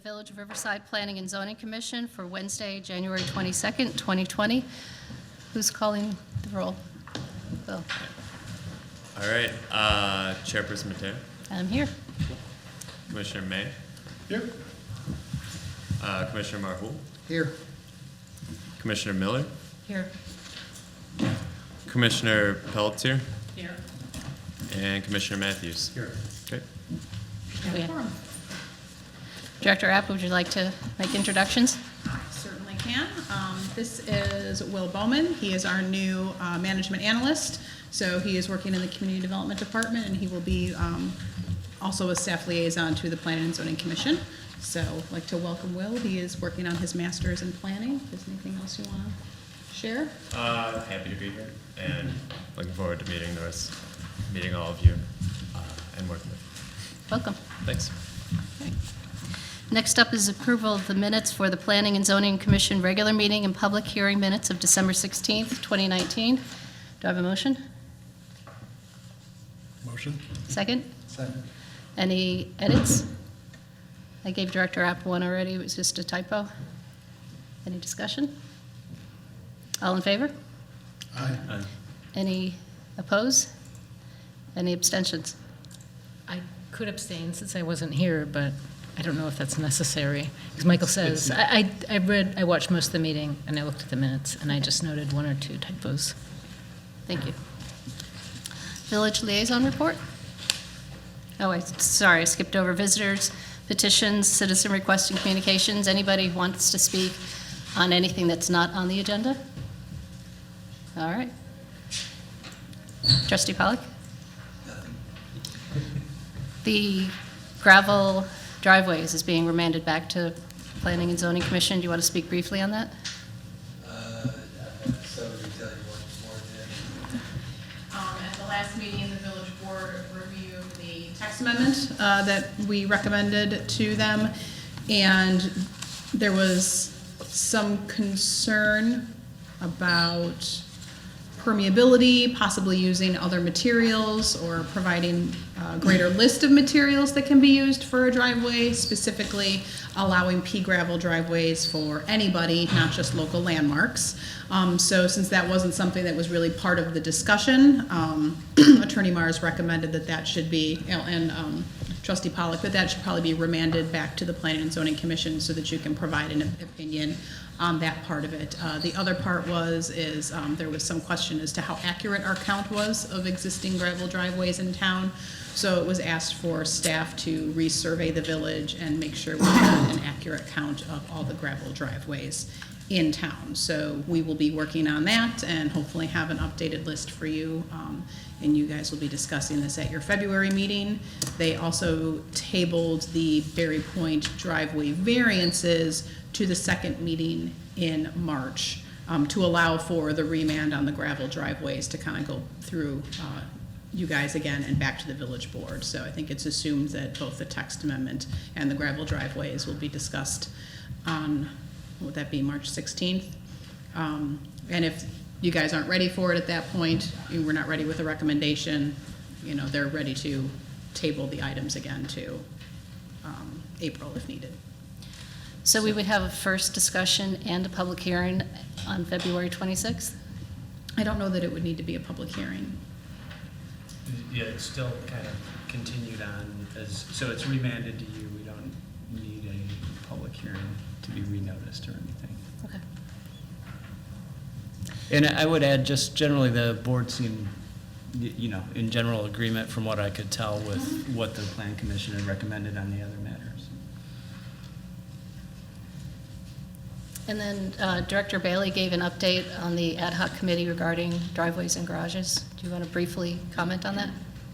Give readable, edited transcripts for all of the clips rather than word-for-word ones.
Village of Riverside Planning and Zoning Commission for Wednesday, January 22nd, 2020. Who's calling the roll? Bill. All right, Chairperson Mateo. I'm here. Commissioner May. Here. Commissioner Marhoul. Here. Commissioner Miller. Here. Commissioner Pelletier. Here. And Commissioner Mathews. Here. Okay. Director App, would you like to make introductions? Certainly can. This is Will Bowman. He is our new management analyst. So he is working in the Community Development Department, and he will be also a staff liaison to the Planning and Zoning Commission. So I'd like to welcome Will. He is working on his master's in planning. Is there anything else you want to share? Happy to be here and looking forward to meeting all of you and working with you. Welcome. Thanks. Okay. Next up is approval of the minutes for the Planning and Zoning Commission regular meeting and public hearing minutes of December 16th, 2019. Do I have a motion? Motion. Second? Second. Any edits? I gave Director App one already. It was just a typo. Any discussion? All in favor? Aye. Any opposed? Any abstentions? I could abstain since I wasn't here, but I don't know if that's necessary. Because Michael says, I watched most of the meeting, and I looked at the minutes, and I just noted one or two typos. Thank you. Village liaison report? Oh, sorry, I skipped over visitors, petitions, citizen requests and communications. Anybody who wants to speak on anything that's not on the agenda? All right. Trustee Pollack? The gravel driveways is being remanded back to Planning and Zoning Commission. Do you want to speak briefly on that? Somebody tell you what more did. At the last meeting, the village board reviewed the text amendment that we recommended to them, and there was some concern about permeability, possibly using other materials or providing a greater list of materials that can be used for a driveway, specifically allowing pea gravel driveways for anybody, not just local landmarks. So since that wasn't something that was really part of the discussion, Attorney Mars recommended that should be, and Trustee Pollack, that should probably be remanded back to the Planning and Zoning Commission so that you can provide an opinion on that part of it. The other part is there was some question as to how accurate our count was of existing gravel driveways in town. So it was asked for staff to resurvey the village and make sure we had an accurate count of all the gravel driveways in town. So we will be working on that and hopefully have an updated list for you. And you guys will be discussing this at your February meeting. They also tabled the Berry Point driveway variances to the second meeting in March to allow for the remand on the gravel driveways to kind of go through you guys again and back to the village board. So I think it's assumed that both the text amendment and the gravel driveways will be discussed on, would that be March 16th? And if you guys aren't ready for it at that point, we're not ready with a recommendation, they're ready to table the items again to April if needed. So we would have a first discussion and a public hearing on February 26th? I don't know that it would need to be a public hearing. Yeah, it's still kind of continued on, so it's remanded to you. We don't need a public hearing to be renoticed or anything. Okay. And I would add, just generally, the board seemed, in general agreement from what I could tell with what the Plan Commission had recommended on the other matters. And then Director Bailey gave an update on the ad hoc committee regarding driveways and garages. Do you want to briefly comment on that?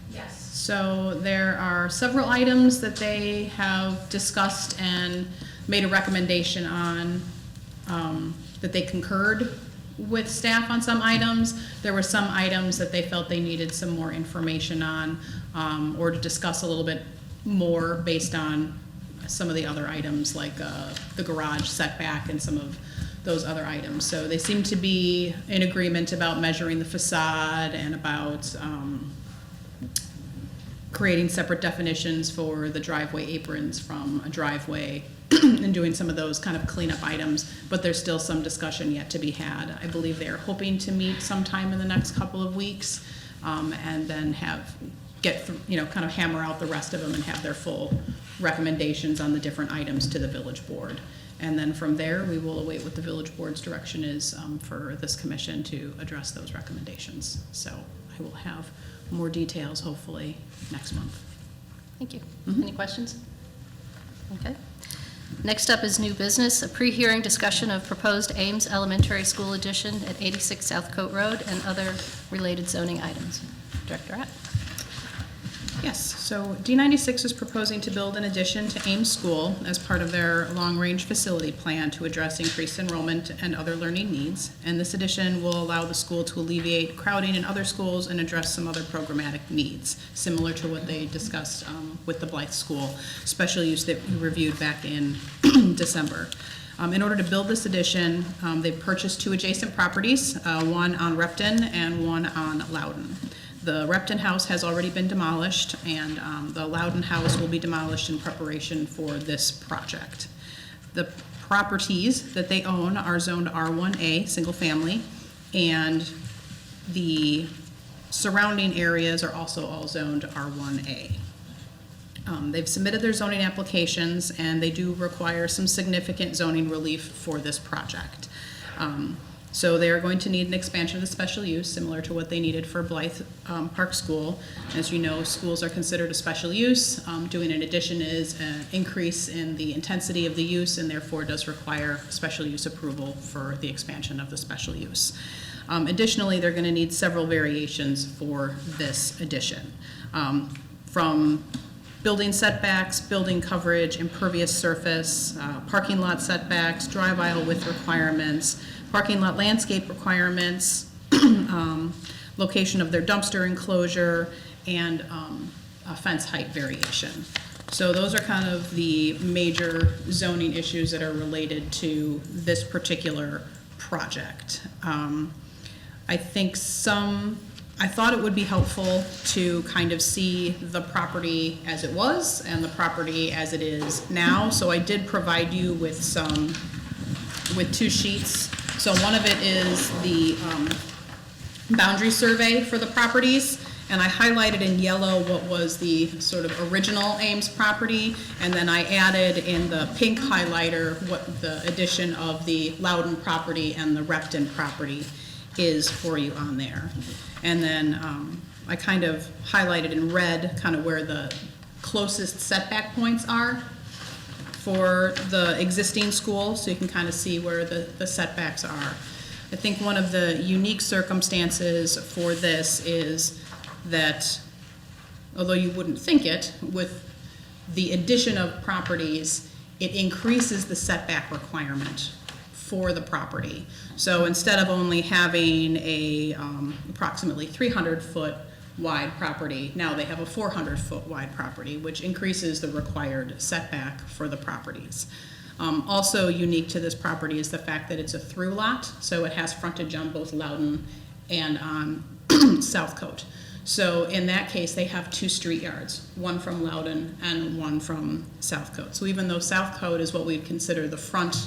Yes. So there are several items that they have discussed and made a recommendation on, that they concurred with staff on some items. There were some items that they felt they needed some more information on, or to discuss a little bit more based on some of the other items like the garage setback and some of those other items. So they seem to be in agreement about measuring the facade and about creating separate definitions for the driveway aprons from a driveway and doing some of those kind of cleanup items, but there's still some discussion yet to be had. I believe they are hoping to meet sometime in the next couple of weeks, and then kind of hammer out the rest of them and have their full recommendations on the different items to the village board. And then from there, we will await what the village board's direction is for this commission to address those recommendations. So I will have more details hopefully next month. Thank you. Any questions? Okay. Next up is new business, a pre-hearing discussion of proposed Ames Elementary School addition at 86 South Coat Road and other related zoning items. Director Att. Yes, so D96 is proposing to build an addition to Ames School as part of their long-range facility plan to address increased enrollment and other learning needs. And this addition will allow the school to alleviate crowding in other schools and address some other programmatic needs, similar to what they discussed with the Blythe School special use that we reviewed back in December. In order to build this addition, they purchased 2 adjacent properties, one on Repton and one on Loudon. The Repton house has already been demolished, and the Loudon house will be demolished in preparation for this project. The properties that they own are zoned R1A, single family, and the surrounding areas are also all zoned R1A. They've submitted their zoning applications, and they do require some significant zoning relief for this project. So they are going to need an expansion of the special use, similar to what they needed for Blythe Park School. As you know, schools are considered a special use. Doing an addition is an increase in the intensity of the use, and therefore does require special use approval for the expansion of the special use. Additionally, they're going to need several variations for this addition. From building setbacks, building coverage, impervious surface, parking lot setbacks, drive aisle width requirements, parking lot landscape requirements, location of their dumpster enclosure, and a fence height variation. So those are kind of the major zoning issues that are related to this particular project. I thought it would be helpful to kind of see the property as it was and the property as it is now. So I did provide you with 2 sheets. So one of it is the boundary survey for the properties, and I highlighted in yellow what was the sort of original Ames property, and then I added in the pink highlighter what the addition of the Loudon property and the Repton property is for you on there. And then I kind of highlighted in red kind of where the closest setback points are for the existing school, so you can kind of see where the setbacks are. I think one of the unique circumstances for this is that, although you wouldn't think it, with the addition of properties, it increases the setback requirement for the property. So instead of only having a approximately 300-foot wide property, now they have a 400-foot wide property, which increases the required setback for the properties. Also unique to this property is the fact that it's a through lot, so it has frontage on both Loudon and on South Coat. So in that case, they have 2 street yards, one from Loudon and one from South Coat. So even though South Coat is what we'd consider the front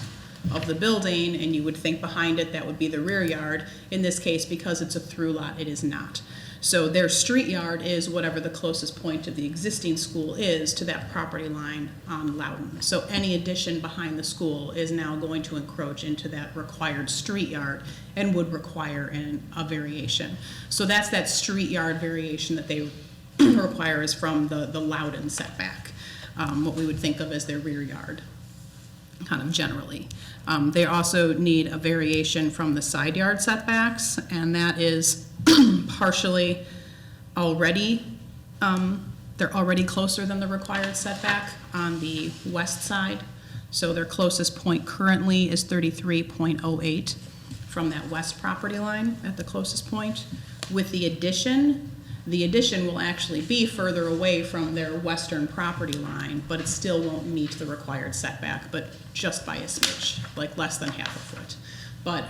of the building, and you would think behind it that would be the rear yard, in this case, because it's a through lot, it is not. So their street yard is whatever the closest point of the existing school is to that property line on Loudon. So any addition behind the school is now going to encroach into that required street yard and would require a variation. So that's that street yard variation that they require is from the Loudon setback, what we would think of as their rear yard, kind of generally. They also need a variation from the side yard setbacks, and that is partially already, they're already closer than the required setback on the west side. So their closest point currently is 33.08 from that west property line at the closest point. With the addition will actually be further away from their western property line, but it still won't meet the required setback, but just by a smidge, like less than half a foot. But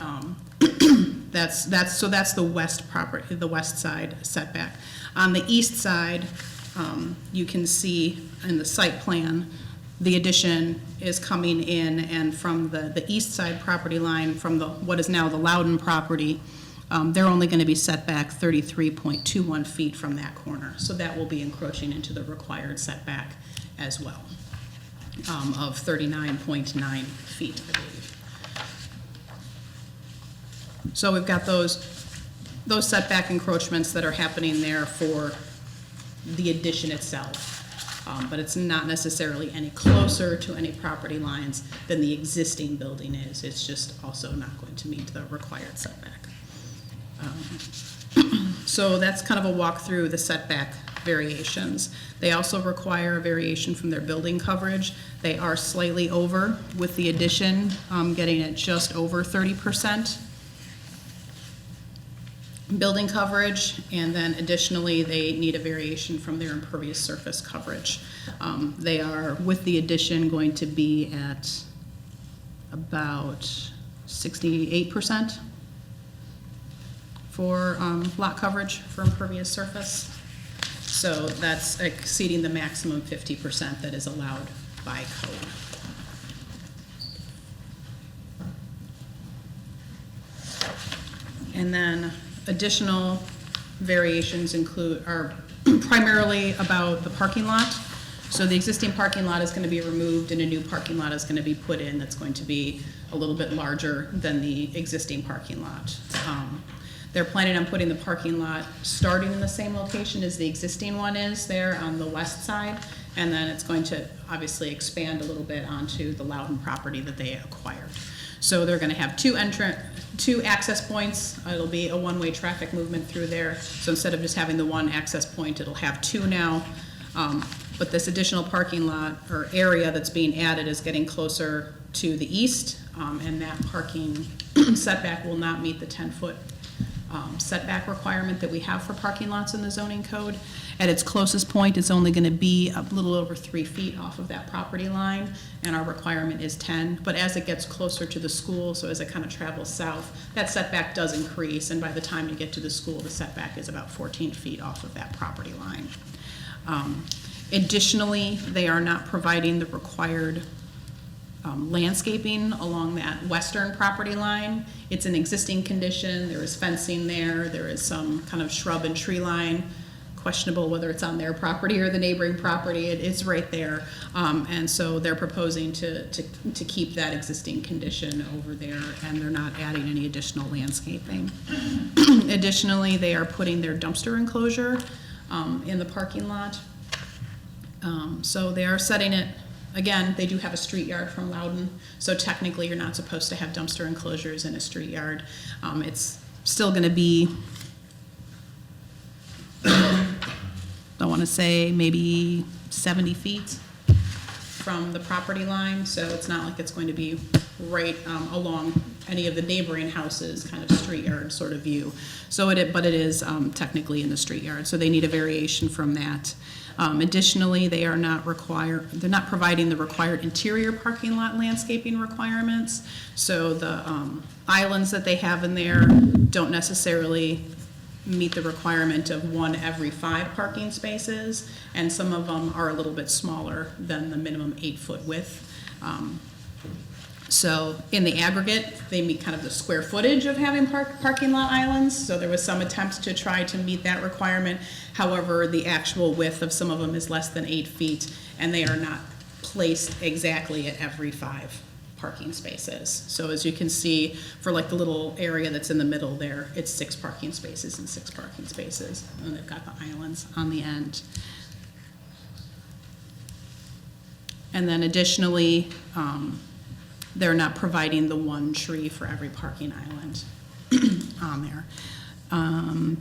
that's the west property, the west side setback. On the east side, you can see in the site plan The addition is coming in, and from the east side property line, from what is now the Loudon property, they're only going to be set back 33.21 feet from that corner. So that will be encroaching into the required setback as well, of 39.9 feet, I believe. So we've got those setback encroachments that are happening there for the addition itself. But it's not necessarily any closer to any property lines than the existing building is. It's just also not going to meet the required setback. So that's kind of a walk through the setback variations. They also require a variation from their building coverage. They are slightly over with the addition, getting it just over 30% building coverage, and then additionally, they need a variation from their impervious surface coverage. They are, with the addition, going to be at about 68% for lot coverage for impervious surface. So that's exceeding the maximum 50% that is allowed by code. And then additional variations are primarily about the parking lot. So the existing parking lot is going to be removed and a new parking lot is going to be put in that's going to be a little bit larger than the existing parking lot. They're planning on putting the parking lot starting in the same location as the existing one is there on the west side, and then it's going to obviously expand a little bit onto the Loudon property that they acquired. So they're going to have two access points. It'll be a one-way traffic movement through there. So instead of just having the one access point, it'll have two now. But this additional parking lot or area that's being added is getting closer to the east, and that parking setback will not meet the 10-foot setback requirement that we have for parking lots in the zoning code. At its closest point, it's only going to be a little over 3 feet off of that property line, and our requirement is 10. But as it gets closer to the school, so as it kind of travels south, that setback does increase, and by the time you get to the school, the setback is about 14 feet off of that property line. Additionally, they are not providing the required landscaping along that western property line. It's an existing condition. There is fencing there. There is some kind of shrub and tree line. Questionable whether it's on their property or the neighboring property. It's right there. And so they're proposing to keep that existing condition over there, and they're not adding any additional landscaping. Additionally, they are putting their dumpster enclosure in the parking lot. So they are setting it, again, they do have a street yard from Loudon, so technically you're not supposed to have dumpster enclosures in a street yard. It's still going to be, I want to say maybe 70 feet from the property line, so it's not like it's going to be right along any of the neighboring houses, kind of street yard sort of view. So but it is technically in the street yard, so they need a variation from that. Additionally, they're not providing the required interior parking lot landscaping requirements. So the islands that they have in there don't necessarily meet the requirement of 1 every 5 parking spaces, and some of them are a little bit smaller than the minimum 8-foot width. So in the aggregate, they meet kind of the square footage of having parking lot islands. So there was some attempts to try to meet that requirement. However, the actual width of some of them is less than 8 feet, and they are not placed exactly at every 5 parking spaces. So as you can see, for like the little area that's in the middle there, it's 6 parking spaces and 6 parking spaces, and they've got the islands on the end. And then additionally, they're not providing the 1 tree for every parking island on there.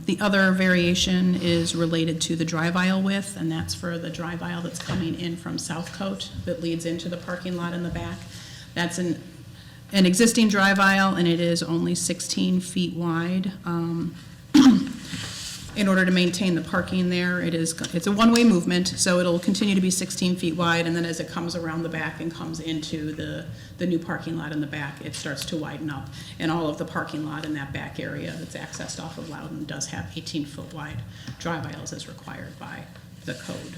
The other variation is related to the drive aisle width, and that's for the drive aisle that's coming in from Southcote that leads into the parking lot in the back. That's an existing drive aisle, and it is only 16 feet wide. In order to maintain the parking there, it's a one-way movement, so it'll continue to be 16 feet wide, and then as it comes around the back and comes into the new parking lot in the back, it starts to widen up. And all of the parking lot in that back area that's accessed off of Loudon does have 18-foot wide drive aisles as required by the code.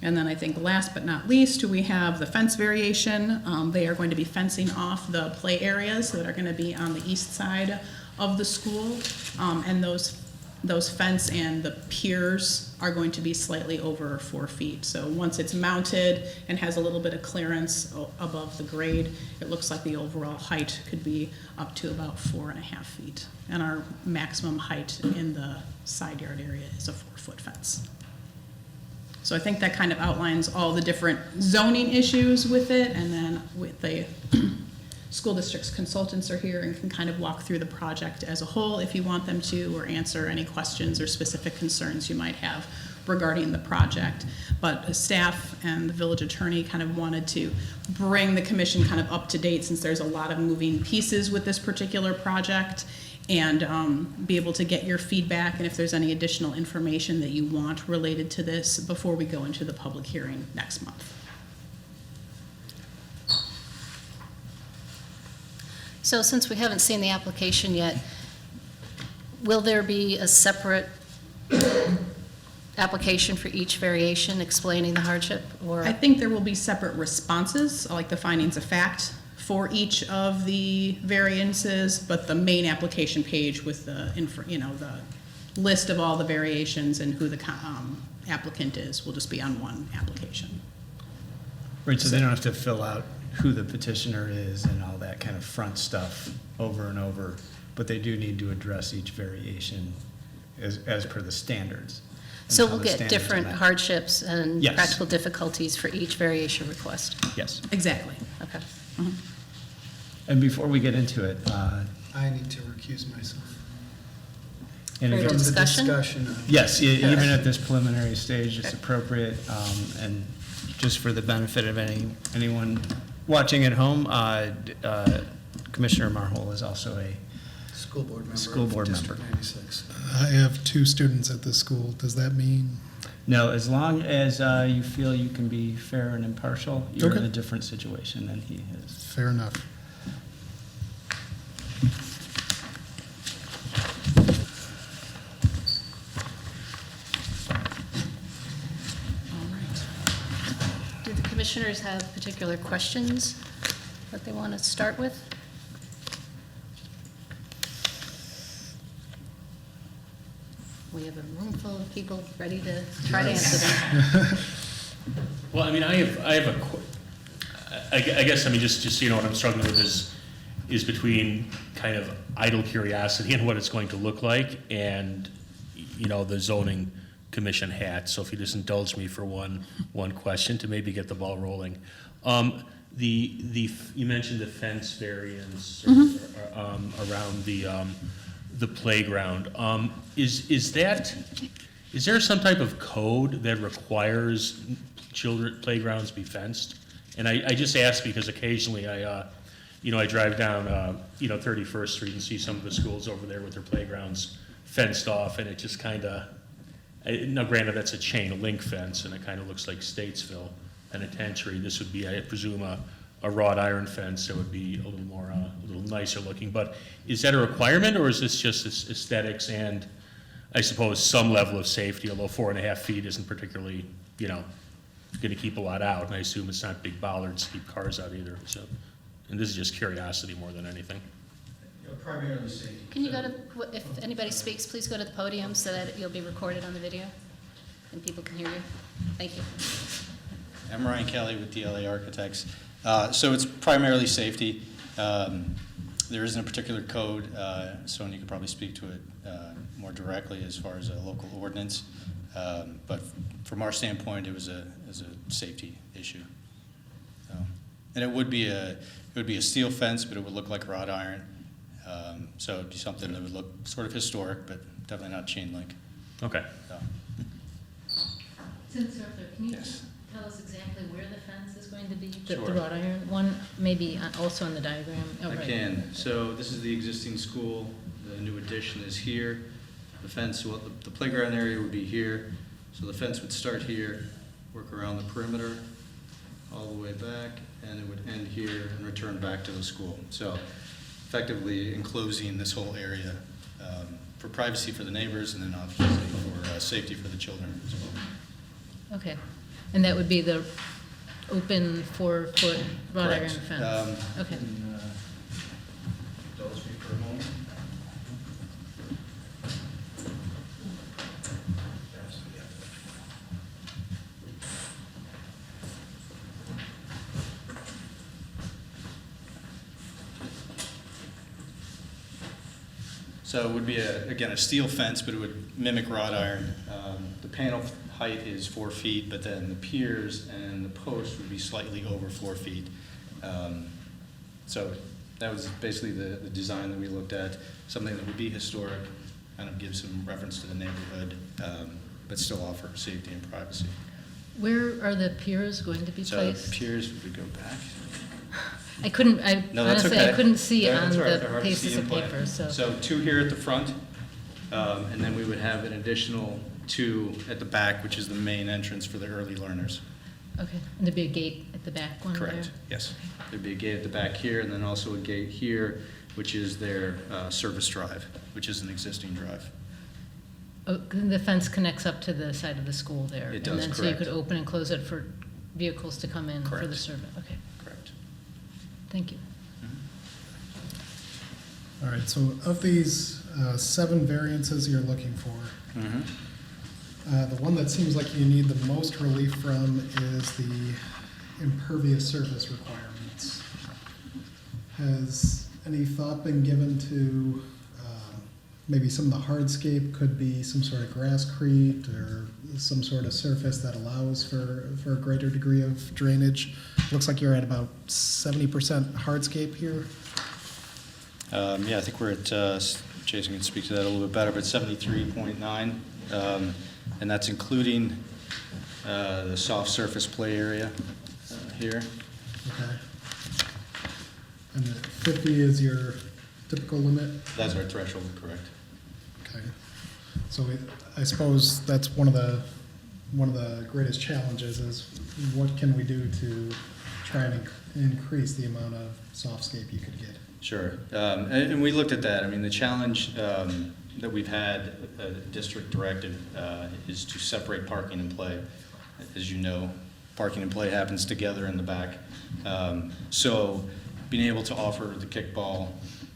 And then I think last but not least, we have the fence variation. They are going to be fencing off the play areas that are going to be on the east side of the school. And those fence and the piers are going to be slightly over 4 feet. So once it's mounted and has a little bit of clearance above the grade, it looks like the overall height could be up to about 4.5 feet. And our maximum height in the side yard area is a 4-foot fence. So I think that kind of outlines all the different zoning issues with it, and then with the school district's consultants are here and can kind of walk through the project as a whole if you want them to, or answer any questions or specific concerns you might have regarding the project. But staff and the village attorney kind of wanted to bring the commission kind of up to date, since there's a lot of moving pieces with this particular project, and be able to get your feedback and if there's any additional information that you want related to this before we go into the public hearing next month. So since we haven't seen the application yet, will there be a separate application for each variation explaining the hardship, or? I think there will be separate responses, like the findings of fact, for each of the variances, but the main application page with the, the list of all the variations and who the applicant is will just be on one application. Right, so they don't have to fill out who the petitioner is and all that kind of front stuff over and over, but they do need to address each variation as per the standards. and So how we'll the get standards are different met. hardships and Yes. practical difficulties for each variation request? Yes. Exactly. Okay. And before we get into it, I need to recuse myself any Further from the discussion? discussion of. yes, even at this preliminary stage, it's appropriate, and just for the benefit of anyone watching at home, Commissioner Marhol is also a School board member. School of board District member. 96. I have 2 students at this school. Does that mean? No, as long as you feel you can be fair and impartial, you're in Okay. a different situation than he is. Fair enough. All right. Do the commissioners have particular questions that they want to start with? We have a room full of people ready to try to answer them. Well, I mean, I have I guess, I mean, just so you know, what I'm struggling with is between kind of idle curiosity and what it's going to look like, and, the zoning commission hat. So if you just indulge me for one question to maybe get the ball rolling. You mentioned the fence variance around the playground. Is there some type of code that requires playgrounds be fenced? And I just ask because occasionally I drive down 31st Street and see some of the schools over there with their playgrounds fenced off, and it just kind of, now granted that's a chain link fence and it kind of looks like Statesville Penitentiary. This would be, I presume, a wrought iron fence that would be a little nicer looking. But is that a requirement, or is this just aesthetics and I suppose some level of safety, although 4.5 feet isn't particularly, going to keep a lot out, and I assume it's not big bollards to keep cars out either. So, and this is just curiosity more than anything. Primarily safety. Can you go to, if anybody speaks, please go to the podium so that you'll be recorded on the video and people can hear you. Thank you. I'm Ryan Kelly with DLA Architects. So it's primarily safety. There isn't a particular code, Sonya could probably speak to it more directly as far as a local ordinance. But from our standpoint, it was a safety issue. And it would be a steel fence, but it would look like wrought iron. So it'd be something that would look sort of historic, but definitely not chain link. Okay. So, Since you're up there, can you Yes. tell us exactly where the fence is going to be? Sure. The wrought iron one, maybe also on the diagram? Oh, I right. can. So this is the existing school. The new addition is here. The fence, well, the playground area would be here. So the fence would start here, work around the perimeter, all the way back, and it would end here and return back to the school. So effectively enclosing this whole area for privacy for the neighbors, and then obviously for safety for the children as well. Okay. And that would be the open 4-foot wrought iron Correct. fence? Okay. Indulge me for a moment. So it would be, again, a steel fence, but it would mimic wrought iron. The panel height is 4 feet, but then the piers and the post would be slightly over 4 feet. So that was basically the design that we looked at, something that would be historic, kind of give some reference to the neighborhood, but still offer safety and privacy. Where are the piers going to be So placed? piers, would we go back? I couldn't, No, that's honestly, I okay. couldn't see That's on all right. They're the hard to see pieces in of plan. paper, so. So 2 here at the front, and then we would have an additional 2 at the back, which is the main entrance for the early learners. Okay, and there'd be a gate at the back one there? Correct, yes. There'd be a gate at the back here, and then also a gate here, which is their service drive, which is an existing drive. Oh, the fence connects up to the side of the school there? It does, And then so you correct. could open and close it for vehicles to come in for the Correct. service? Okay, Correct. thank you. All right, so of these 7 variances you're looking for, the one that seems like you need the most relief from is the impervious surface requirements. Has any thought been given to maybe some of the hardscape could be some sort of grasscrete or some sort of surface that allows for a greater degree of drainage? Looks like you're at about 70% hardscape here. Yeah, I think we're at, Jason can speak to that a little bit better, but 73.9, and that's including the soft surface play area here. Okay. And the 50 is your typical limit? That's our threshold, correct? Okay. So I suppose that's one of the greatest challenges is what can we do to try and increase the amount of softscape you could get? Sure, and we looked at that. I mean, the challenge that we've had, district directive, is to separate parking and play. As you know, parking and play happens together in the back. So being able to offer the kickball,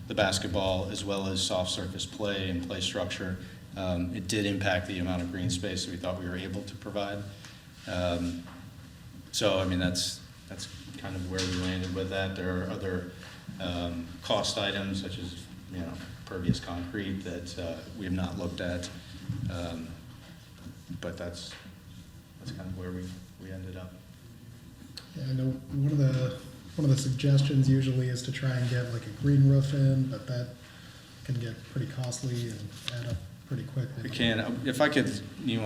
the basketball, as well as soft surface play and play structure, it did impact the amount of green space that we thought we were able to provide. So, I mean, that's kind of where we landed with that. There are other cost items such as, pervious concrete that we have not looked at, but that's kind of where we ended up. Yeah, I know one of the suggestions usually is to try and get like a green roof in, but that can get pretty costly and add up pretty quickly. We can, if I could,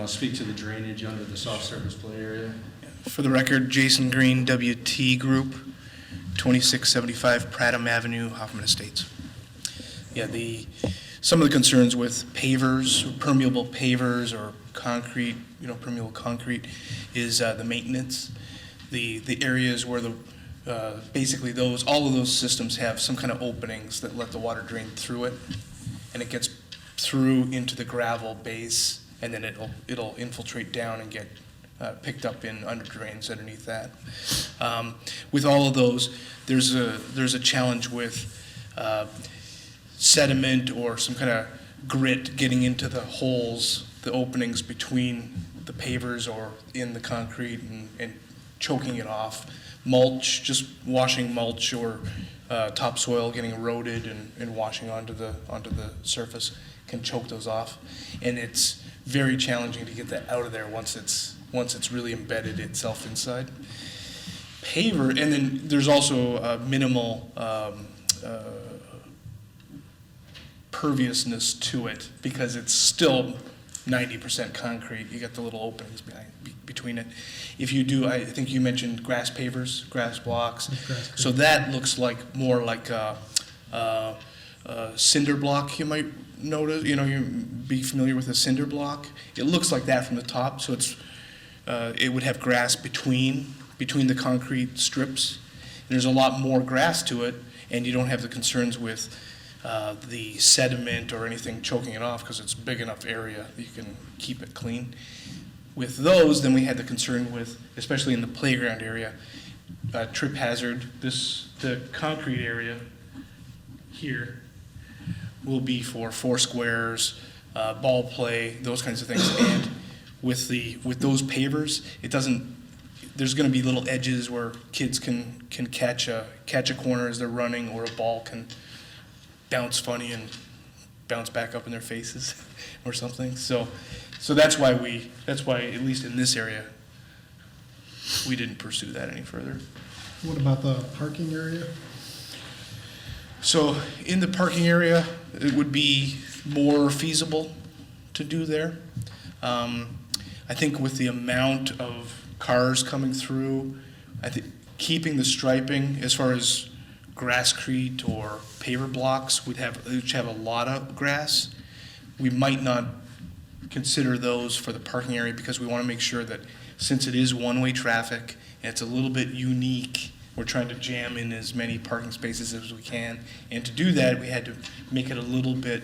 speak to the drainage under the soft surface play area. For the record, Jason Green, WT Group, 2675 Prattam Avenue, Hoffman Estates. Yeah, some of the concerns with pavers, or permeable pavers, or concrete, permeable concrete, is the maintenance. The areas where basically all of those systems have some kind of openings that let the water drain through it, and it gets through into the gravel base, and then it'll infiltrate down and get picked up in under drains underneath that. With all of those, there's a challenge with sediment or some kind of grit getting into the holes, the openings between the pavers or in the concrete and choking it off. Mulch, just washing mulch or topsoil getting eroded and washing onto the surface can choke those off. And it's very challenging to get that out of there once it's really embedded itself inside. Paver, and then there's also minimal perviousness to it because it's still 90% concrete. You got the little openings between it. If you do, I think you mentioned grass pavers, grass blocks. So that looks more like a cinder block. You might notice, you'd be familiar with a cinder block. It looks like that from the top. So it would have grass between the concrete strips. And there's a lot more grass to it, and you don't have the concerns with the sediment or anything choking it off because it's a big enough area that you can keep it clean. with those, then we had the concern with, especially in the playground area, trip hazard. The concrete area here will be for four squares, ball play, those kinds of things. And with those pavers, it doesn't, there's gonna be little edges where kids can catch a corner as they're running, or a ball can bounce funny and bounce back up in their faces or something. So that's why, at least in this area, we didn't pursue that any further. What about the parking area? So in the parking area, it would be more feasible to do there. I think with the amount of cars coming through, I think keeping the striping as far as grasscrete or paver blocks, which have a lot of grass. We might not consider those for the parking area because we want to make sure that since it is one-way traffic and it's a little bit unique, we're trying to jam in as many parking spaces as we can. And to do that, we had to make it a little bit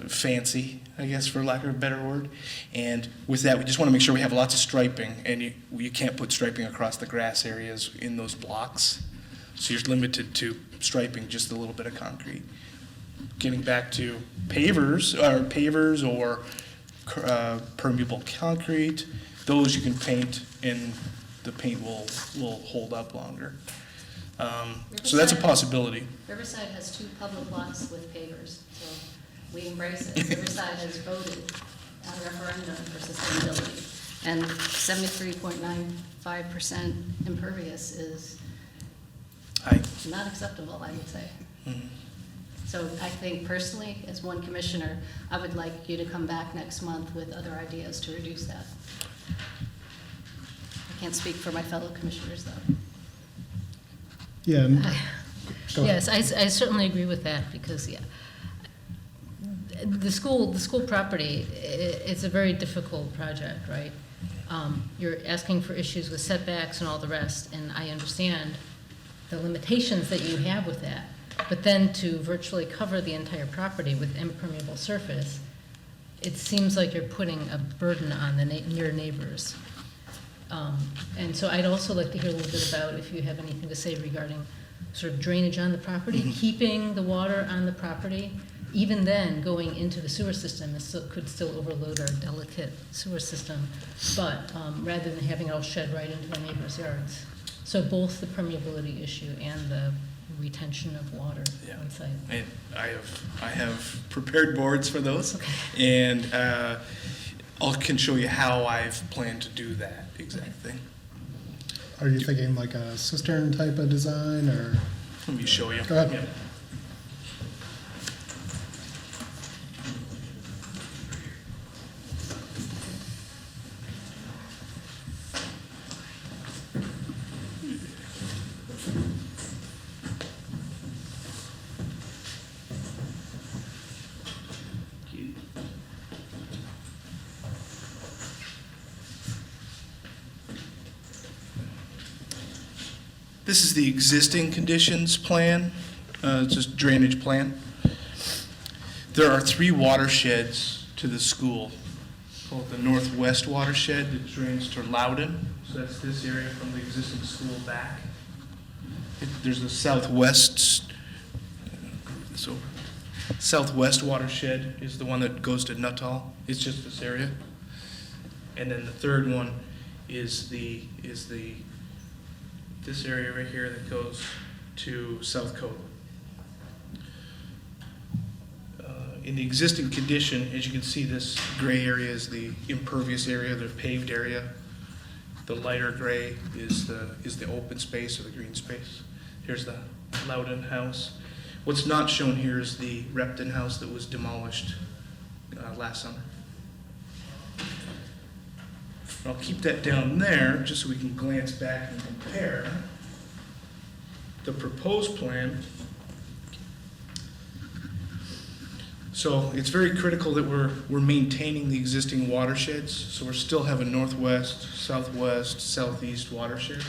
fancy, I guess, for lack of a better word. And with that, we just want to make sure we have lots of striping, and you can't put striping across the grass areas in those blocks. So you're limited to striping just a little bit of concrete. Getting back to pavers or permeable concrete, those you can paint, and the paint will hold up longer. So that's a possibility. Riverside has 2 public lots with pavers, so we embrace it. Riverside has voted at a referendum for sustainability, and 73.95% impervious is not acceptable, I would say. Mhm. So I think personally, as one commissioner, I would like you to come back next month with other ideas to reduce that. I can't speak for my fellow commissioners, though. Yeah. Go ahead. Yes, I certainly agree with that, because, yeah, the school property, it's a very difficult project, right? You're asking for issues with setbacks and all the rest, and I understand the limitations that you have with that. But then to virtually cover the entire property with impermeable surface, it seems like you're putting a burden on your neighbors. And so I'd also like to hear a little bit about if you have anything to say regarding sort of drainage on the property, keeping the water on the property. Even then, going into the sewer system could still overload our delicate sewer system, but rather than having it all shed right into our neighbors' yards. So both the permeability issue and the retention of water on site. And I have prepared boards for those, Okay. and I can show you how I've planned to do that exact thing. Are you thinking like a cistern type of design, or? Let me show you. Go ahead. Yeah. This is the existing conditions plan, just drainage plan. There are 3 watersheds to the school, called the northwest watershed that drains to Loudon. So that's this area from the existing school back. There's the southwest watershed is the one that goes to Nuttall. It's just this area. And then the third one is this area right here that goes to South Code. In the existing condition, as you can see, this gray area is the impervious area, the paved area. The lighter gray is the open space or the green space. Here's the Loudon house. What's not shown here is the Repton house that was demolished last summer. I'll keep that down there just so we can glance back and compare the proposed plan. So it's very critical that we're maintaining the existing watersheds. So we still have a northwest, southwest, southeast watersheds.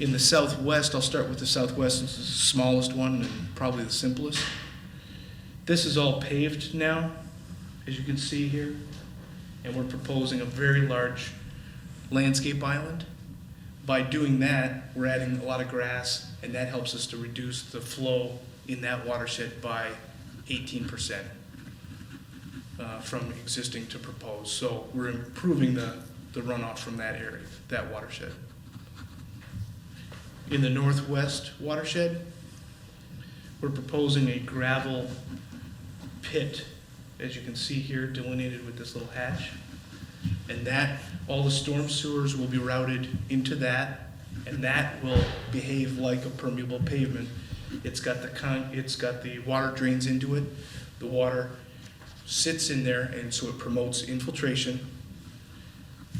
In the southwest, I'll start with the southwest, since it's the smallest one and probably the simplest. This is all paved now, as you can see here. And we're proposing a very large landscape island. By doing that, we're adding a lot of grass, and that helps us to reduce the flow in that watershed by 18% from existing to proposed. So we're improving the runoff from that area, that watershed. In the northwest watershed, we're proposing a gravel pit, as you can see here, delineated with this little hatch. And that, all the storm sewers will be routed into that, and that will behave like a permeable pavement. It's got the water drains into it. The water sits in there, and so it promotes infiltration.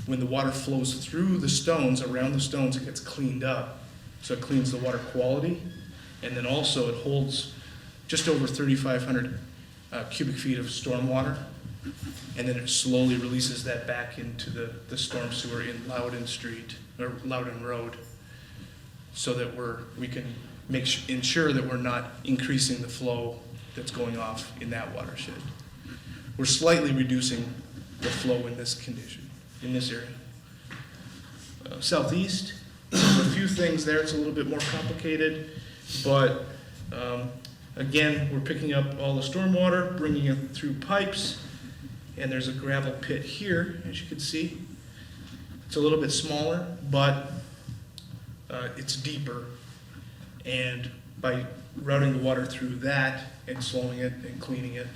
When the water flows through the stones, around the stones, it gets cleaned up. So it cleans the water quality, and then also it holds just over 3,500 cubic feet of storm water, and then it slowly releases that back into the storm sewer in Loudon Street, or Loudon Road, so that we can ensure that we're not increasing the flow that's going off in that watershed. We're slightly reducing the flow in this condition, in this area. Southeast, there's a few things there. It's a little bit more complicated, but again, we're picking up all the stormwater, bringing it through pipes, and there's a gravel pit here, as you can see. It's a little bit smaller, but it's deeper, and by routing the water through that and slowing it and cleaning it,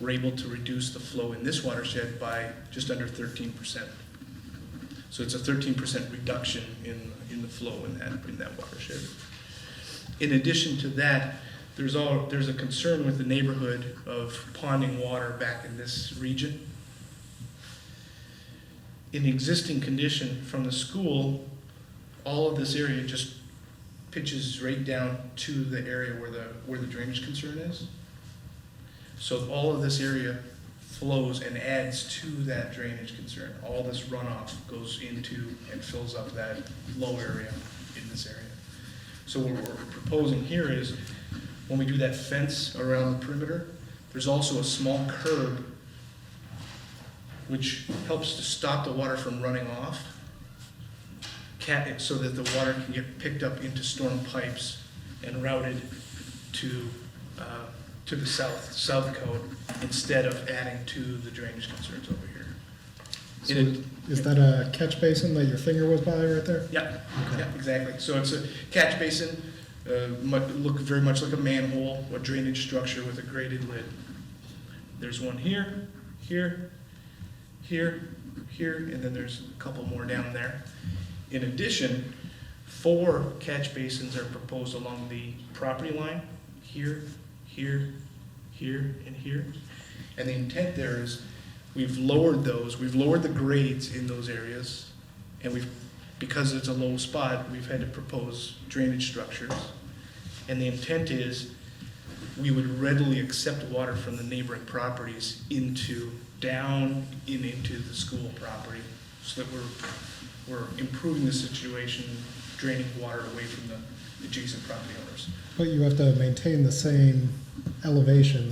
we're able to reduce the flow in this watershed by just under 13%. So it's a 13% reduction in the flow in that watershed. In addition to that, there's a concern with the neighborhood of ponding water back in this region. In the existing condition from the school, all of this area just pitches right down to the area where the drainage concern is. So all of this area flows and adds to that drainage concern. All this runoff goes into and fills up that low area in this area. So what we're proposing here is, when we do that fence around the perimeter, there's also a small curb which helps to stop the water from running off, so that the water can get picked up into storm pipes and routed to the south code, instead of adding to the drainage concerns over here. So is that a catch basin that your finger was by right there? Yeah, Okay. yeah, exactly. So it's a catch basin, look very much like a manhole, a drainage structure with a graded lid. There's one here, here, here, here, and then there's a couple more down there. In addition, 4 catch basins are proposed along the property line, here, here, here, and here. And the intent there is, we've lowered the grades in those areas, and because it's a low spot, we've had to propose drainage structures. And the intent is, we would readily accept water from the neighboring properties down into the school property, so that we're improving the situation, draining water away from the adjacent property owners. But you have to maintain the same elevation,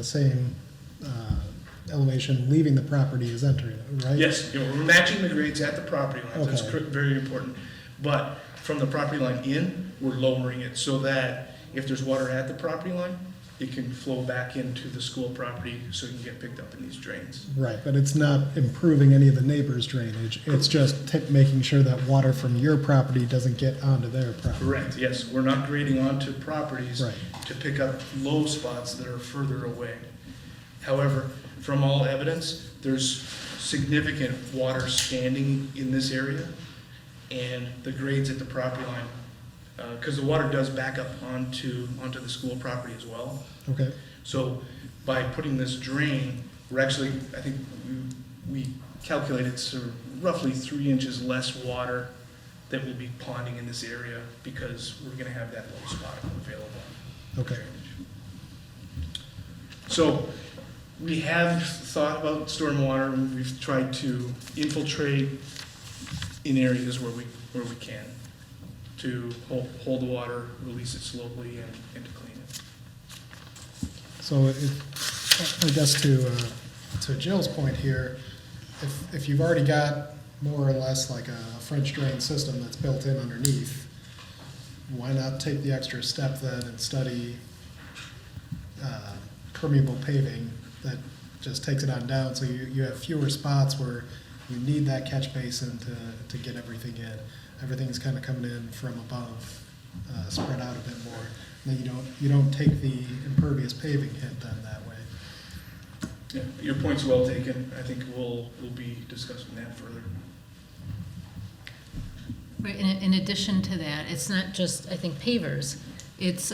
leaving the property as entering it, right? Yes, we're matching the grades at the property lines. That's Okay. very important. But from the property line in, we're lowering it so that if there's water at the property line, it can flow back into the school property so it can get picked up in these drains. Right, but it's not improving any of the neighbors' drainage. It's just making sure that water from your property doesn't get onto their property. Correct, yes. We're not grading onto properties Right. to pick up low spots that are further away. However, from all evidence, there's significant water standing in this area, and the grades at the property line, because the water does back up onto the school property as well. Okay, So by putting this drain, we're actually, I think we calculated sort of roughly 3 inches less water that will be ponding in this area, because we're gonna have that low spot available. okay. So we have thought about stormwater, and we've tried to infiltrate in areas where we can, to hold the water, release it slowly, and to clean it. So I guess to to Jill's point here, if you've already got more or less like a French drain system that's built in underneath, why not take the extra step then and study permeable paving that just takes it on down, so you have fewer spots where you need that catch basin to get everything in. Everything's kind of coming in from above, spread out a bit more. And then you don't take the impervious paving hit then that way. Yeah, your point's well taken. I think we'll be discussing that further. Right, in addition to that, it's not just, I think, pavers. It's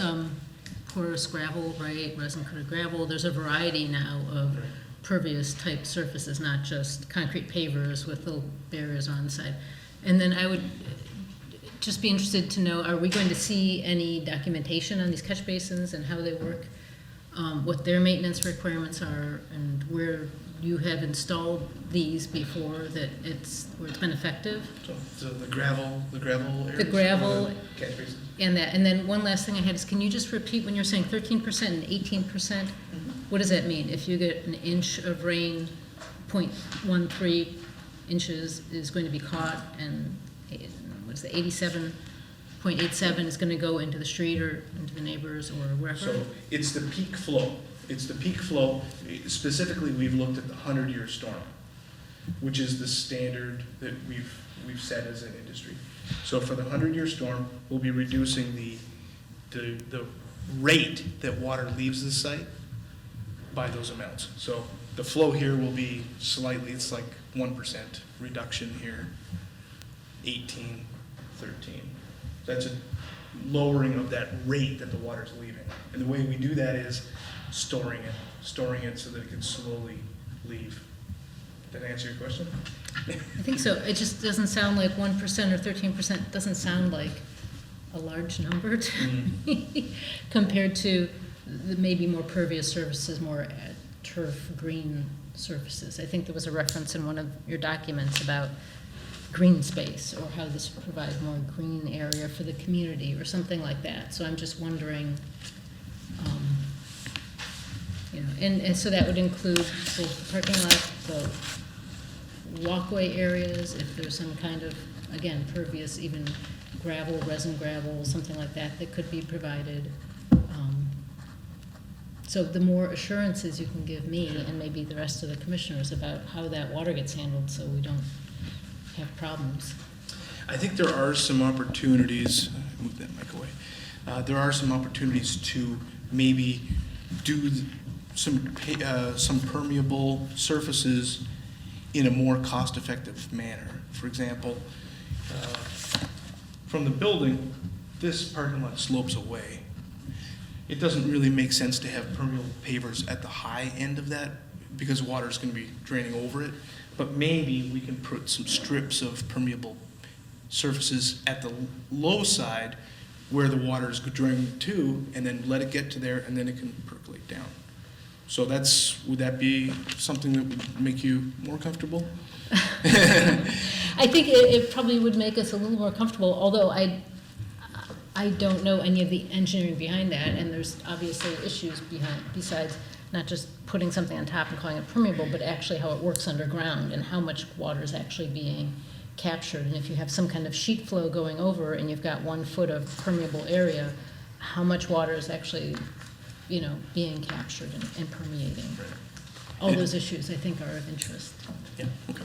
porous gravel, right, resin-coated gravel. There's a variety now of pervious type surfaces, not just concrete pavers with little barriers on the side. And then I would just be interested to know, are we going to see any documentation on these catch basins and how they work? What their maintenance requirements are, and where you have installed these before where it's been effective? So the gravel areas? The gravel, Catch basins? and that, and then one last thing I had is, can you just repeat when you're saying 13% and 18%? What does that mean? If you get an inch of rain, 0.13 inches is going to be caught, and what is it, 87.87 is going to go into the street or into the neighbors or wherever? So it's the peak flow. It's the peak flow. Specifically, we've looked at the 100-year storm, which is the standard that we've set as an industry. So for the 100-year storm, we'll be reducing the rate that water leaves the site by those amounts. So the flow here will be slightly, it's like 1% reduction here, 18, 13. That's a lowering of that rate that the water's leaving. And the way we do that is storing it so that it can slowly leave. Did that answer your question? I think so. It just doesn't sound like 1% or 13%, doesn't sound like a large number to me compared to the maybe more pervious surfaces, more turf green surfaces. I think there was a reference in one of your documents about green space, or how this would provide more green area for the community or something like that. So I'm just wondering, and so that would include both the parking lot, the walkway areas, if there's some kind of, again, pervious, even gravel, resin gravel, something like that that could be provided. So the more assurances you can give me and maybe the rest of the commissioners about how that water gets handled so we don't have problems. I think there are some opportunities, move that mic away. There are some opportunities to maybe do some permeable surfaces in a more cost-effective manner. For example, from the building, this parking lot slopes away. It doesn't really make sense to have permeable pavers at the high end of that because water is going to be draining over it. But maybe we can put some strips of permeable surfaces at the low side where the water is draining to, and then let it get to there, and then it can percolate down. So would that be something that would make you more comfortable? I think it probably would make us a little more comfortable, although I don't know any of the engineering behind that, and there's obviously issues besides not just putting something on top and calling it permeable, but actually how it works underground and how much water is actually being captured. And if you have some kind of sheet flow going over and you've got 1 foot of permeable area, how much water is actually, being captured and permeating? All those issues, I think, are of interest. Yeah, okay.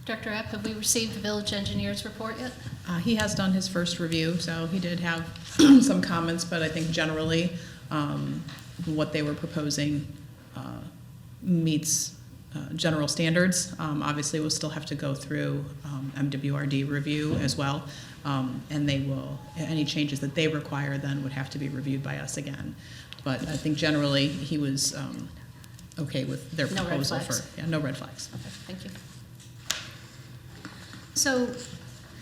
Director Epp, have we received the village engineer's report yet? He has done his first review, so he did have some comments, but I think generally what they were proposing meets general standards. Obviously, we'll still have to go through MWRD review as well, and any changes that they require then would have to be reviewed by us again. But I think generally he was okay with their No red proposal flags. no red flags. Okay, thank you. So,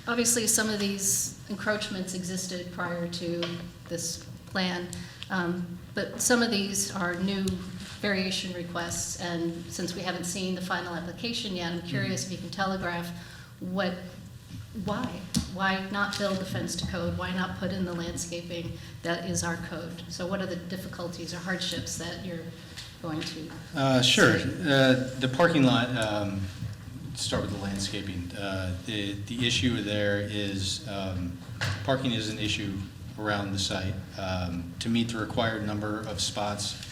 obviously, some of these encroachments existed prior to this plan, but some of these are new variation requests, and since we haven't seen the final application yet, I'm curious if you can telegraph why? Why not build the fence to code? Why not put in the landscaping that is our code? So what are the difficulties or hardships that you're going to? Sure. The parking lot, start with the landscaping. The issue there is parking is an issue around the site. To meet the required number of spots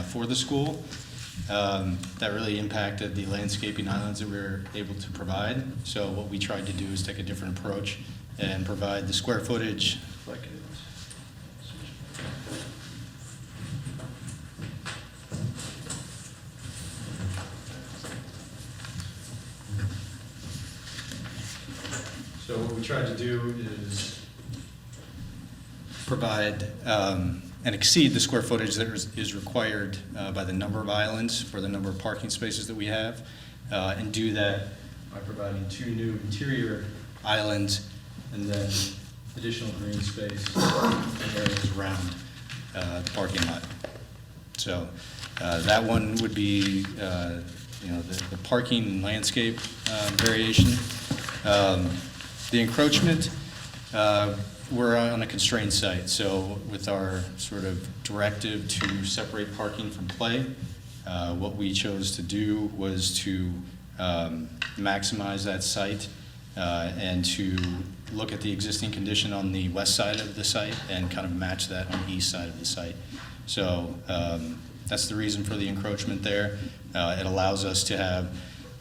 for the school, that really impacted the landscaping islands that we were able to provide. So what we tried to do is take a different approach and provide the square footage. If I could- So what we tried to do is provide and exceed the square footage that is required by the number of islands for the number of parking spaces that we have, and do that by providing 2 new interior islands and then additional green space in areas around the parking lot. So that one would be the parking and landscape variation. The encroachment, we're on a constrained site, so with our sort of directive to separate parking from play, what we chose to do was to maximize that site and to look at the existing condition on the west side of the site and kind of match that on the east side of the site. So that's the reason for the encroachment there. It allows us to have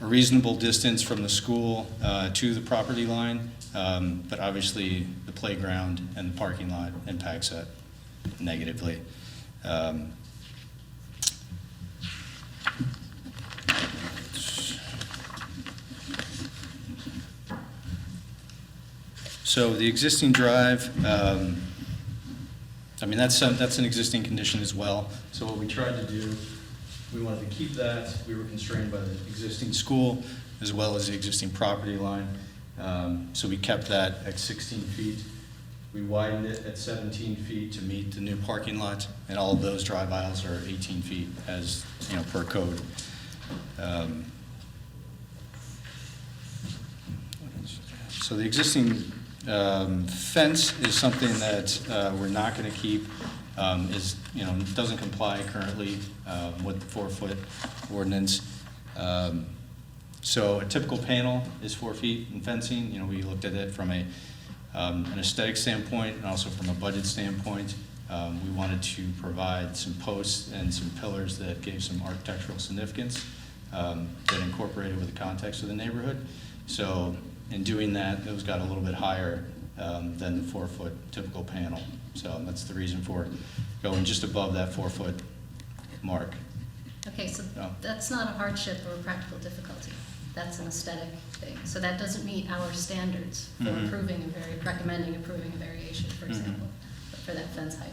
a reasonable distance from the school to the property line, but obviously the playground and the parking lot impacts that negatively. So the existing drive, that's an existing condition as well. So what we tried to do, we wanted to keep that. We were constrained by the existing school as well as the existing property line. So we kept that at 16 feet. We widened it at 17 feet to meet the new parking lot, and all of those drive aisles are 18 feet as, per code. So the existing fence is something that we're not going to keep. Doesn't comply currently with the 4-foot ordinance. So a typical panel is 4 feet in fencing. We looked at it from an aesthetic standpoint and also from a budget standpoint. We wanted to provide some posts and some pillars that gave some architectural significance that incorporated with the context of the neighborhood. So in doing that, those got a little bit higher than the 4-foot typical panel. So that's the reason for going just above that 4-foot mark. Okay, so No. that's not a hardship or a practical difficulty. That's an aesthetic thing. So that doesn't meet our standards for recommending approving a variation, for example, for that fence height.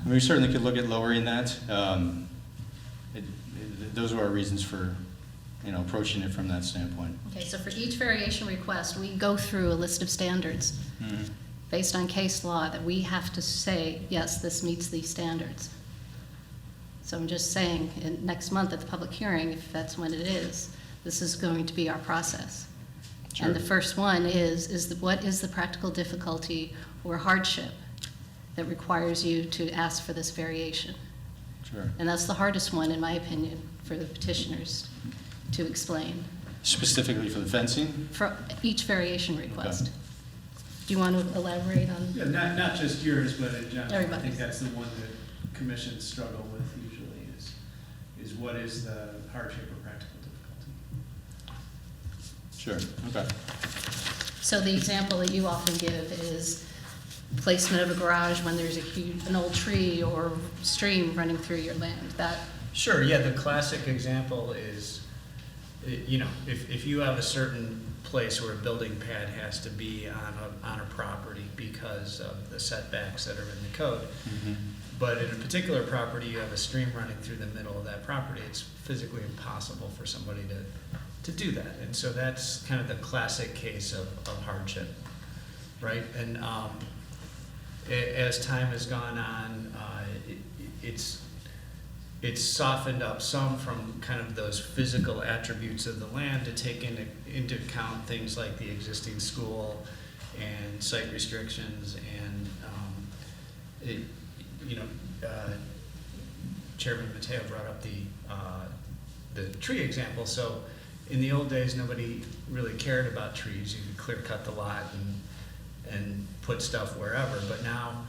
We certainly could look at lowering that. Those are our reasons for, approaching it from that standpoint. Okay, so for each variation request, we go through a list of standards based on case law that we have to say, yes, this meets these standards. So I'm just saying, next month at the public hearing, if that's when it is, this is going to be our process. Sure. And the first one what is the practical difficulty or hardship that requires you to ask for this variation? Sure. And that's the hardest one, in my opinion, for the petitioners to explain, Specifically for the fencing? for each variation request. Okay. Do you want to elaborate on? Yeah, not just yours, but in general. I Everybody's. think that's the one that commissions struggle with usually is what is the hardship or practical difficulty? Sure, okay. So the example that you often give is placement of a garage when there's an old tree or stream running through your land. That, Sure, yeah, the classic example is, if you have a certain place where a building pad has to be on a property because of the setbacks that are in the code. But in a particular property, you have a stream running through the middle of that property. It's physically impossible for somebody to do that. And so that's kind of the classic case of hardship, right? And as time has gone on, it's softened up some from kind of those physical attributes of the land to take into account things like the existing school and site restrictions and, it, you know, Chairman Mateo brought up the tree example. So in the old days, nobody really cared about trees. You could clear cut the lot and put stuff wherever. But now,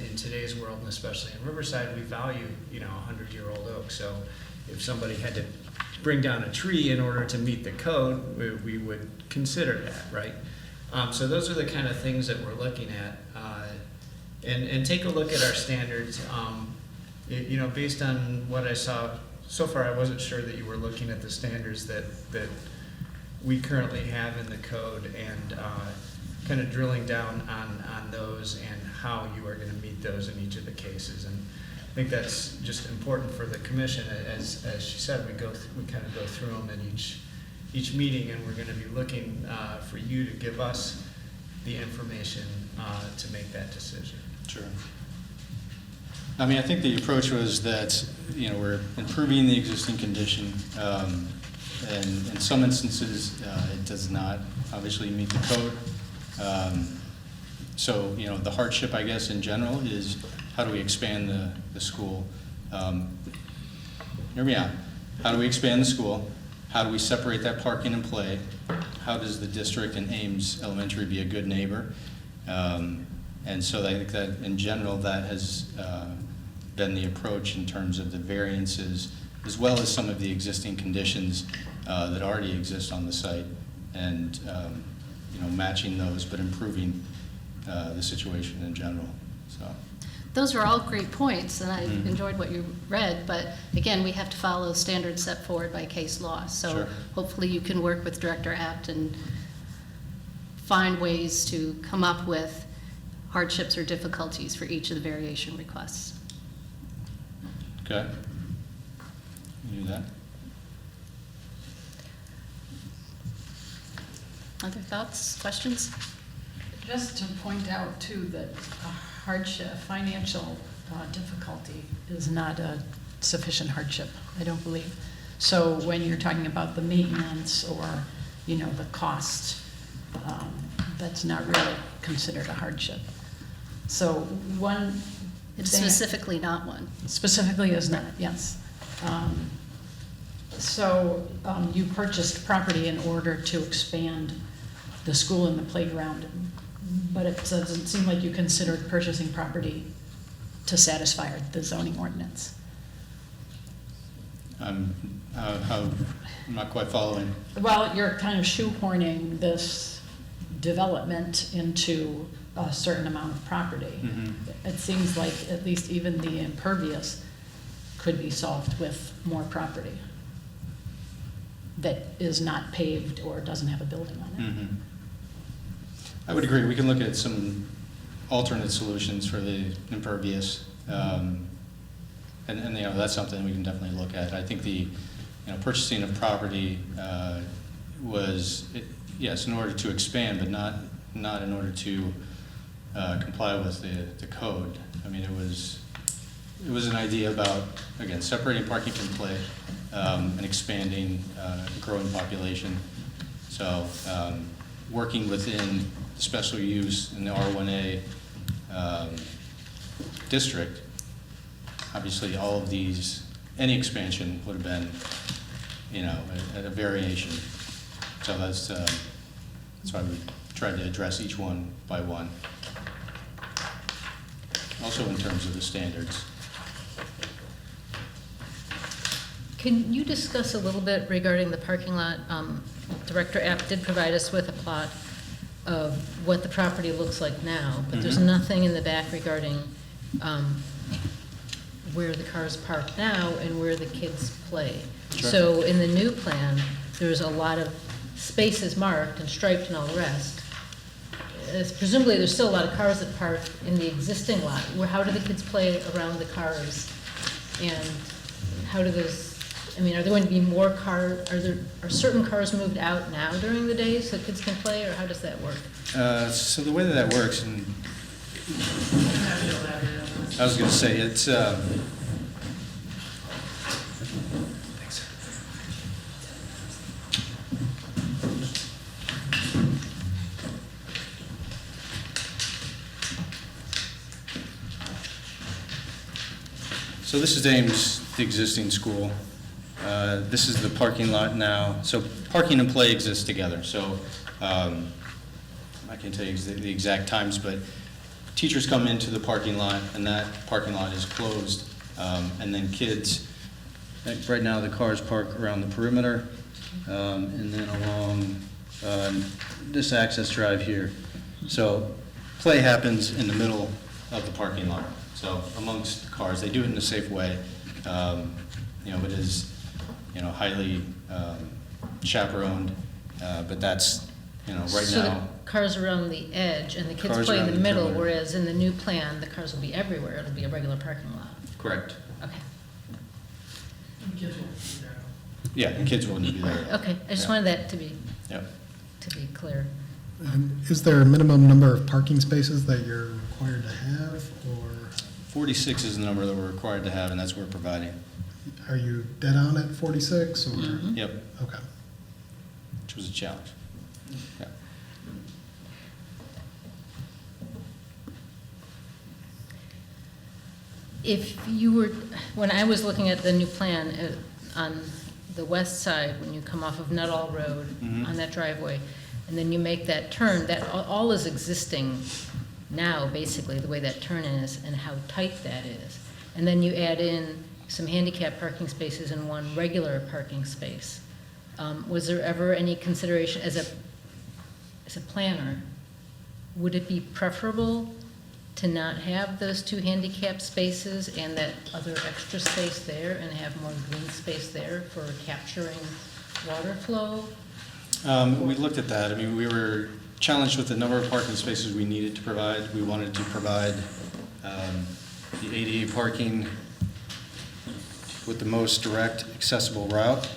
in today's world, and especially in Riverside, we value, you know, 100-year-old oak. So if somebody had to bring down a tree in order to meet the code, we would consider that, right? So those are the kind of things that we're looking at. And take a look at our standards. You know, based on what I saw so far, I wasn't sure that you were looking at the standards that we currently have in the code and kind of drilling down on those and how you are going to meet those in each of the cases. And I think that's just important for the commission. As she said, we kind of go through them in each meeting, and we're going to be looking for you to give us the information to make that decision. Sure. I mean, I think the approach was that, you know, we're improving the existing condition, and in some instances, it does not obviously meet the code. So, you know, the hardship, I guess, in general is how do we expand the school? Hear me out. How do we expand the school? How do we separate that parking and play? How does the district and Ames Elementary be a good neighbor? And so I think that in general, that has been the approach in terms of the variances, as well as some of the existing conditions that already exist on the site, and you know, matching those, but improving the situation in general. So. Those are all great points, and I enjoyed what you read, but again, we have to follow standards set forward by case law. So Sure. Hopefully you can work with Director Apt and find ways to come up with hardships or difficulties for each of the variation requests. Okay. You do that. Other thoughts, questions? Just to point out too that a hardship, financial difficulty is not a sufficient hardship, I don't believe. So when you're talking about the maintenance or, you know, the cost, that's not really considered a hardship. So one It's thing- specifically not one. Specifically is not, yes. So you purchased property in order to expand the school and the playground, but it doesn't seem like you considered purchasing property to satisfy the zoning ordinance. I'm not quite following. Well, you're kind of shoehorning this development into a certain amount of property. It seems like at least even the impervious could be solved with more property that is not paved or doesn't have a building on it. I would agree. We can look at some alternate solutions for the impervious, and you know, that's something we can definitely look at. I think the purchasing of property was yes in order to expand, but not in order to comply with the code. I mean, it was an idea about, again, separating parking from play and expanding growing population. So working within the special use in the R1A district, obviously all of these, any expansion would have been, you know, a variation. So that's why we tried to address each one by one. Also in terms of the standards. Can you discuss a little bit regarding the parking lot? Director Apt did provide us with a plot of what the property looks like now, but there's nothing in the back regarding where the cars park now and where the kids play. Sure. So in the new plan, there's a lot of spaces marked and striped and all the rest. Presumably, there's still a lot of cars that park in the existing lot. How do the kids play around the cars? And how do those, I mean, are there going to be more cars, are certain cars moved out now during the day so kids can play, or how does that work? So the way that works, and I was going to say, it's So this is Ames, the existing school. This is the parking lot now. So parking and play exist together. So I can't tell you the exact times, but teachers come into the parking lot, and that parking lot is closed. And then kids, like right now the cars park around the perimeter, and then along this access drive here. So play happens in the middle of the parking lot. So amongst cars, they do it in a safe way. It is, highly chaperoned, but that's, right So the now. cars are on the edge and the kids Cars play in around the the middle, perimeter. whereas in the new plan, the cars will be everywhere. It'll be a regular parking lot. Correct. Okay. Yeah, and kids will need to be there. Okay, I just Yeah. wanted that to be Yep. clear. And is there a minimum number of parking spaces that you're required to have, or 46 is the number that we're required to have, and that's what we're providing. are you dead on at 46, or? Yep, Okay. which was a challenge. Yeah. If you were, when I was looking at the new plan, on the west side, when you come off of Nuttall Road, Mhm. on that driveway, and then you make that turn, that all is existing now, basically, the way that turn is and how tight that is. And then you add in some handicap parking spaces and one regular parking space. Was there ever any consideration, as a planner, would it be preferable to not have those two handicap spaces and that other extra space there and have more green space there for capturing water flow? We looked at that. I mean, we were challenged with the number of parking spaces we needed to provide. We wanted to provide the ADA parking with the most direct accessible route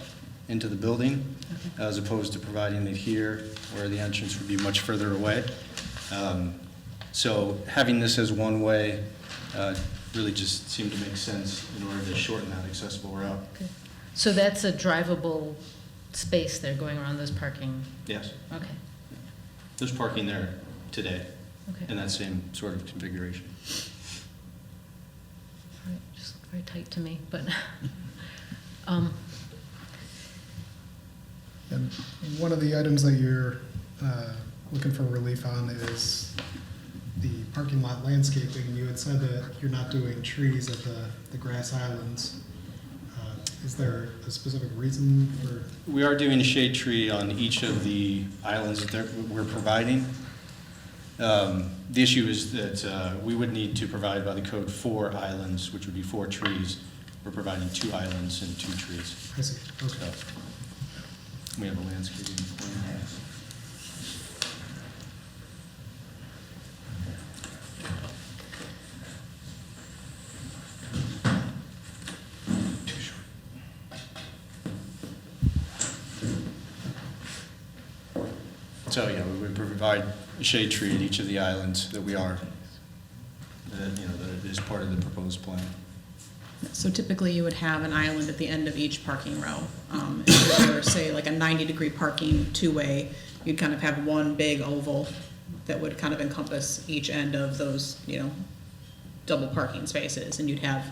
into the building, as opposed to providing it here where the entrance would be much further away. So having this as one way really just seemed to make sense in order to shorten that accessible route. Okay. So that's a drivable space there going around those parking, Yes, okay, there's parking there today okay. in that same sort of configuration. All right, just looked very tight to me, but, And one of the items that you're looking for relief on is the parking lot landscaping. You had said that you're not doing trees at the grass islands. Is there a specific reason for? We are doing a shade tree on each of the islands that we're providing. The issue is that we would need to provide by the code 4 islands, which would be 4 trees. We're providing 2 islands and 2 trees. I see, okay. So we have a landscaping plan. So, yeah, we would provide a shade tree at each of the islands that that is part of the proposed plan. So typically you would have an island at the end of each parking row. If you were, say, like a 90-degree parking two-way, you'd kind of have one big oval that would kind of encompass each end of those, double parking spaces, and you'd have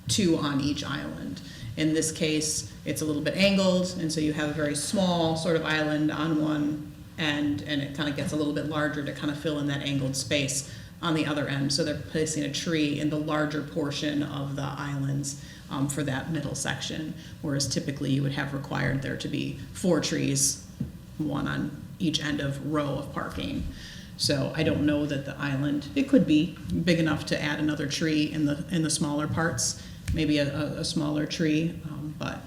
2 on each island. In this case, it's a little bit angled, and so you have a very small sort of island on one end, and it kind of gets a little bit larger to kind of fill in that angled space on the other end. So they're placing a tree in the larger portion of the islands for that middle section, whereas typically you would have required there to be 4 trees, 1 on each end of row of parking. So I don't know that the island, it could be big enough to add another tree in the smaller parts, maybe a smaller tree, but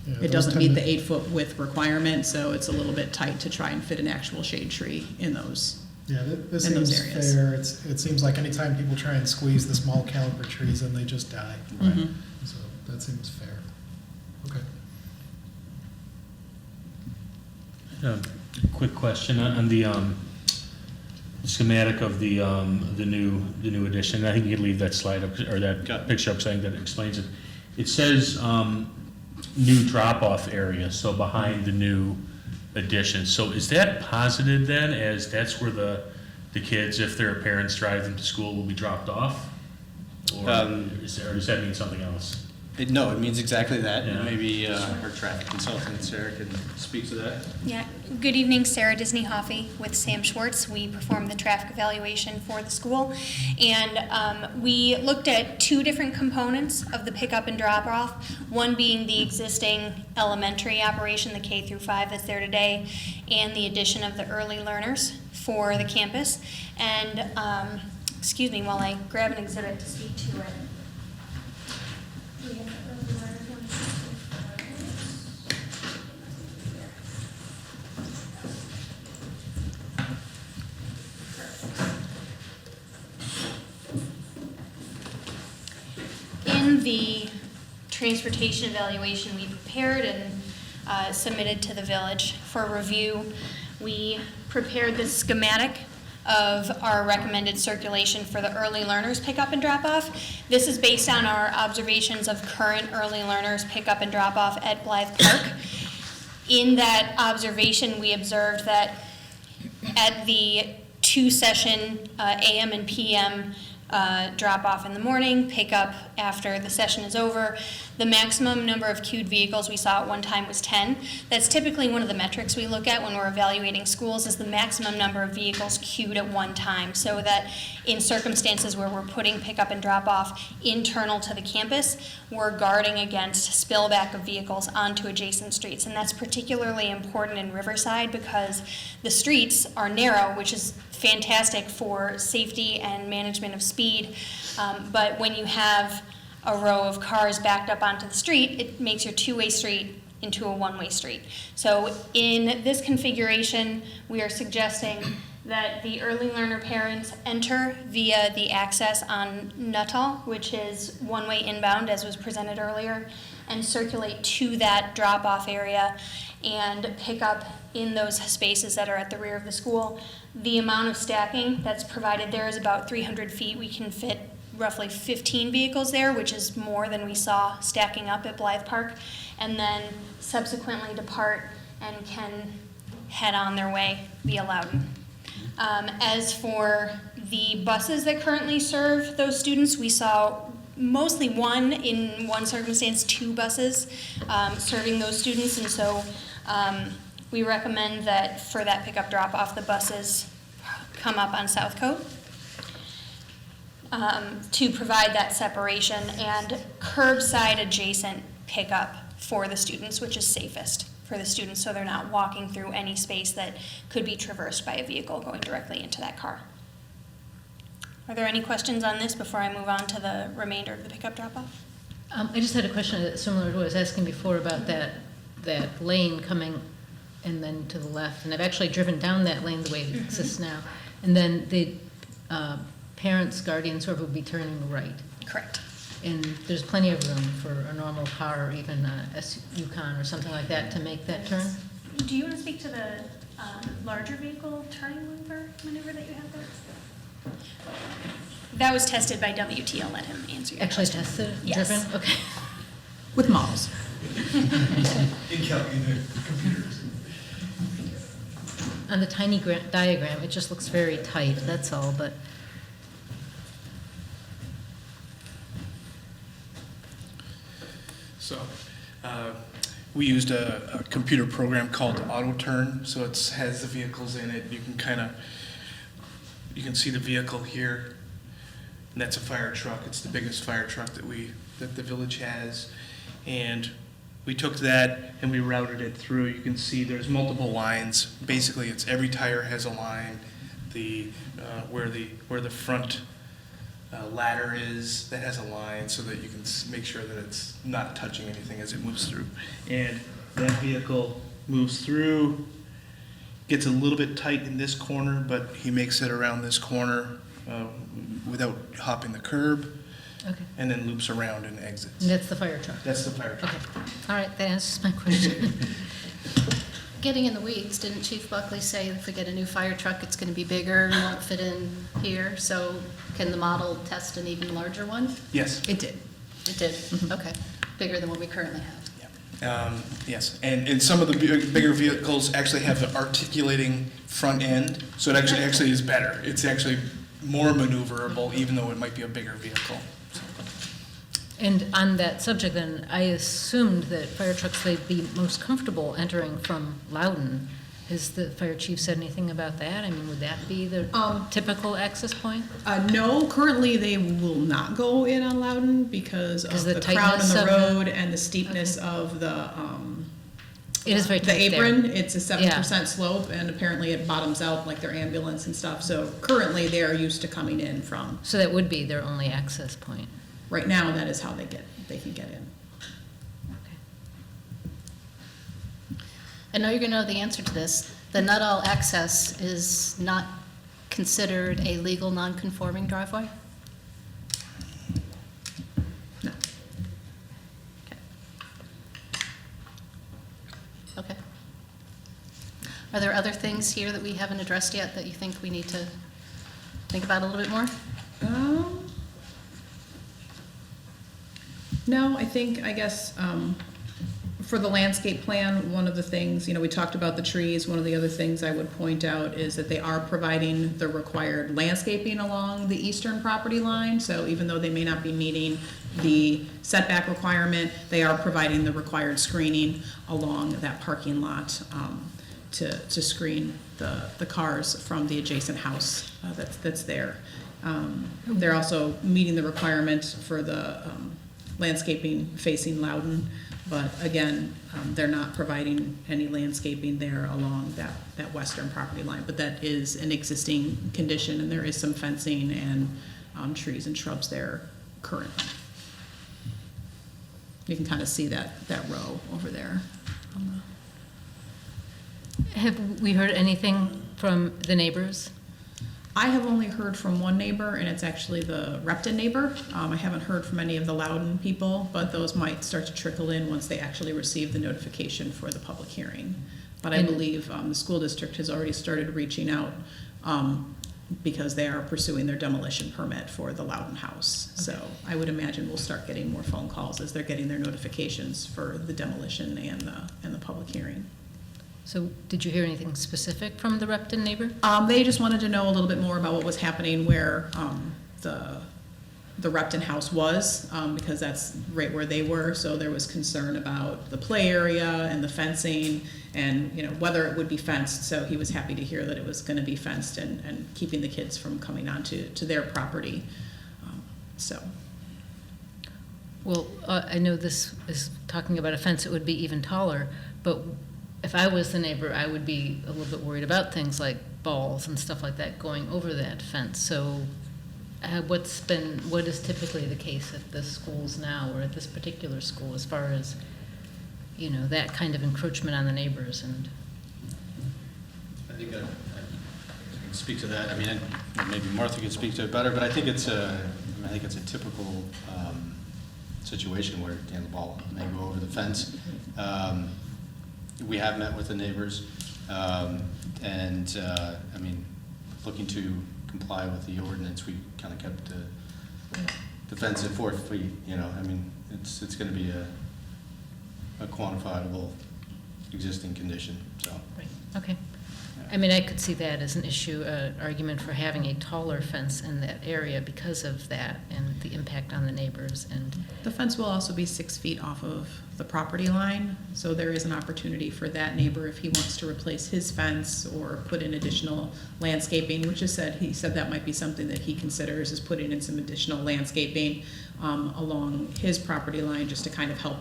Yeah, it those doesn't tend meet to- the 8-foot width requirement, so it's a little bit tight to try and fit an actual shade tree in those. Yeah, this In those seems areas. fair. It seems like anytime people try and squeeze the small caliber trees in, they just die. Mhm. So that seems fair. Okay. Quick question on the schematic of the new addition. I think you could leave that slide up, or that Got it. picture up, saying that explains it. It says new drop-off area, so behind the new addition. So is that posited then, as that's where the kids, if their parents drive them to school, will be dropped off? Or Um, does that mean something else? No, it means exactly that. Yeah. Maybe our traffic consultant, Sarah, can speak to that. Yeah, good evening, Sarah Disney-Hoffey with Sam Schwartz. We performed the traffic evaluation for the school. And we looked at two different components of the pickup and drop-off, one being the existing elementary operation, the K through 5 that's there today, and the addition of the early learners for the campus. And, excuse me, while I grab an exhibit to speak to it. We have the early learners one. In the transportation evaluation we prepared and submitted to the village for review, we prepared this schematic of our recommended circulation for the early learners pickup and drop off. This is based on our observations of current early learners pickup and drop off at Blythe Park. In that observation, we observed that at the 2-session AM and PM drop off in the morning, pick up after the session is over, the maximum number of queued vehicles we saw at one time was 10. That's typically one of the metrics we look at when we're evaluating schools, is the maximum number of vehicles queued at one time, so that in circumstances where we're putting pickup and drop off internal to the campus, we're guarding against spillback of vehicles onto adjacent streets. And that's particularly important in Riverside because the streets are narrow, which is fantastic for safety and management of speed, but when you have a row of cars backed up onto the street, it makes your two-way street into a one-way street. So in this configuration, we are suggesting that the early learner parents enter via the access on Nuttall, which is one-way inbound, as was presented earlier, and circulate to that drop-off area and pick up in those spaces that are at the rear of the school. The amount of stacking that's provided there is about 300 feet. We can fit roughly 15 vehicles there, which is more than we saw stacking up at Blythe Park, and then subsequently depart and can head on their way via Loudon. As for the buses that currently serve those students, we saw mostly one, in one circumstance, 2 buses serving those students, and so we recommend that for that pickup drop-off, the buses come up on South Coast to provide that separation and curbside adjacent pickup for the students, which is safest for the students, so they're not walking through any space that could be traversed by a vehicle going directly into that car. Are there any questions on this before I move on to the remainder of the pickup drop-off? I just had a question similar to what I was asking before about that lane coming and then to the left. And I've actually driven down that lane the way it exists now. And then the parents, guardians, whoever would be turning right. Correct. And there's plenty of room for a normal car or even a Yukon or something like that to make that turn? Do you want to speak to the larger vehicle turning maneuver that you have there? That was tested by WT. I'll let him answer your Actually question. tested? Yes. Driven? Okay. With models. In the computers. On the tiny diagram, it just looks very tight, that's all, but So, we used a computer program called AutoTurn, so it has the vehicles in it. You can see the vehicle here, and that's a fire truck. It's the biggest fire truck that the village has. And we took that and we routed it through. You can see there's multiple lines. Basically, it's every tire has a line. Where the front ladder is, that has a line so that you can make sure that it's not touching anything as it moves through. And that vehicle moves through, gets a little bit tight in this corner, but he makes it around this corner without hopping the curb, okay. and then loops around and exits. And that's the fire truck? That's the fire truck. Okay, all right, that answers my question. Getting in the weeds, didn't Chief Buckley say if we get a new fire truck, it's going to be bigger and won't fit in here? So can the model test an even larger one? Yes. It did. It did, okay. Bigger than what we currently have. Yes, and some of the bigger vehicles actually have the articulating front end, so it actually is better. It's actually more maneuverable, even though it might be a bigger vehicle. And on that subject, then, I assumed that fire trucks, they'd be most comfortable entering from Loudon. Has the fire chief said anything about that? I mean, would that be the typical access point? No, currently they will not go in on Loudon because of the the crowd on tightness the of the- road and the steepness of the, It is very the tight there. apron. It's a 7% slope, and apparently it bottoms out like their ambulance and stuff. So currently they are used to coming in from, So that would be their only access point. right now, that is how they can get in. I know you're going to know the answer to this. The not all access is not considered a legal non-conforming driveway? No. Okay. Are there other things here that we haven't addressed yet that you think we need to think about a little bit more? No, I guess, for the landscape plan, one of the things, we talked about the trees. One of the other things I would point out is that they are providing the required landscaping along the eastern property line. So even though they may not be meeting the setback requirement, they are providing the required screening along that parking lot to screen the cars from the adjacent house that's there. They're also meeting the requirement for the landscaping facing Loudon, but again, they're not providing any landscaping there along that western property line. But that is an existing condition, and there is some fencing and trees and shrubs there currently. You can kind of see that row over there. Have we heard anything from the neighbors? I have only heard from one neighbor, and it's actually the Repton neighbor. I haven't heard from any of the Loudon people, but those might start to trickle in once they actually receive the notification for the public hearing. But I believe the school district has already started reaching out because they are pursuing their demolition permit for the Loudon house. So I would imagine we'll start getting more phone calls as they're getting their notifications for the demolition and the public hearing. So did you hear anything specific from the Repton neighbor? They just wanted to know a little bit more about what was happening where the Repton house was, because that's right where they were. So there was concern about the play area and the fencing and, whether it would be fenced. So he was happy to hear that it was going to be fenced and keeping the kids from coming onto their property. Well, I know this is talking about a fence that would be even taller, but if I was the neighbor, I would be a little bit worried about things like balls and stuff like that going over that fence. So what is typically the case at the schools now, or at this particular school, as far as, that kind of encroachment on the neighbors? And I think I can speak to that. I mean, maybe Martha could speak to it better, but I think it's a typical situation where the ball may go over the fence. We have met with the neighbors, looking to comply with the ordinance. We kind of kept the fence at 4 feet. It's going to be a quantifiable existing condition. So. right, okay. I mean, I could see that as an issue, argument for having a taller fence in that area because of that and the impact on the neighbors. And The fence will also be 6 feet off of the property line, so there is an opportunity for that neighbor if he wants to replace his fence or put in additional landscaping, which he said that might be something that he considers, is putting in some additional landscaping along his property line just to kind of help,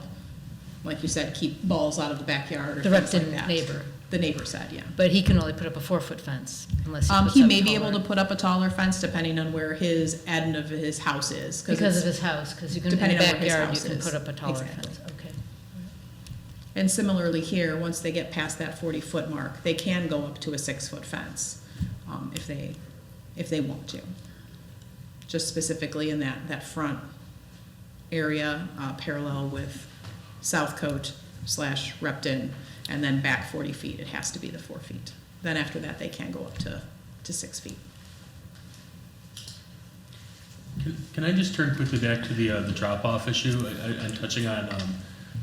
like you said, keep balls out of the backyard or the things like Repton that. neighbor. The neighbor said, yeah. But he can only put up a 4-foot fence unless he puts He up may be taller. able to put up a taller fence depending on where his end of his house is. Because of his house, because you can, in the depending on where his backyard, you house can is. put up a taller Exactly. fence. Okay. And similarly here, once they get past that 40-foot mark, they can go up to a 6-foot fence if they want to. Just specifically in that front area, parallel with Southcote / Repton, and then back 40 feet, it has to be the 4 feet. Then after that, they can go up to 6 feet. Can I just turn quickly back to the drop-off issue? I'm touching on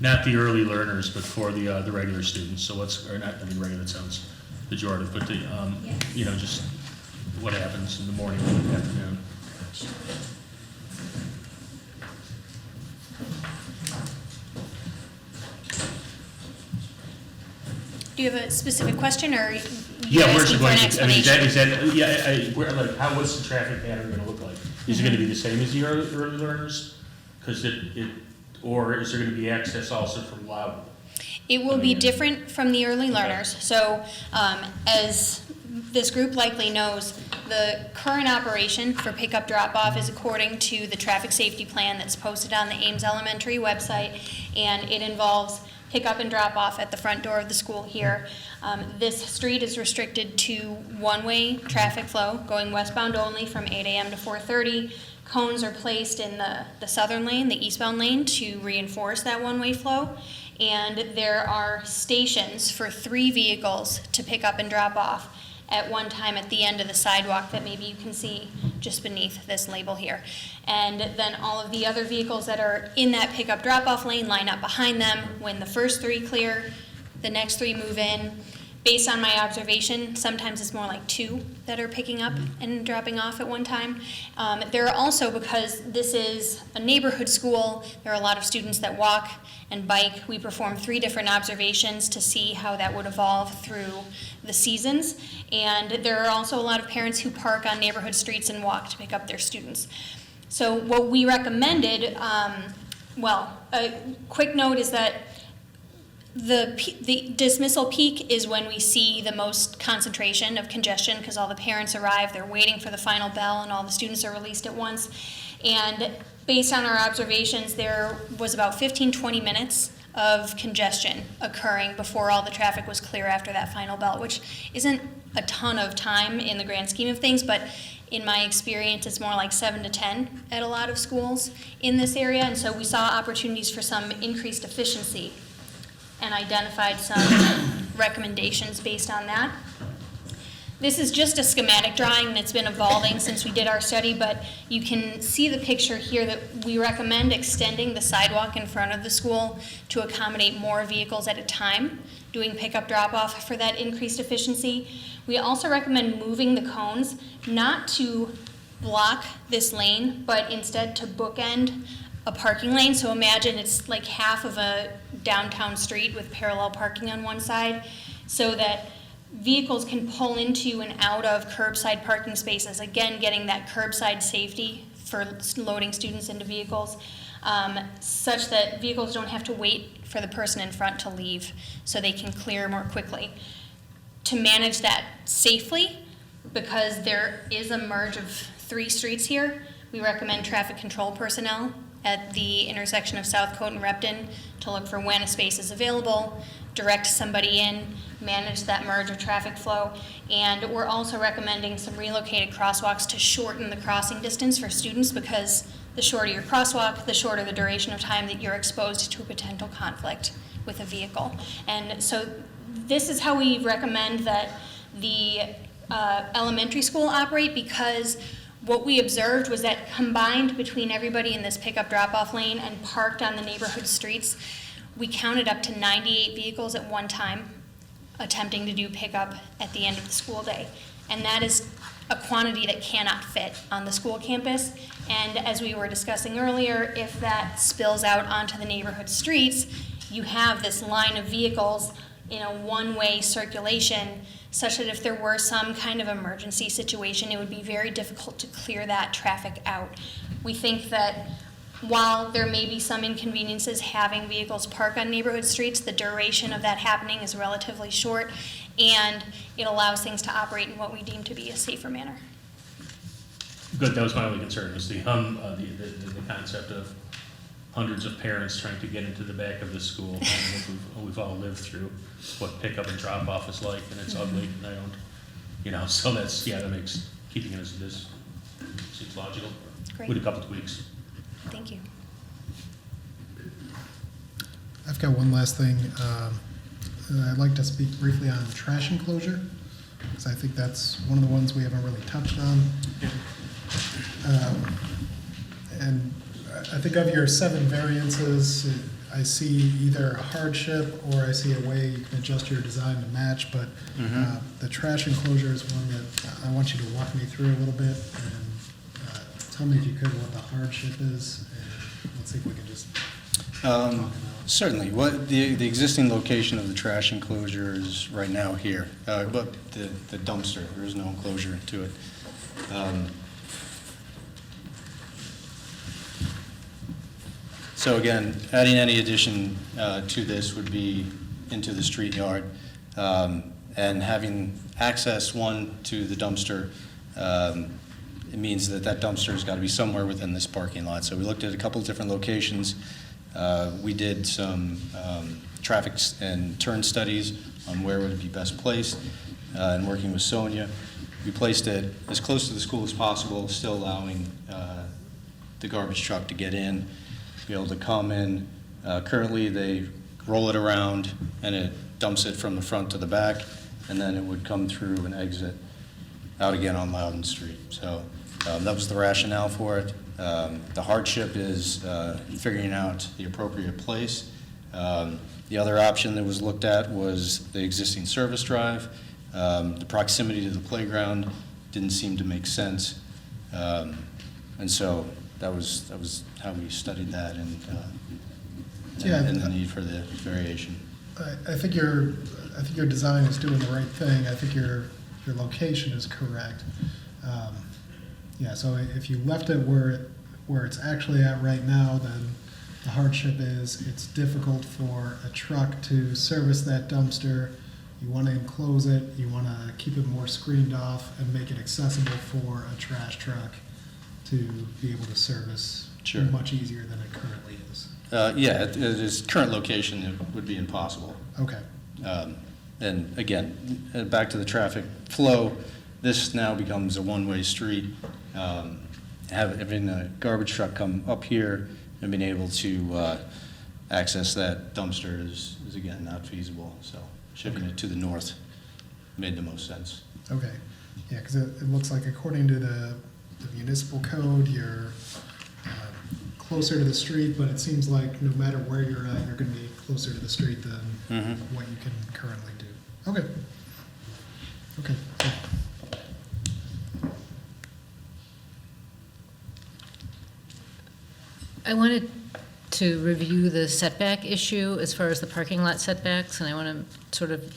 not the early learners, but for the regular students. So regular, that sounds pejorative, but just what happens in the morning and the afternoon. Do you have a specific question, or you Yeah, where's asking it for an going to, I mean, explanation? what's the traffic pattern gonna look like? Is it gonna be the same as the early learners? Because or is there gonna be access also from Loudon? It will be different from the early learners. So as this group likely knows, the current operation for pickup drop-off is according to the traffic safety plan that's posted on the Ames Elementary website, and it involves pickup and drop-off at the front door of the school here. This street is restricted to one-way traffic flow, going westbound only from 8 a.m. to 4:30. Cones are placed in the southern lane, the eastbound lane, to reinforce that one-way flow. And there are stations for 3 vehicles to pick up and drop off at one time at the end of the sidewalk that maybe you can see just beneath this label here. And then all of the other vehicles that are in that pickup drop-off lane line up behind them. When the first 3 clear, the next 3 move in. Based on my observation, sometimes it's more like 2 that are picking up and dropping off at one time. There are also, because this is a neighborhood school, there are a lot of students that walk and bike. We perform 3 different observations to see how that would evolve through the seasons. And there are also a lot of parents who park on neighborhood streets and walk to pick up their students. So what we recommended, a quick note is that the dismissal peak is when we see the most concentration of congestion, because all the parents arrive, they're waiting for the final bell, and all the students are released at once. And based on our observations, there was about 15-20 minutes of congestion occurring before all the traffic was clear after that final bell, which isn't a ton of time in the grand scheme of things, but in my experience, it's more like 7 to 10 at a lot of schools in this area. And so we saw opportunities for some increased efficiency and identified some recommendations based on that. This is just a schematic drawing, and it's been evolving since we did our study, but you can see the picture here that we recommend extending the sidewalk in front of the school to accommodate more vehicles at a time, doing pickup drop-off for that increased efficiency. We also recommend moving the cones, not to block this lane, but instead to bookend a parking lane. So imagine it's like half of a downtown street with parallel parking on one side, so that vehicles can pull into and out of curbside parking spaces, again getting that curbside safety for loading students into vehicles, such that vehicles don't have to wait for the person in front to leave, so they can clear more quickly. To manage that safely, because there is a merge of 3 streets here, we recommend traffic control personnel at the intersection of South Coat and Repton to look for when a space is available, direct somebody in, manage that merge of traffic flow. And we're also recommending some relocated crosswalks to shorten the crossing distance for students, because the shorter your crosswalk, the shorter the duration of time that you're exposed to a potential conflict with a vehicle. And so this is how we recommend that the elementary school operate, because what we observed was that combined between everybody in this pickup drop-off lane and parked on the neighborhood streets, we counted up to 98 vehicles at one time attempting to do pickup at the end of the school day. And that is a quantity that cannot fit on the school campus. And as we were discussing earlier, if that spills out onto the neighborhood streets, you have this line of vehicles in a one-way circulation, such that if there were some kind of emergency situation, it would be very difficult to clear that traffic out. We think that while there may be some inconveniences having vehicles park on neighborhood streets, the duration of that happening is relatively short, and it allows things to operate in what we deem to be a safer manner. Good, that was my only concern, was the concept of hundreds of parents trying to get into the back of the school. And we've all lived through what pickup and drop off is like, and it's ugly, and I don't, so that's, that makes keeping it as it is seems logical. Great. With a couple tweaks. Thank you. I've got one last thing. I'd like to speak briefly on trash enclosure, because I think that's one of the ones we haven't really touched on. And I think of your 7 variances, I see either a hardship or I see a way you can adjust your design to match, but the trash enclosure is one that I want you to walk me through a little bit and tell me if you could what the hardship is, and let's see if we can just talk it out. Certainly. What the existing location of the trash enclosure is right now here, but the dumpster, there is no enclosure to it. So again, adding any addition to this would be into the street yard, and having access, one, to the dumpster, it means that that dumpster's got to be somewhere within this parking lot. So we looked at a couple of different locations. We did some traffic and turn studies on where would it be best placed, and working with Sonya. We placed it as close to the school as possible, still allowing the garbage truck to get in, be able to come in. Currently, they roll it around and it dumps it from the front to the back, and then it would come through and exit out again on Loudon Street. So that was the rationale for it. The hardship is figuring out the appropriate place. The other option that was looked at was the existing service drive. The proximity to the playground didn't seem to make sense. And so that was how we studied that and the need for the variation. I think your design is doing the right thing. I think your location is correct. Yeah, so if you left it where it's actually at right now, then the hardship is it's difficult for a truck to service that dumpster. You want to enclose it, you want to keep it more screened off and make it accessible for a trash truck to be able to service Sure. much easier than it currently is. Yeah, at its current location, it would be impossible. Okay. And again, back to the traffic flow, this now becomes a one-way street. Having a garbage truck come up here and being able to access that dumpster is again not feasible. So shipping it to the north made the most sense. Okay, yeah, because it looks like according to the municipal code, you're closer to the street, but it seems like no matter where you're at, you're going to be closer to the street than what you can currently do. Okay. Okay. Cool. I wanted to review the setback issue as far as the parking lot setbacks, and I want to sort of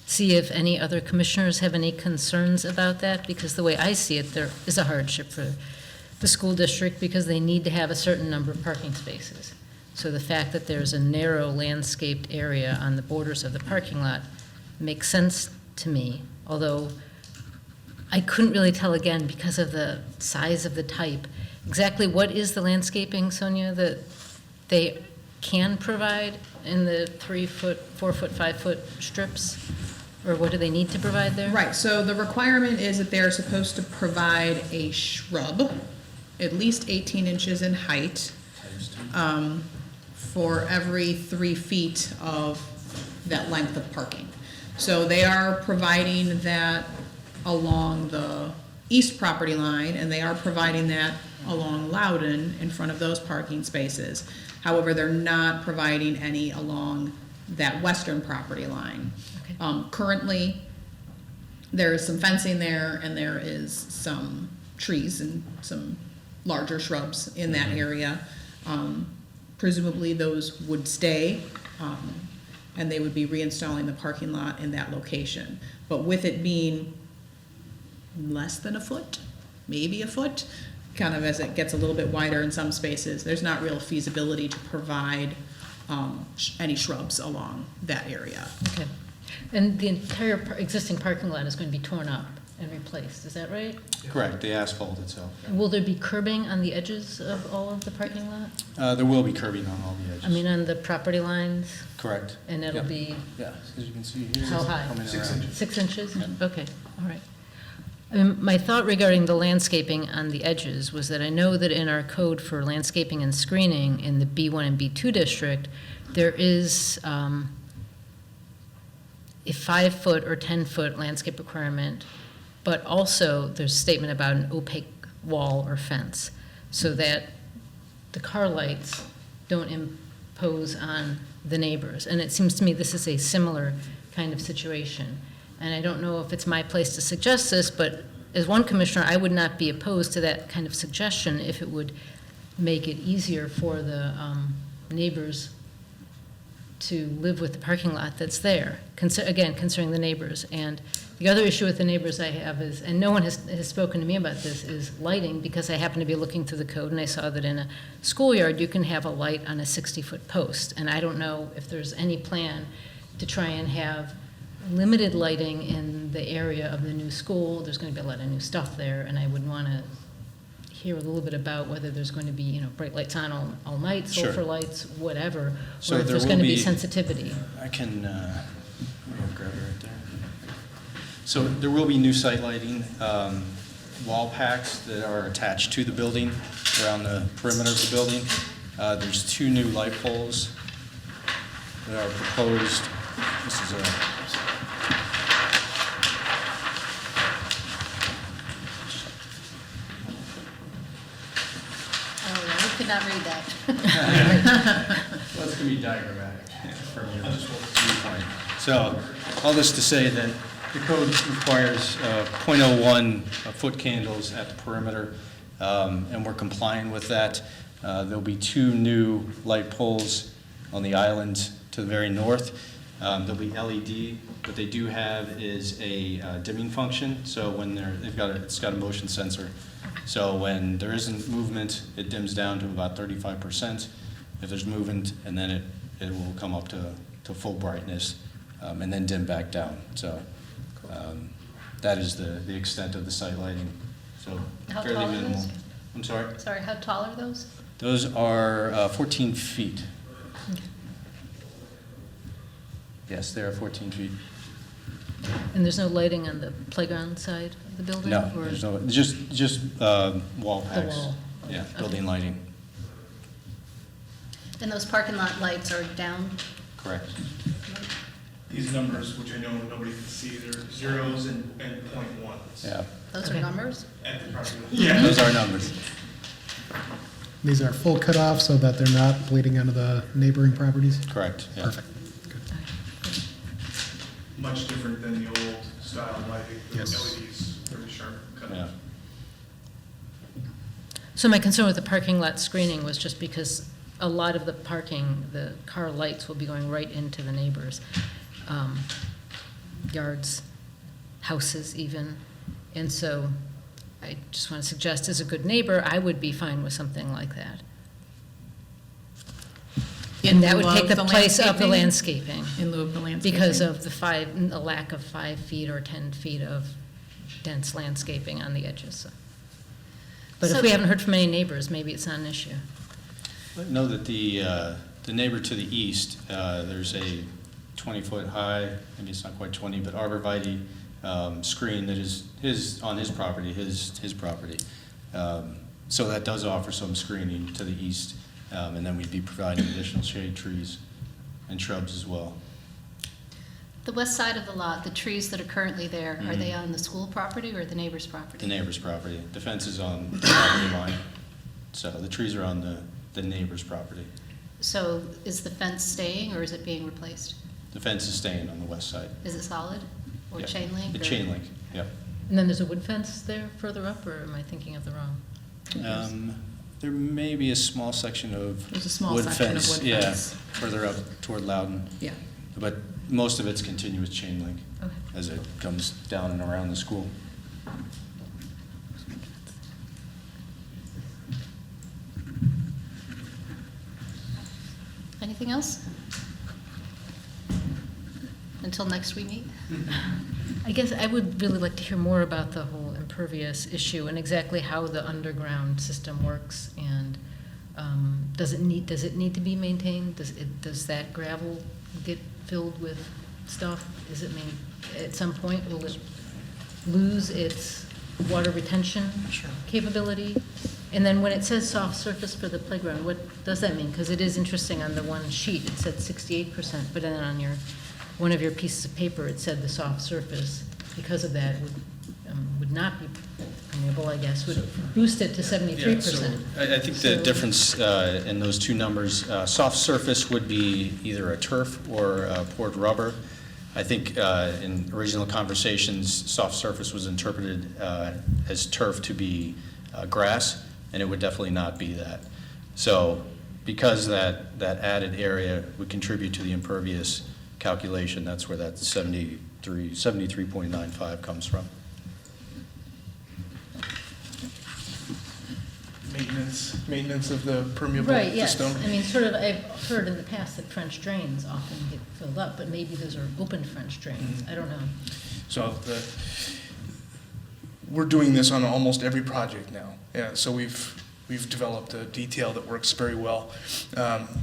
see if any other commissioners have any concerns about that, because the way I see it, there is a hardship for the school district because they need to have a certain number of parking spaces. So the fact that there's a narrow landscaped area on the borders of the parking lot makes sense to me, although I couldn't really tell, again, because of the size of the type, exactly what is the landscaping, Sonya, that they can provide in the 3-foot, 4-foot, 5-foot strips? Or what do they need to provide there? Right, so the requirement is that they're supposed to provide a shrub, at least 18 inches in height, for every 3 feet of that length of parking. So they are providing that along the east property line, and they are providing that along Loudon in front of those parking spaces. However, they're not providing any along that western property line. Okay. Currently, there is some fencing there, and there is some trees and some larger shrubs in that area. Presumably, those would stay, and they would be reinstalling the parking lot in that location. But with it being less than a foot, maybe a foot, kind of as it gets a little bit wider in some spaces, there's not real feasibility to provide any shrubs along that area. Okay. And the entire existing parking lot is going to be torn up and replaced, is that right? Correct, the asphalt itself. And will there be curbing on the edges of all of the parking lot? There will be curbing on all the edges. I mean, on the property lines? Correct. And it'll Yep. be Yeah, as you can see here. how high? coming 6 around. inches. 6 inches? Okay, all right. My thought regarding the landscaping on the edges was that I know that in our code for landscaping and screening in the B1 and B2 district, there is a 5-foot or 10-foot landscape requirement, but also there's a statement about an opaque wall or fence, so that the car lights don't impose on the neighbors. And it seems to me this is a similar kind of situation. And I don't know if it's my place to suggest this, but as one commissioner, I would not be opposed to that kind of suggestion if it would make it easier for the neighbors to live with the parking lot that's there, again, considering the neighbors. And the other issue with the neighbors I have is, and no one has spoken to me about this, is lighting, because I happen to be looking through the code, and I saw that in a schoolyard, you can have a light on a 60-foot post. And I don't know if there's any plan to try and have limited lighting in the area of the new school. There's going to be a lot of new stuff there, and I would want to hear a little bit about whether there's going to be, you know, bright lights on all night, Sure. sulfur lights, whatever, So or if there there's will going to be be- sensitivity. I can, I'll grab it right there. So there will be new site lighting, wall packs that are attached to the building, around the perimeter of the building. There's 2 new light poles that are proposed. This is a, Oh, yeah, we could not read that. well, it's going to be diagrammatic from your viewpoint. So, all this to say that the code requires .01 foot candles at the perimeter, and we're complying with that. There'll be 2 new light poles on the island to the very north. There'll be LED. What they do have is a dimming function. So when it's got a motion sensor. So when there isn't movement, it dims down to about 35%. If there's movement, and then it will come up to full brightness, and then dim back down. So that is the extent of the site lighting. So How fairly tall are minimal. those? I'm sorry? Sorry, how tall are those? Those are 14 feet. Yes, they are 14 feet. And there's no lighting on the playground side of the building? No, or- there's no, just wall packs. wall. Yeah, building lighting, And those parking lot lights are down? correct. These numbers, which I know nobody can see, they're zeros and .1s. Yeah, Those Okay. are numbers? At the property. Yeah. those are numbers. These are full cutoff so that they're not bleeding onto the neighboring properties? Correct, yeah. Perfect. Much different than the old style lighting, the Yes. LEDs, very sharp cut. Yeah. So my concern with the parking lot screening was just because a lot of the parking, the car lights will be going right into the neighbors' yards, houses even. And so I just want to suggest, as a good neighbor, I would be fine with something like that. And that would lieu take of the place of the landscaping. In lieu of the landscaping. Because of the lack of 5 feet or 10 feet of dense landscaping on the edges. So. But if So- we haven't heard from any neighbors, maybe it's not an issue. I know that the neighbor to the east, there's a 20-foot high, maybe it's not quite 20, but arborvitae screen that is on his property, his property. So that does offer some screening to the east, and then we'd be providing additional shade trees and shrubs as well. The west side of the lot, the trees that are currently there, are Mhm. they on the school property or the neighbor's property? The neighbor's property. The fence is on the property line, so the trees are on the neighbor's property. So is the fence staying or is it being replaced? The fence is staying on the west side. Is it solid or Yeah. chain link? The or- chain link, yep. And then there's a wood fence there further up, or am I thinking of the wrong? There may be a small section of There's a small wood section of fence, wood yeah, fence. further up toward Loudon. Yeah. But most of it's continuous chain link Okay. as it comes down and around the school. Anything else? Until next we meet? I guess I would really like to hear more about the whole impervious issue and exactly how the underground system works, and does it need to be maintained? Does that gravel get filled with stuff? At some point, will it lose its water retention capability? And then when it says soft surface for the playground, what does that mean? Because it is interesting, on the one sheet, it said 68%, but then on one of your pieces of paper, it said the soft surface, because of that, would not be permeable, I guess, would boost it to 73%. I think the difference in those two numbers, soft surface would be either a turf or poured rubber. I think in original conversations, soft surface was interpreted as turf to be grass, and it would definitely not be that. So because that added area would contribute to the impervious calculation, that's where that 73.95 comes from. Maintenance of the permeable Right, yes. stone. I mean, sort of, I've heard in the past that French drains often get filled up, but maybe those are open French drains. I don't know. So we're doing this on almost every project now. Yeah, so we've developed a detail that works very well.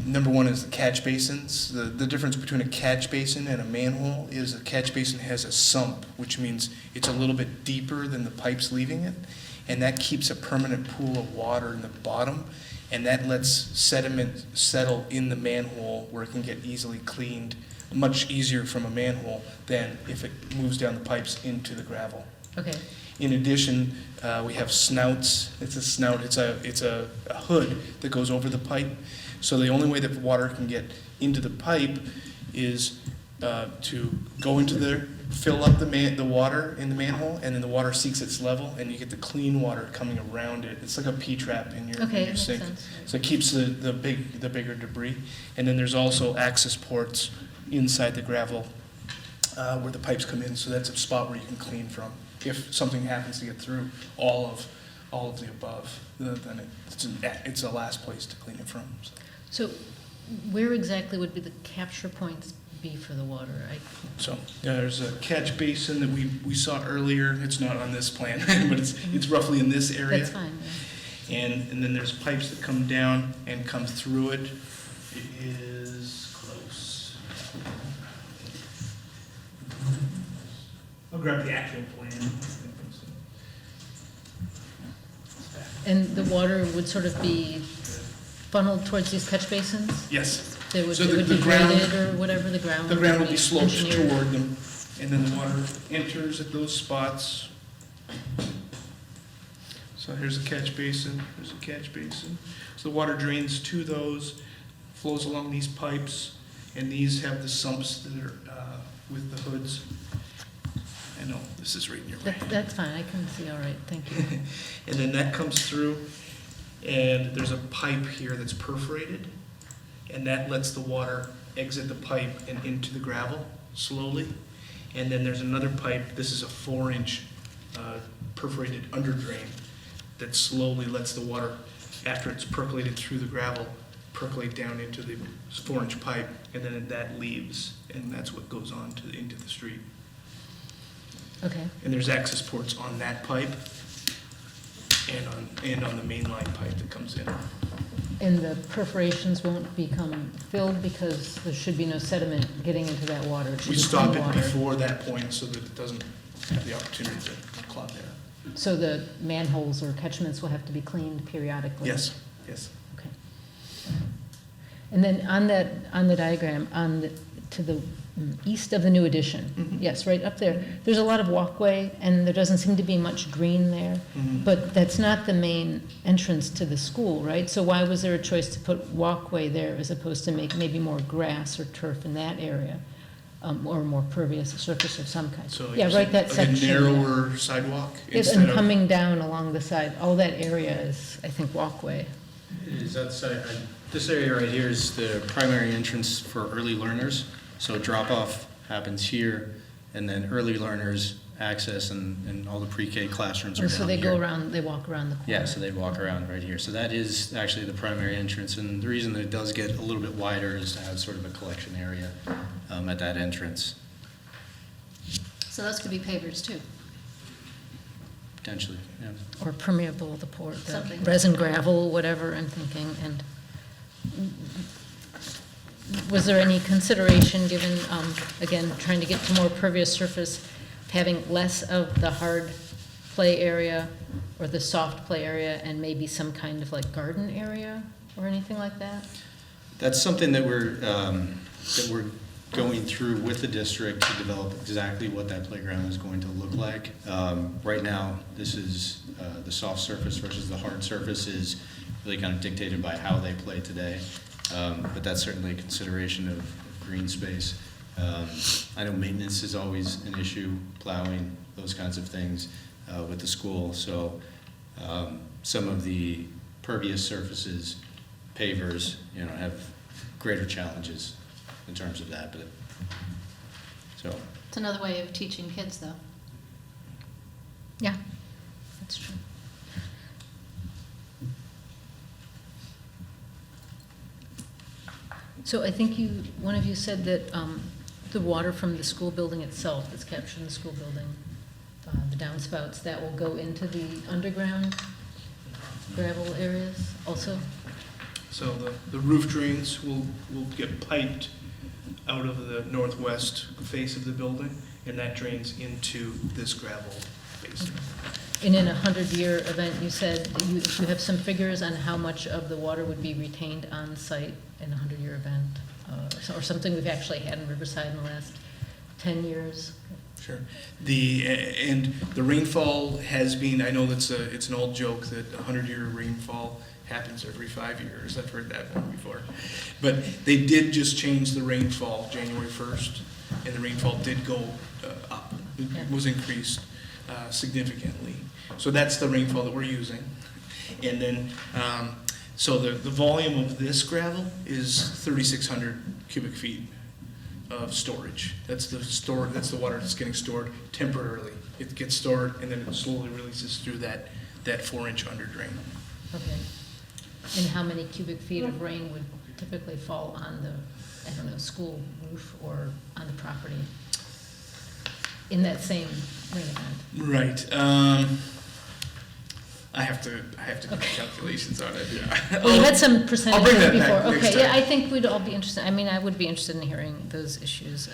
Number one is the catch basins. The difference between a catch basin and a manhole is a catch basin has a sump, which means it's a little bit deeper than the pipes leaving it, and that keeps a permanent pool of water in the bottom, and that lets sediment settle in the manhole where it can get easily cleaned, much easier from a manhole than if it moves down the pipes into the gravel. Okay. In addition, we have snouts. It's a snout. It's a hood that goes over the pipe. So the only way that water can get into the pipe is to go into there, fill up the water in the manhole, and then the water seeks its level, and you get the clean water coming around it. It's like a P-trap in your Okay, sink. makes sense. So it keeps the bigger debris. And then there's also access ports inside the gravel where the pipes come in. So that's a spot where you can clean from. If something happens to get through all of the above, then it's the last place to clean it from. So where exactly would be the capture points be for the water? So yeah, there's a catch basin that we saw earlier. It's not on this plan, but it's roughly in this area. That's fine, yeah. And then there's pipes that come down and come through it. It is close. I'll grab the actual plan. And the water would sort of be funneled towards these catch basins? Yes. They would, So it would the be ground- graded or whatever, the ground? The ground will be sloped engineered? toward them, and then the water enters at those spots. So here's a catch basin, there's a catch basin. So the water drains to those, flows along these pipes, and these have the sumps that are with the hoods. I know, this is right in your way. That's fine, I can see, all right, thank you. And then that comes through, and there's a pipe here that's perforated, and that lets the water exit the pipe and into the gravel slowly. And then there's another pipe, this is a 4-inch perforated under drain that slowly lets the water, after it's percolated through the gravel, percolate down into the 4-inch pipe, and then that leaves, and that's what goes on into the street. Okay, And there's access ports on that pipe and on the main line pipe that comes in. and the perforations won't become filled because there should be no sediment getting into that water? It should We be stop clean it water. before that point so that it doesn't have the opportunity to clog there. So the manholes or catchments will have to be cleaned periodically? Yes, yes. Okay. And then on the diagram, to the east of the new addition, Mhm. yes, right up there, there's a lot of walkway, and there doesn't seem to be much green there, Mhm. but that's not the main entrance to the school, right? So why was there a choice to put walkway there as opposed to make maybe more grass or turf in that area, or more pervious surface of some kind? So Yeah, right, that like section. a narrower sidewalk Yes, instead and of. coming down along the side, all that area is, I think, walkway. Is that this area right here is the primary entrance for early learners. So drop-off happens here, and then early learners access and all the pre-K classrooms are Oh, down so they here. go around, they walk around the corner? Yeah, so they walk around right here. So that is actually the primary entrance, and the reason that it does get a little bit wider is to have sort of a collection area at that entrance, So those could be pavers too. potentially, yeah. Or permeable, the Something. resin gravel, whatever I'm thinking, and was there any consideration given, again, trying to get to more pervious surface, having less of the hard play area or the soft play area and maybe some kind of like garden area or anything like that? That's something that we're going through with the district to develop exactly what that playground is going to look like. Right now, this is the soft surface versus the hard surface is really kind of dictated by how they play today. But that's certainly a consideration of green space. I know maintenance is always an issue, plowing, those kinds of things with the school. So some of the pervious surfaces, pavers, have greater challenges in terms of that. But so It's another way of teaching kids, though. Yeah, that's true. So I think one of you said that the water from the school building itself that's captured in the school building, the downspouts, that will go into the underground gravel areas also? So the roof drains will get piped out of the northwest face of the building, and that drains into this gravel basin. And in a 100-year event, you said that you have some figures on how much of the water would be retained on site in a 100-year event, or something we've actually had in Riverside in the last 10 years? Sure. And the rainfall has been, I know it's an old joke that a 100-year rainfall happens every 5 years. I've heard that one before. But they did just change the rainfall January 1st, and the rainfall did go up. It was increased significantly. So that's the rainfall that we're using. And then, so the volume of this gravel is 3,600 cubic feet of storage. That's the water that's getting stored temporarily. It gets stored and then it slowly releases through that 4-inch under drain. Okay. And how many cubic feet of rain would typically fall on the, school roof or on the property in that same rain event? Right. I have to do calculations on it. Yeah. Well, you had some I'll percentages bring that before. back next Okay, yeah, time. I think we'd all be interested. I mean, I would be interested in hearing those issues,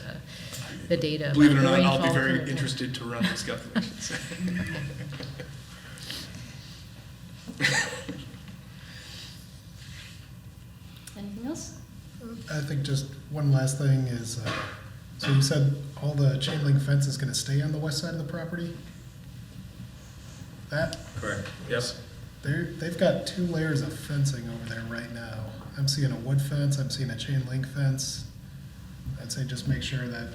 the data. Believe it or about not, the I'll be rainfall very from- interested to run these calculations. Anything else? I think just one last thing is, so you said all the chain link fence is gonna stay on the west side of the property? That, Correct. Yes. they've got 2 layers of fencing over there right now. I'm seeing a wood fence, I'm seeing a chain link fence. I'd say just make sure that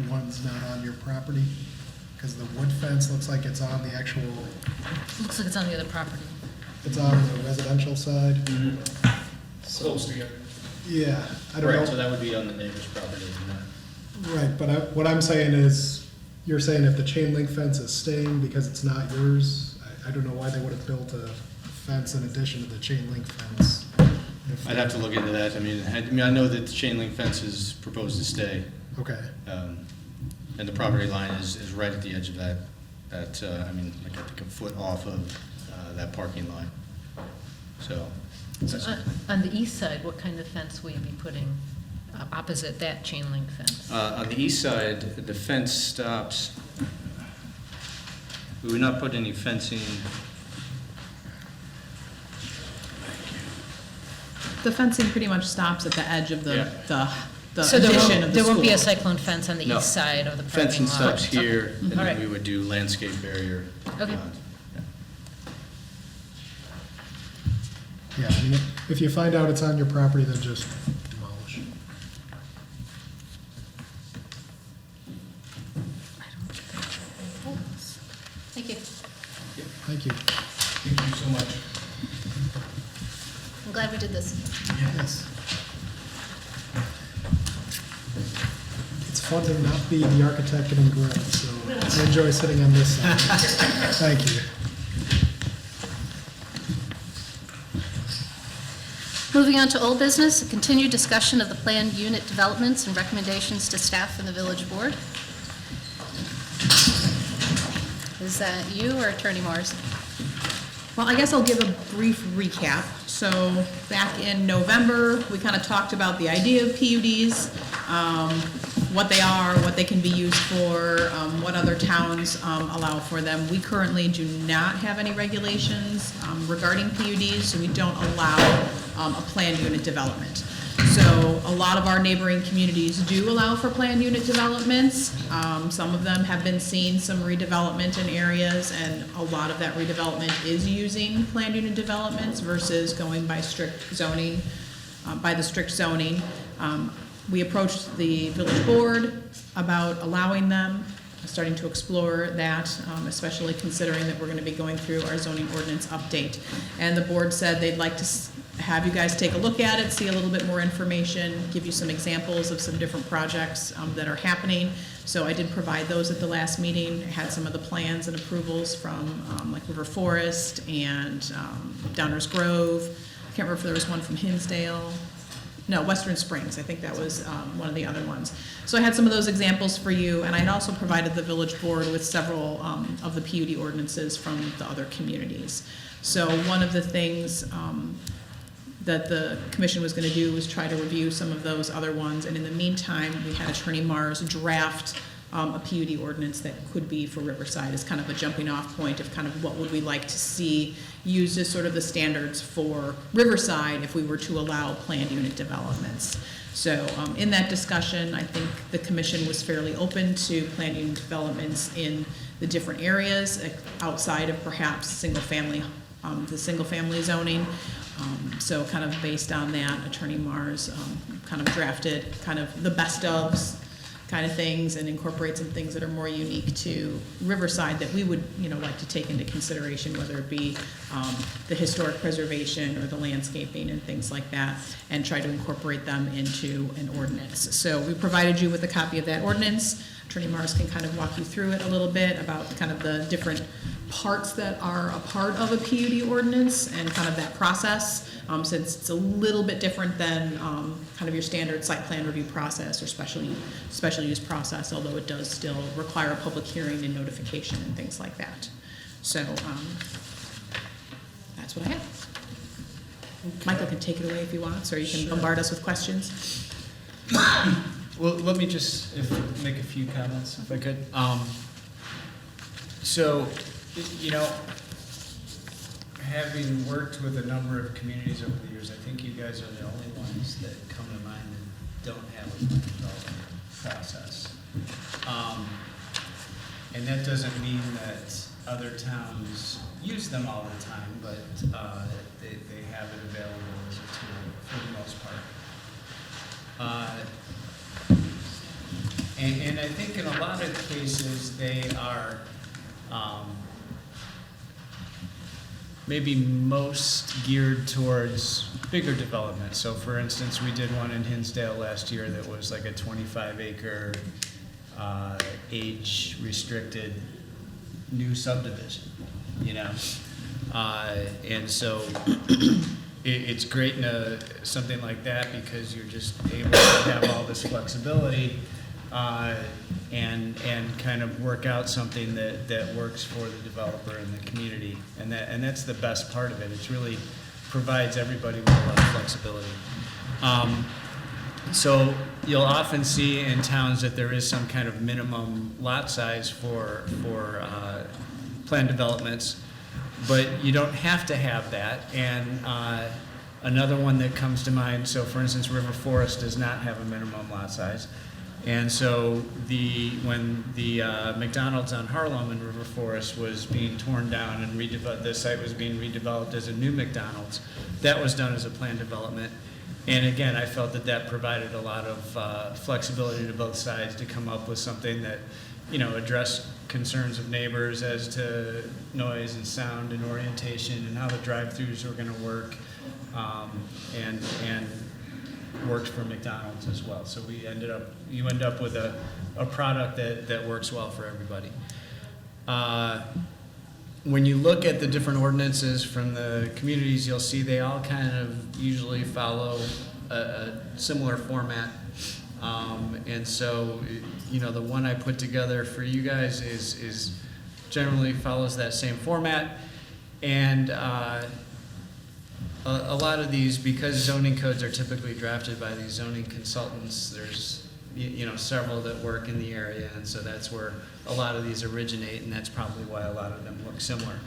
one's not on your property, because the wood fence looks like it's on the actual, Looks like it's on the other property. it's on the residential side. Close together. Yeah, I don't know. Right, so that would be on the neighbor's property, isn't it? Right, but what I'm saying is, you're saying if the chain link fence is staying because it's not yours, I don't know why they would have built a fence in addition to the chain link fence. I'd have to look into that. I mean, I know that the chain link fence is proposed to stay, Okay, and the property line is right at the edge of that, I think a foot off of that parking line. So, So on the east side, what kind of fence will you be putting opposite that chain link fence? on the east side, the fence stops. We would not put any fencing. The fencing pretty much stops at the edge of the So there addition won't, of the there won't be a school. cyclone fence on the No. east side of the parking lot? Fencing stops Okay. here, and All then right. we would do landscape barrier. Okay. beyond. yeah, I mean, if you find out it's on your property, then just demolish. Thank you. Thank you. Thank you so much. I'm glad we did this. Yes. It's fun to not be the architect getting grants, so I enjoy sitting on this side. Thank you. Moving on to old business, a continued discussion of the planned unit developments and recommendations to staff and the village board. Is that you or Attorney Morrison? Well, I guess I'll give a brief recap. So back in November, we kind of talked about the idea of PUDs, what they are, what they can be used for, what other towns allow for them. We currently do not have any regulations regarding PUDs, so we don't allow a planned unit development. So a lot of our neighboring communities do allow for planned unit developments. Some of them have been seeing some redevelopment in areas, and a lot of that redevelopment is using planned unit developments versus going by strict zoning, by the strict zoning. We approached the village board about allowing them, starting to explore that, especially considering that we're gonna be going through our zoning ordinance update. And the board said they'd like to have you guys take a look at it, see a little bit more information, give you some examples of some different projects that are happening. So I did provide those at the last meeting, had some of the plans and approvals from like River Forest and Downers Grove. I can't remember if there was one from Hinsdale. No, Western Springs, I think that was one of the other ones. So I had some of those examples for you, and I had also provided the village board with several of the PUD ordinances from the other communities. So one of the things that the commission was gonna do was try to review some of those other ones, and in the meantime, we had Attorney Mars draft a PUD ordinance that could be for Riverside as kind of a jumping off point of kind of what would we like to see used as sort of the standards for Riverside if we were to allow planned unit developments. So in that discussion, I think the commission was fairly open to planned unit developments in the different areas outside of perhaps the single family zoning. So kind of based on that, Attorney Mars kind of drafted kind of the best ofs kind of things and incorporate some things that are more unique to Riverside that we would, like to take into consideration, whether it be the historic preservation or the landscaping and things like that, and try to incorporate them into an ordinance. So we provided you with a copy of that ordinance. Attorney Mars can kind of walk you through it a little bit about kind of the different parts that are a part of a PUD ordinance and kind of that process, since it's a little bit different than kind of your standard site plan review process or special use process, although it does still require a public hearing and notification and things like that. So that's what I have. Michael can take it away if he wants, or you can bombard us with questions. Well, let me just make a few comments, if I could. So, having worked with a number of communities over the years, I think you guys are the only ones that come to mind that don't have a plan development process. And that doesn't mean that other towns use them all the time, but they have it available as a tool for the most part. And I think in a lot of cases, they are maybe most geared towards bigger development. So for instance, we did one in Hinsdale last year that was like a 25-acre age-restricted new subdivision, and so it's great in something like that because you're just able to have all this flexibility and kind of work out something that works for the developer and the community, and that's the best part of it. It really provides everybody with a lot of flexibility. So you'll often see in towns that there is some kind of minimum lot size for planned developments, but you don't have to have that. And another one that comes to mind, so for instance, River Forest does not have a minimum lot size. And so when the McDonald's on Harlem in River Forest was being torn down and the site was being redeveloped as a new McDonald's, that was done as a planned development. And again, I felt that provided a lot of flexibility to both sides to come up with something that, addressed concerns of neighbors as to noise and sound and orientation and how the drive-throughs were going to work, and worked for McDonald's as well. So you end up with a product that works well for everybody. When you look at the different ordinances from the communities, you'll see they all kind of usually follow a similar format. And so, the one I put together for you guys is generally follows that same format. And a lot of these, because zoning codes are typically drafted by these zoning consultants, there's several that work in the area, and so that's where a lot of these originate, and that's probably why a lot of them look similar.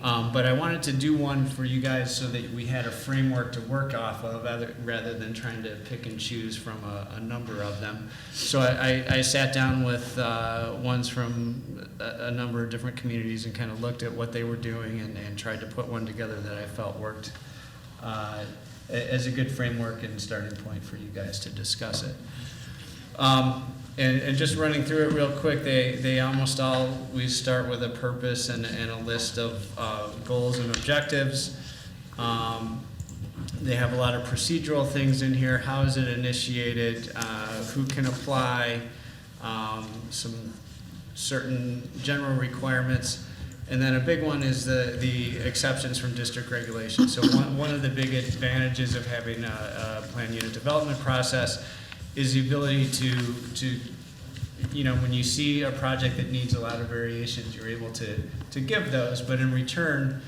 But I wanted to do one for you guys so that we had a framework to work off of rather than trying to pick and choose from a number of them. So I sat down with ones from a number of different communities and kind of looked at what they were doing and tried to put one together that I felt worked as a good framework and starting point for you guys to discuss it. And just running through it real quick, they almost always start with a purpose and a list of goals and objectives. They have a lot of procedural things in here. How is it initiated? Who can apply? Some certain general requirements. And then a big one is the exceptions from district regulations. So one of the big advantages of having a planned unit development process is the ability to when you see a project that needs a lot of variations, you're able to give those, but in return,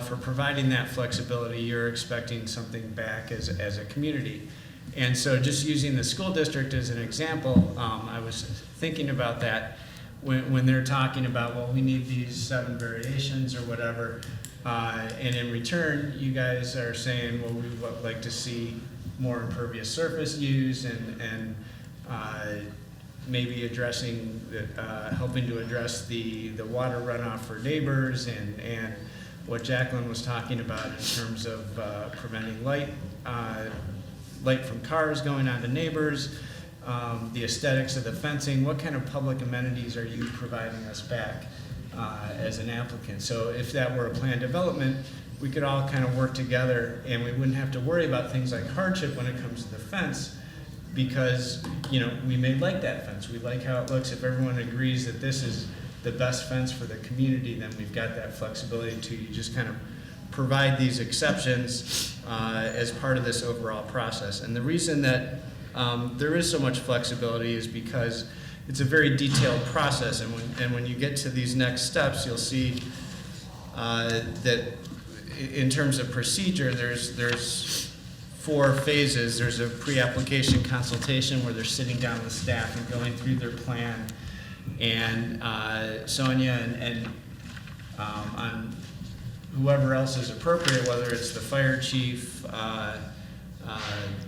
for providing that flexibility, you're expecting something back as a community. And so just using the school district as an example, I was thinking about that when they're talking about, well, we need these 7 variations or whatever, and in return, you guys are saying, well, we would like to see more impervious surface used and maybe addressing, helping to address the water runoff for neighbors and what Jacqueline was talking about in terms of preventing light from cars going onto neighbors, the aesthetics of the fencing. What kind of public amenities are you providing us back as an applicant? So if that were a planned development, we could all kind of work together and we wouldn't have to worry about things like hardship when it comes to the fence, because we may like that fence. We like how it looks. If everyone agrees that this is the best fence for the community, then we've got that flexibility to just kind of provide these exceptions as part of this overall process. And the reason that there is so much flexibility is because it's a very detailed process, and when you get to these next steps, you'll see that in terms of procedure, there's 4 phases. There's a pre-application consultation where they're sitting down with staff and going through their plan, and Sonya and on whoever else is appropriate, whether it's the fire chief,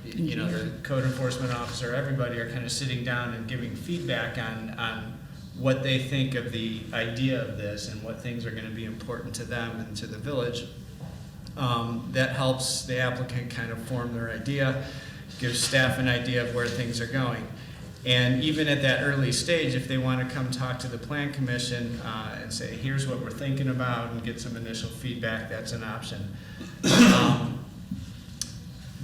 the code enforcement officer, everybody are kind of sitting down and giving feedback on what they think of the idea of this and what things are going to be important to them and to the village. That helps the applicant kind of form their idea, gives staff an idea of where things are going. And even at that early stage, if they want to come talk to the Plan Commission and say, here's what we're thinking about, and get some initial feedback, that's an option.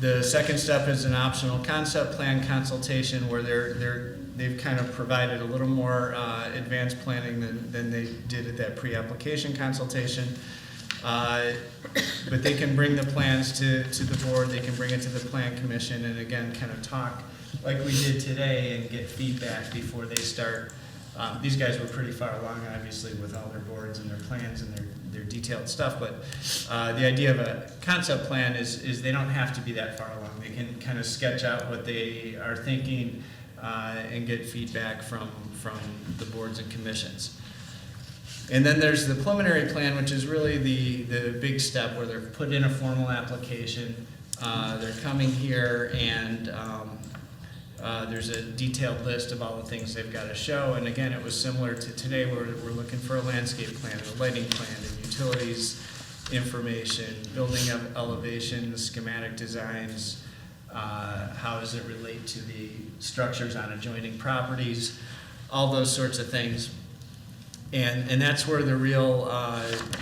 The second step is an optional concept plan consultation where they've kind of provided a little more advanced planning than they did at that pre-application consultation. But they can bring the plans to the board, they can bring it to the Plan Commission, and again, kind of talk like we did today and get feedback before they start. These guys were pretty far along, obviously, with all their boards and their plans and their detailed stuff, but the idea of a concept plan is they don't have to be that far along. They can kind of sketch out what they are thinking and get feedback from the boards and commissions. And then there's the preliminary plan, which is really the big step where they're put in a formal application. They're coming here and there's a detailed list of all the things they've got to show. And again, it was similar to today where we're looking for a landscape plan, a lighting plan, and utilities information, building elevation, schematic designs, how does it relate to the structures on adjoining properties, all those sorts of things. And that's where the real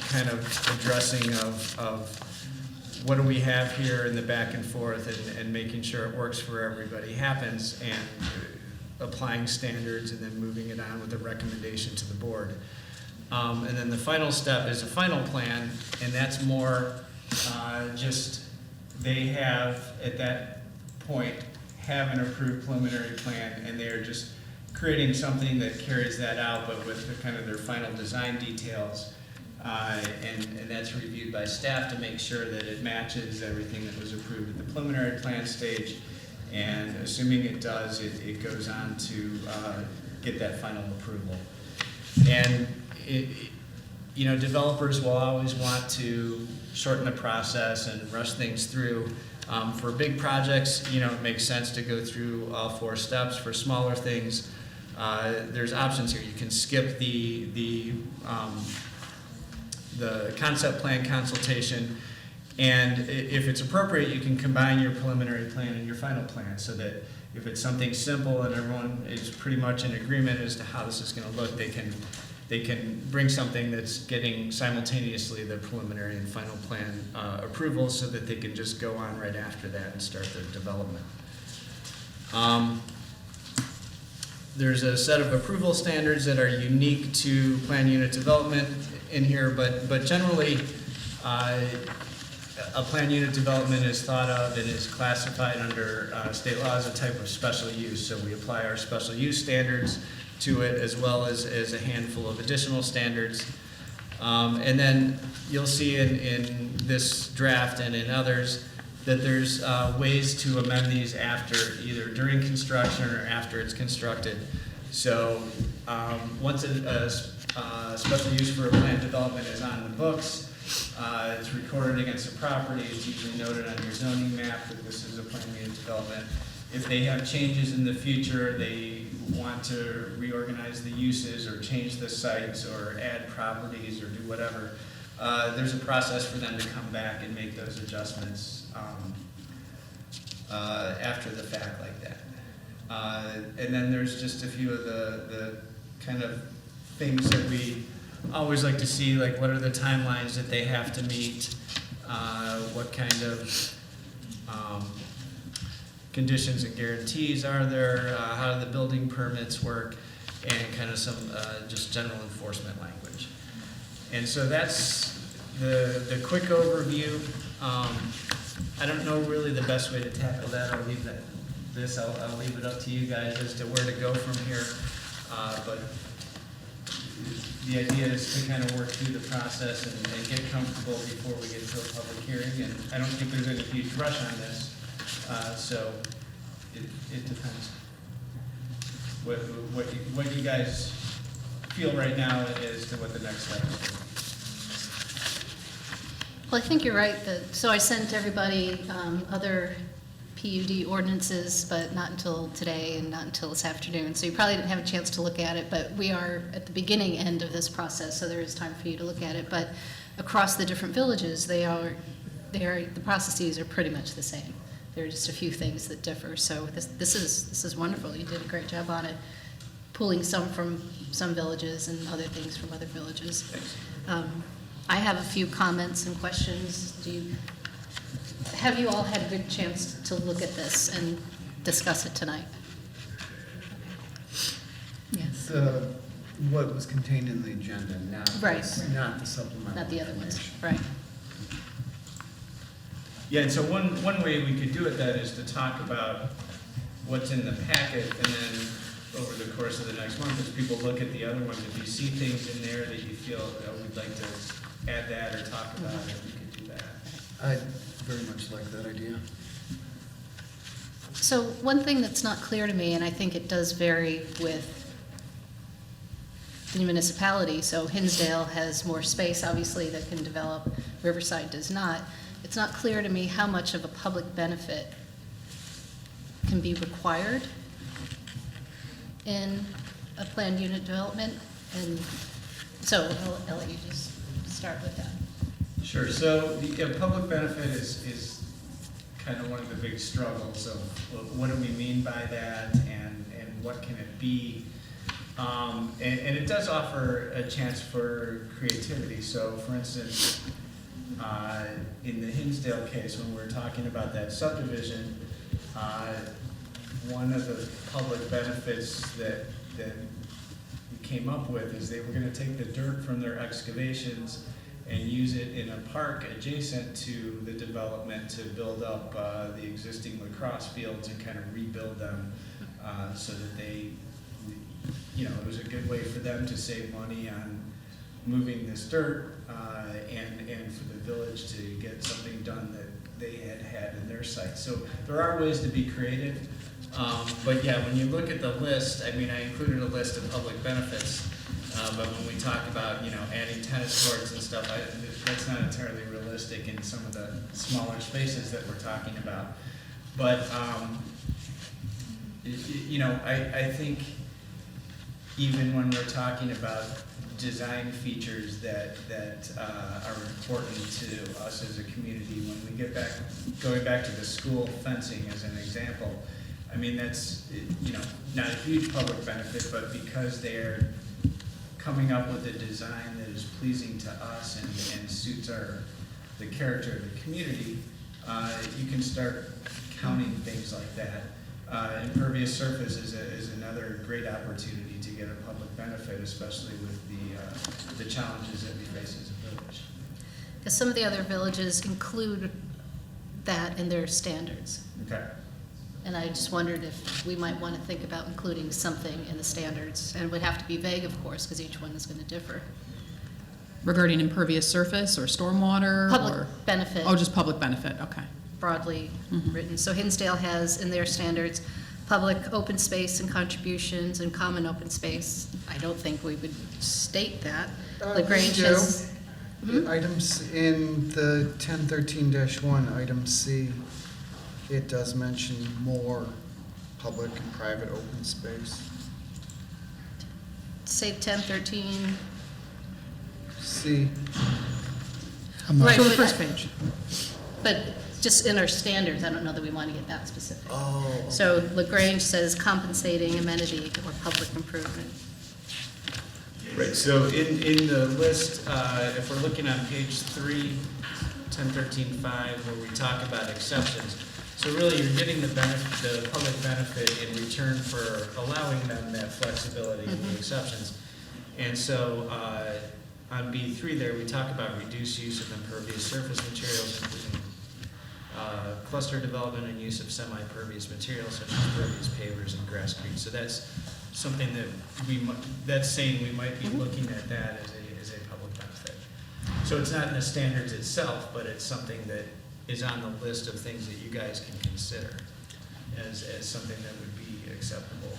kind of addressing of what do we have here in the back and forth and making sure it works for everybody happens, and applying standards and then moving it on with a recommendation to the board. And then the final step is a final plan, and that's more just they have at that point have an approved preliminary plan, and they are just creating something that carries that out, but with the kind of their final design details. And that's reviewed by staff to make sure that it matches everything that was approved at the preliminary plan stage. And assuming it does, it goes on to get that final approval. And developers will always want to shorten the process and rush things through. For big projects, it makes sense to go through all 4 steps. For smaller things, there's options here. You can skip the concept plan consultation And if it's appropriate, you can combine your preliminary plan and your final plan, so that if it's something simple and everyone is pretty much in agreement as to how this is gonna look, they can bring something that's getting simultaneously the preliminary and final plan approval, so that they can just go on right after that and start their development. There's a set of approval standards that are unique to plan unit development in here, but generally, a plan unit development is thought of and is classified under state law as a type of special use. So we apply our special use standards to it, as well as a handful of additional standards. And then you'll see in this draft and in others that there's ways to amend these after, either during construction or after it's constructed. So once a special use for a planned development is on the books, it's recorded against the property, it's usually noted on your zoning map that this is a planned unit development. If they have changes in the future, they want to reorganize the uses or change the sites or add properties or do whatever, there's a process for them to come back and make those adjustments after the fact like that. And then there's just a few of the kind of things that we always like to see, like what are the timelines that they have to meet, what kind of conditions and guarantees are there, how do the building permits work, and kind of some just general enforcement language. And so that's the quick overview. I don't know really the best way to tackle that. I'll leave I'll leave it up to you guys as to where to go from here. But the idea is to kind of work through the process and get comfortable before we get to a public hearing. And I don't think there's any huge rush on this, so it depends. What you guys feel right now as to what the next step is. Well, I think you're right. So I sent everybody other PUD ordinances, but not until today and not until this afternoon. So you probably didn't have a chance to look at it, but we are at the beginning end of this process, so there is time for you to look at it. But across the different villages, the processes are pretty much the same. There are just a few things that differ. So this is wonderful. You did a great job on it, pulling some from some villages and other things from other villages. I have a few comments and questions. Have you all had a good chance to look at this and discuss it tonight? Yes. What was contained in the agenda, Right. not the supplemental. Not the other ones, information. right. Yeah, and so one way we could do it then is to talk about what's in the packet, and then over the course of the next month, as people look at the other ones, if you see things in there that you feel we'd like to add that or talk about it, we could do that. I very much like that idea. So one thing that's not clear to me, and I think it does vary with the municipality, so Hinsdale has more space, obviously, that can develop, Riverside does not. It's not clear to me how much of a public benefit can be required in a planned unit development, and so I'll let you just start with that. Sure, so the public benefit is kind of one of the big struggles of what do we mean by that, and what can it be? And it does offer a chance for creativity. So for instance, in the Hinsdale case, when we're talking about that subdivision, one of the public benefits that we came up with is they were going to take the dirt from their excavations and use it in a park adjacent to the development to build up the existing lacrosse fields and kind of rebuild them so that they, it was a good way for them to save money on moving this dirt and for the village to get something done that they had in their site. So there are ways to be creative. But yeah, when you look at the list, I included a list of public benefits, but when we talk about, adding tennis courts and stuff, that's not entirely realistic in some of the smaller spaces that we're talking about. But, I think even when we're talking about design features that are important to us as a community. When we get back, going back to the school fencing as an example, I mean, that's, not a huge public benefit, but because they're coming up with a design that is pleasing to us and suits the character of the community, you can start counting things like that. Impervious surface is another great opportunity to get a public benefit, especially with the challenges that we face as a village. Because some of the other villages include that in their standards. Okay. And I just wondered if we might want to think about including something in the standards. And it would have to be vague, of course, because each one is going to differ. Regarding impervious surface or stormwater? Public or- benefit. Oh, just public benefit, okay. Broadly written. So Hinsdale has in their standards, public open space and contributions and common open space. I don't think we would state that. LaGrange We do. has, Items in the 1013-1, item C, it does mention more public and private open space. say 1013. C, Right, So the but- first page. But just in our standards, I don't know that we want to get that specific. oh. So LaGrange says compensating amenity or public improvement. Right, so in the list, if we're looking on page 3, 1013.5, where we talk about exceptions, so really you're getting the public benefit in return for allowing them that flexibility in the exceptions. And so on B3 there, we talk about reduced use of impervious surface materials, including cluster development and use of semi-pervious materials such as pervious pavers and grass screens. So that's something that that's saying we might be looking at that as a public benefit. So it's not in the standards itself, but it's something that is on the list of things that you guys can consider as something that would be acceptable.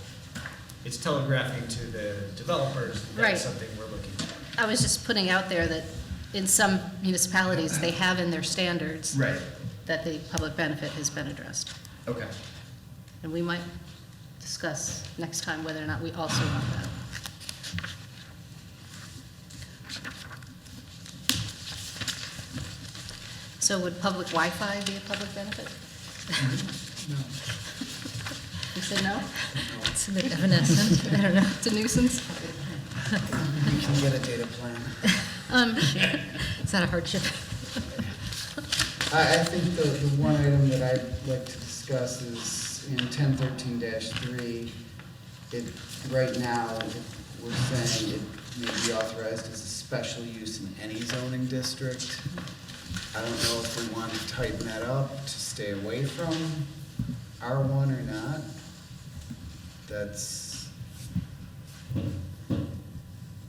It's telegraphing to the developers that Right. that's something we're looking at. I was just putting out there that in some municipalities, they have in their standards Right. that the public benefit has been addressed. Okay. And we might discuss next time whether or not we also want that. So would public Wi-Fi be a public benefit? No. You said no? It's a bit evanescent, I don't know. It's a nuisance? You can get a data plan. Is that a hardship? I think the one item that I'd like to discuss is in 1013-3, right now, we're saying it may be authorized as a special use in any zoning district. I don't know if we want to tighten that up to stay away from R1 or not.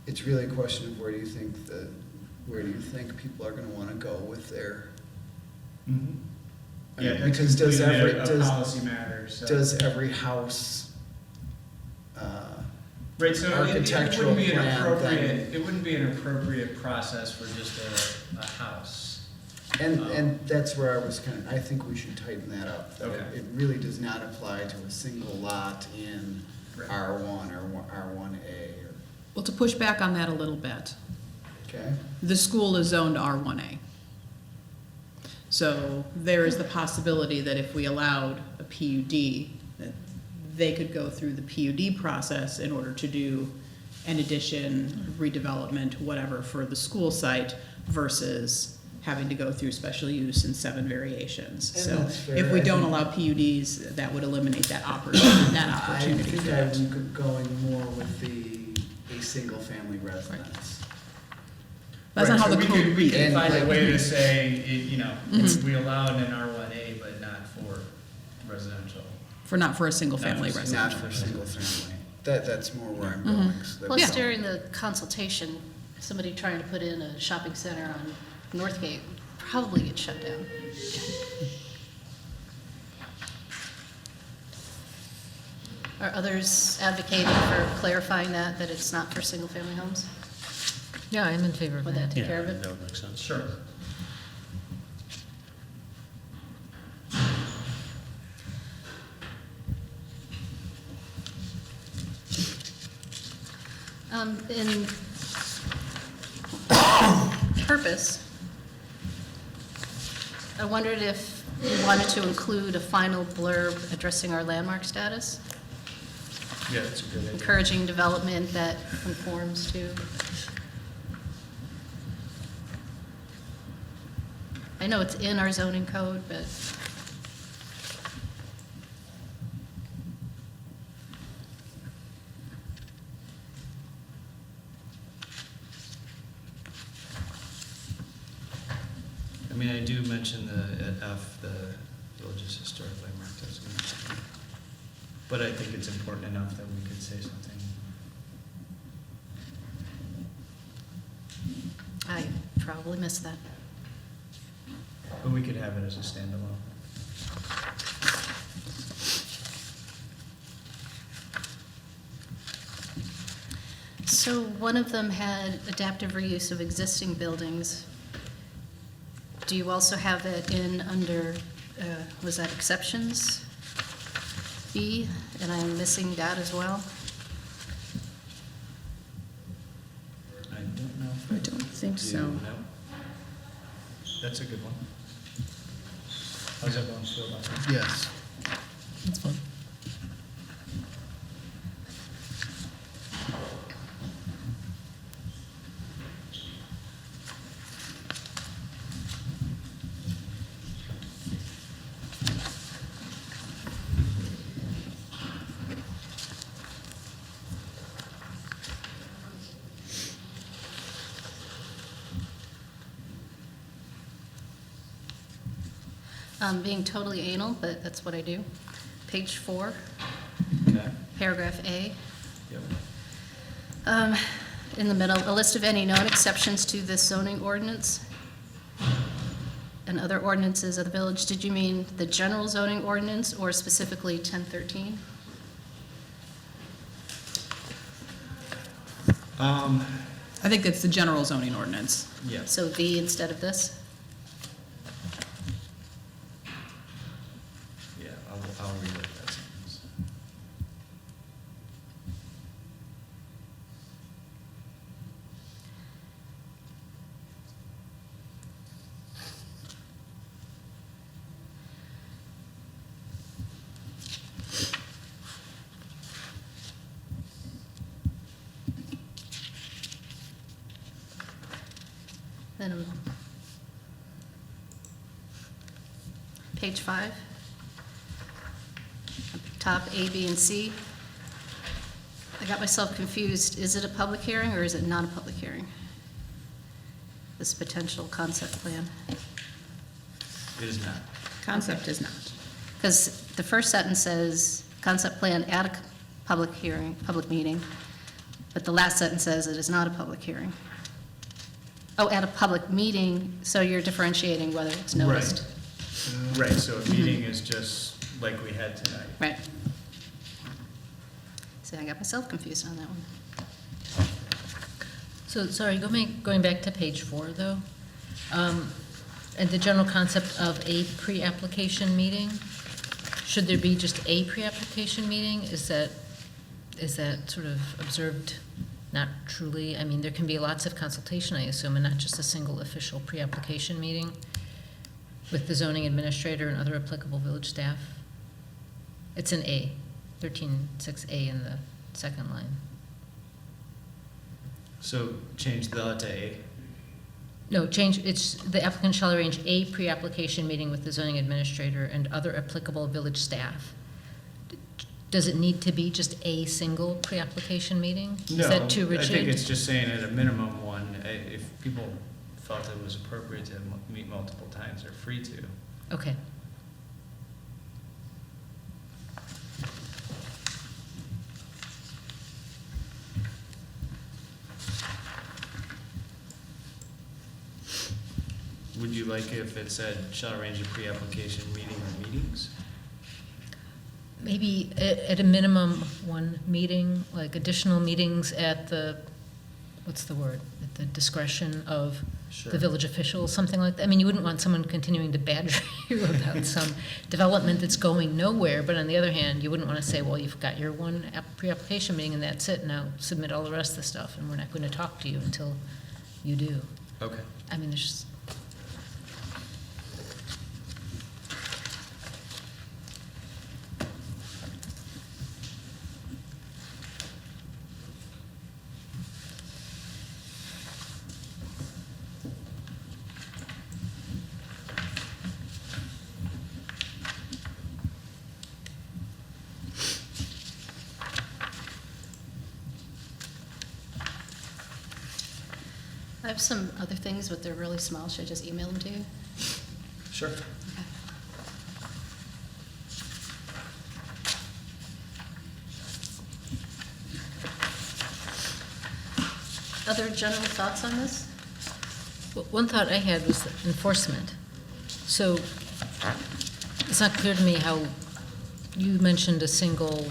It's really a question of where do you think people are gonna wanna go with their. Mm-hmm. I mean, because does policy matter, so. does every house, Right, so architectural it wouldn't be an plan appropriate, thing. it wouldn't be an appropriate process for just a house. and that's where I was I think we should tighten that up. That Okay. It really does not apply to a single lot in Right. R1 or R1A, Well, to push back on that a little bit, okay? the school is zoned R1A. So there is the possibility that if we allowed a PUD, that they could go through the PUD process in order to do an addition, redevelopment, whatever, for the school site versus having to go through special use in 7 variations. And So that's fair. if we I don't think- allow PUDs, that would eliminate that opportunity I think for it. I'm going more with a single-family residence. That's not how the code We reads. can And find a like- way to say, we allow it in R1A, but not for residential. Not for a single-family Not for residence. Not for single-family. That's more where I'm Mm-hmm. going. so that Plus, we- during the consultation, somebody trying to put in a shopping center on Northgate probably get shut down. Are others advocating for clarifying that it's not for single-family homes? Yeah, I'm in favor of Would that that. take care of Yeah, it? that would make sense. Sure. In purpose, I wondered if you wanted to include a final blurb addressing our landmark status, Yeah, that's a good idea. encouraging development that conforms to. I know it's in our zoning code, but I mean, I do mention at F, the village's historic landmark designation. But I think it's important enough that we could say something. I probably missed that. But we could have it as a standalone. So one of them had adaptive reuse of existing buildings. Do you also have that in under, was that exceptions? B, and I'm missing that as well? I don't know if I don't think do. so. No. That's a good one. How's everyone feel about that? Yes. That's fine. Being totally anal, but that's what I do. Page 4, Okay. paragraph A. Yep. In the middle, a list of any known exceptions to this zoning ordinance and other ordinances of the village. Did you mean the general zoning ordinance or specifically 1013? I think it's the general zoning ordinance. Yes. So V instead of this? Yeah, I'll read it. That sentence. Then page 5, top A, B, and C. I got myself confused. Is it a public hearing or is it not a public hearing? This potential concept plan. It is not. Concept is not. Because the first sentence says, concept plan at a public hearing, public meeting, but the last sentence says it is not a public hearing. Oh, at a public meeting, so you're differentiating whether it's noticed. Right, so a meeting is just like we had tonight. Right. See, I got myself confused on that one. So, sorry, going back to page 4, though, and the general concept of a pre-application meeting, should there be just a pre-application meeting? Is that sort of observed not truly? I mean, there can be lots of consultation, I assume, and not just a single official pre-application meeting with the zoning administrator and other applicable village staff. It's an A, 13.6A in the second line. So change the to A. No, it's the applicant shall arrange a pre-application meeting with the zoning administrator and other applicable village staff. Does it need to be just a single pre-application meeting? Is that too rigid? I think it's just saying at a minimum one, if people felt it was appropriate to meet multiple times, they're free to. Okay. Would you like if it said, shall arrange a pre-application meeting or meetings? Maybe at a minimum, one meeting, like additional meetings at the, what's the word? At the discretion of Sure. the village officials, something like that. I mean, you wouldn't want someone continuing to badger you about some development that's going nowhere, but on the other hand, you wouldn't want to say, well, you've got your one pre-application meeting and that's it, now submit all the rest of the stuff, and we're not going to talk to you until you do. Okay. I mean, there's just, I have some other things, but they're really small. Should I just email them to you? Sure. Okay. Other general thoughts on this? well, one thought I had was enforcement. So it's not clear to me how you mentioned a single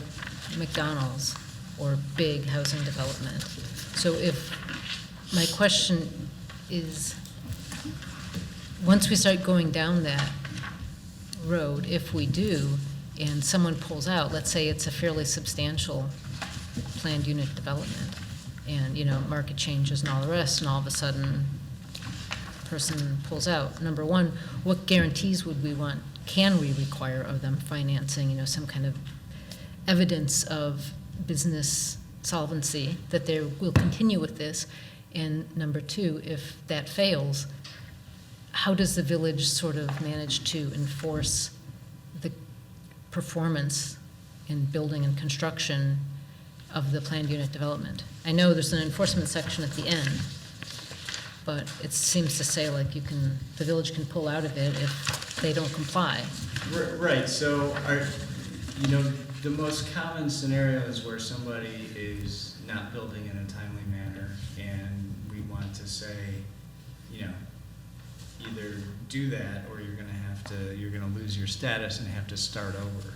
McDonald's or big housing development. So if, my question is, once we start going down that road, if we do, and someone pulls out, let's say it's a fairly substantial planned unit development, and, you know, market changes and all the rest, and all of a sudden, person pulls out. Number one, what guarantees would we want, can we require of them financing, you know, some kind of evidence of business solvency, that they will continue with this? And number two, if that fails, how does the village sort of manage to enforce the performance in building and construction of the planned unit development? I know there's an enforcement section at the end, but it seems to say like the village can pull out of it if they don't comply. Right, so the most common scenario is where somebody is not building in a timely manner, and we want to say, either do that or you're gonna lose your status and have to start over.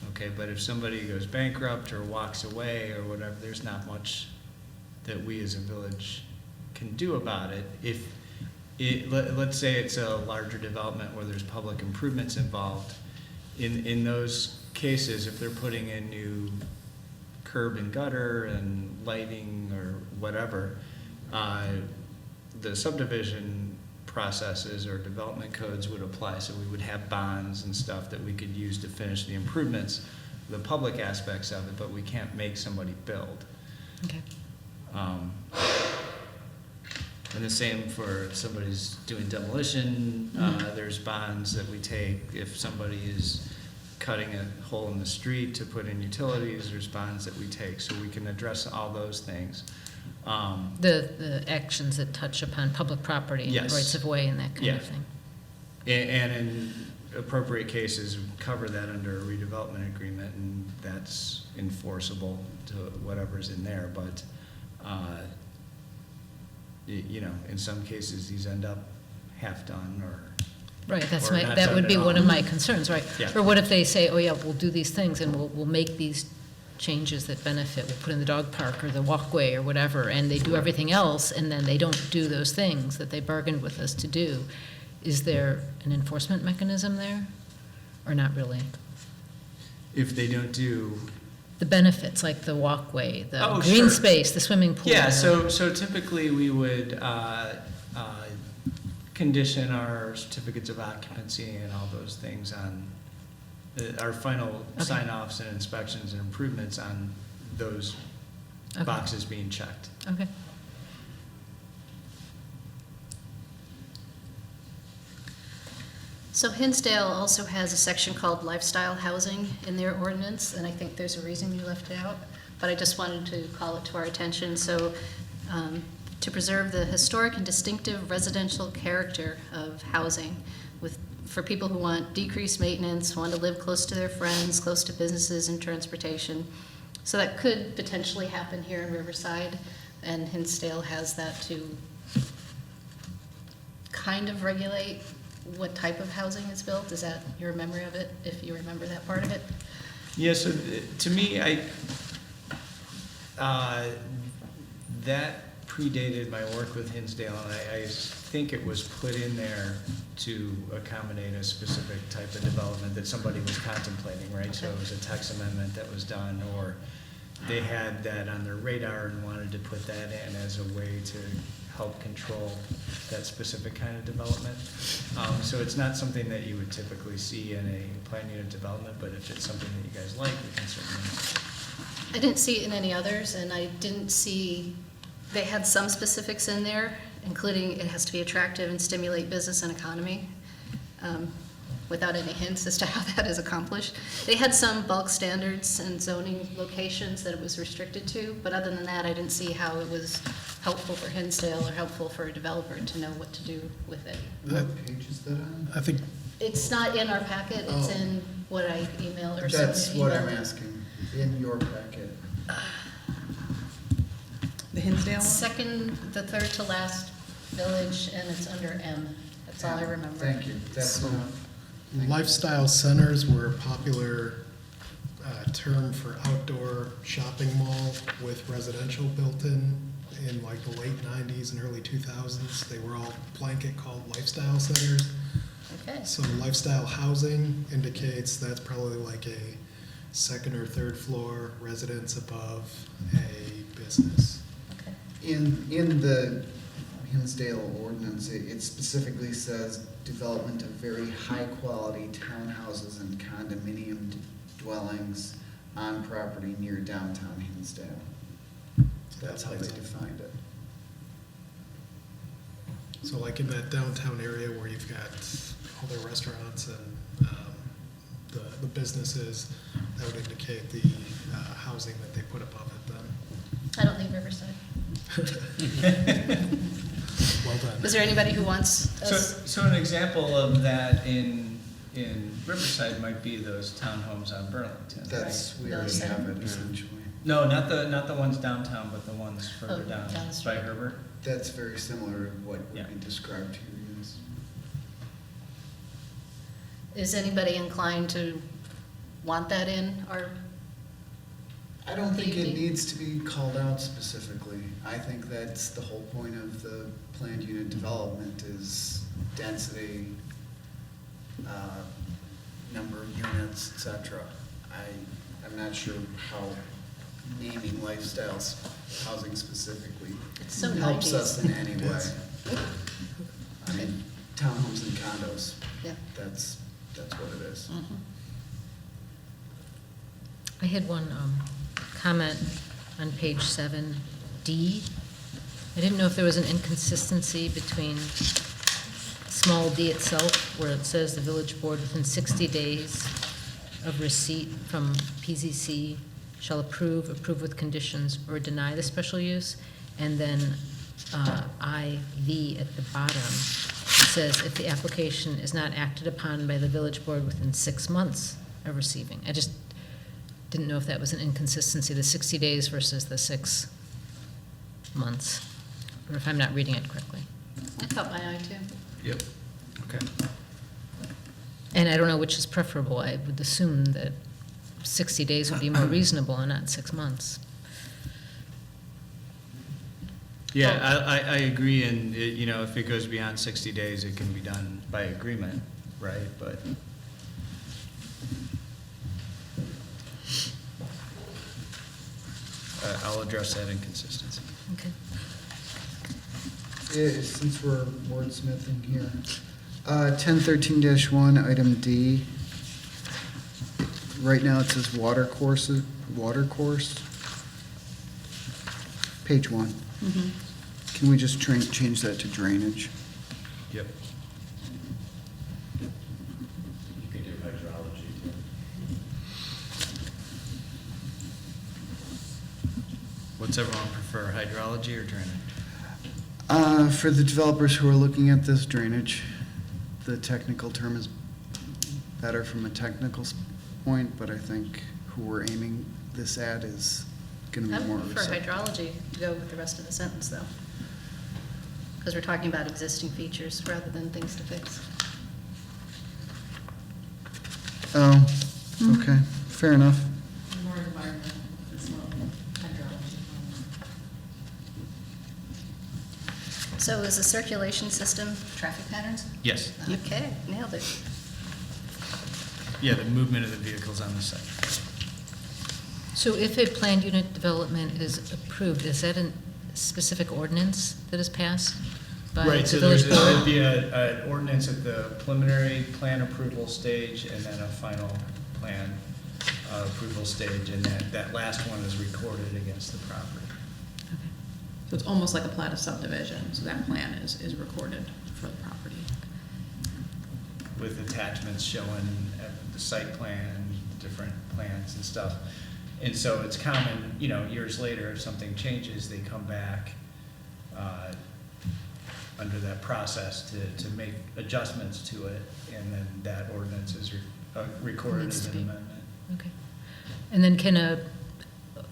Okay, but if somebody goes bankrupt or walks away or whatever, there's not much that we as a village can do about it. Let's say it's a larger development where there's public improvements involved. In those cases, if they're putting in new curb and gutter and lighting or whatever, the subdivision processes or development codes would apply. So we would have bonds and stuff that we could use to finish the improvements, the public aspects of it, but we can't make somebody build. Okay. And the same for if somebody's doing demolition, there's bonds that we take. If somebody is cutting a hole in the street to put in utilities, there's bonds that we take. So we can address all those things. The actions that touch upon public property, and Yes. rights of way and that kind of thing. And in appropriate cases, cover that under a redevelopment agreement, and that's enforceable to whatever's in there. But, in some cases, these end up half-done or. Right, or not that done would at be one all. of my concerns, right? Yeah. Or what if they say, oh yeah, we'll do these things and we'll make these changes that benefit, we'll put in the dog park or the walkway or whatever, and they do everything else, and then they don't do those things that they bargained with us to do. Is there an enforcement mechanism there, or not really? If they don't do. The benefits, like the walkway, the Oh, green sure. space, the swimming pool. Yeah, the- so typically we would condition our certificates of occupancy and all those things on our final Okay. sign-offs and inspections and improvements on those Okay. boxes being checked. Okay. So Hinsdale also has a section called lifestyle housing in their ordinance, and I think there's a reason you left it out, but I just wanted to call it to our attention. So to preserve the historic and distinctive residential character of housing for people who want decreased maintenance, want to live close to their friends, close to businesses and transportation. So that could potentially happen here in Riverside, and Hinsdale has that to kind of regulate what type of housing is built. Is that your memory of it, if you remember that part of it? Yeah, so to me, that predated my work with Hinsdale, and I think it was put in there to accommodate a specific type of development that somebody was contemplating, right? So it was a text amendment that was done, or they had that on their radar and wanted to put that in as a way to help control that specific kind of development. So it's not something that you would typically see in a planned unit development, but if it's something that you guys like, we can certainly. I didn't see it in any others, and I didn't see, they had some specifics in there, including it has to be attractive and stimulate business and economy, without any hints as to how that is accomplished. They had some bulk standards and zoning locations that it was restricted to, but other than that, I didn't see how it was helpful for Hinsdale or helpful for a developer to know what to do with it. What page is that on? I think It's not in our packet, it's Oh. in what I emailed or That's Sonya what emailed. I'm asking, in your packet. The Hinsdale one? Second, the third to last village, and it's under M. That's all I remember. Thank you, that's So- enough. lifestyle centers were a popular term for outdoor shopping mall with residential built in like the late 90s and early 2000s. They were all blanket called lifestyle centers. Okay. So lifestyle housing indicates that's probably like a second or third floor residence above a business. Okay. In the Hinsdale ordinance, it specifically says development of very high-quality townhouses and condominium dwellings on property near downtown Hinsdale. That's how they defined it. So like in that downtown area where you've got all the restaurants and the businesses, that would indicate the housing that they put above it then. I don't leave Riverside. Well done. Was there anybody who wants us? So an example of that in Riverside might be those townhomes on Burlington, right? That's, we already have it essentially. No, not the ones downtown, but the ones further Oh, down down the street. by Herbert. That's very similar to what Yeah. would be described here, yes. Is anybody inclined to want that in our? I don't think it PUD? needs to be called out specifically. I think that's the whole point of the planned unit development is density, number of units, et cetera. I'm not sure how naming lifestyles, housing specifically, It's so helps 90s. us in any way. I mean, townhomes and condos, Yeah. that's what it is. Mhm. I had one comment on page 7D. I didn't know if there was an inconsistency between small d itself, where it says the village board within 60 days of receipt from PZC shall approve with conditions, or deny the special use. And then IV at the bottom, it says if the application is not acted upon by the village board within 6 months of receiving. I just didn't know if that was an inconsistency, the 60 days versus the 6 months, or if I'm not reading it correctly. That caught my eye too. Yep. Okay. And I don't know which is preferable. I would assume that 60 days would be more reasonable and not 6 months. Yeah, I agree, and if it goes beyond 60 days, it can be done by agreement, right? But I'll address that inconsistency. Okay. Since we're wordsmithing here, 1013-1, item D. Right now it says water course, page 1. Can we just change that to drainage? Yep. You could do hydrology too. What's everyone prefer, hydrology or drainage? For the developers who are looking at this, drainage, the technical term is better from a technical point, but I think who we're aiming this at is gonna I be more would of a. prefer hydrology to go with the rest of the sentence, though. Because we're talking about existing features rather than things to fix. Oh, okay, fair enough. More environment as well, hydrology. So is the circulation system traffic patterns? Yes. Okay, nailed it. Yeah, the movement of the vehicles on the site. So if a planned unit development is approved, is that a specific ordinance that is passed by Right, the so village there'd board? be an ordinance at the preliminary plan approval stage and then a final plan approval stage, and that last one is recorded against the property. So it's almost like a plat of subdivision, so that plan is recorded for the property. With attachments showing the site plan, different plans and stuff. And so it's common, years later, if something changes, they come back under that process to make adjustments to it, and then that ordinance is recorded Needs as to an be. amendment. Okay. And then can a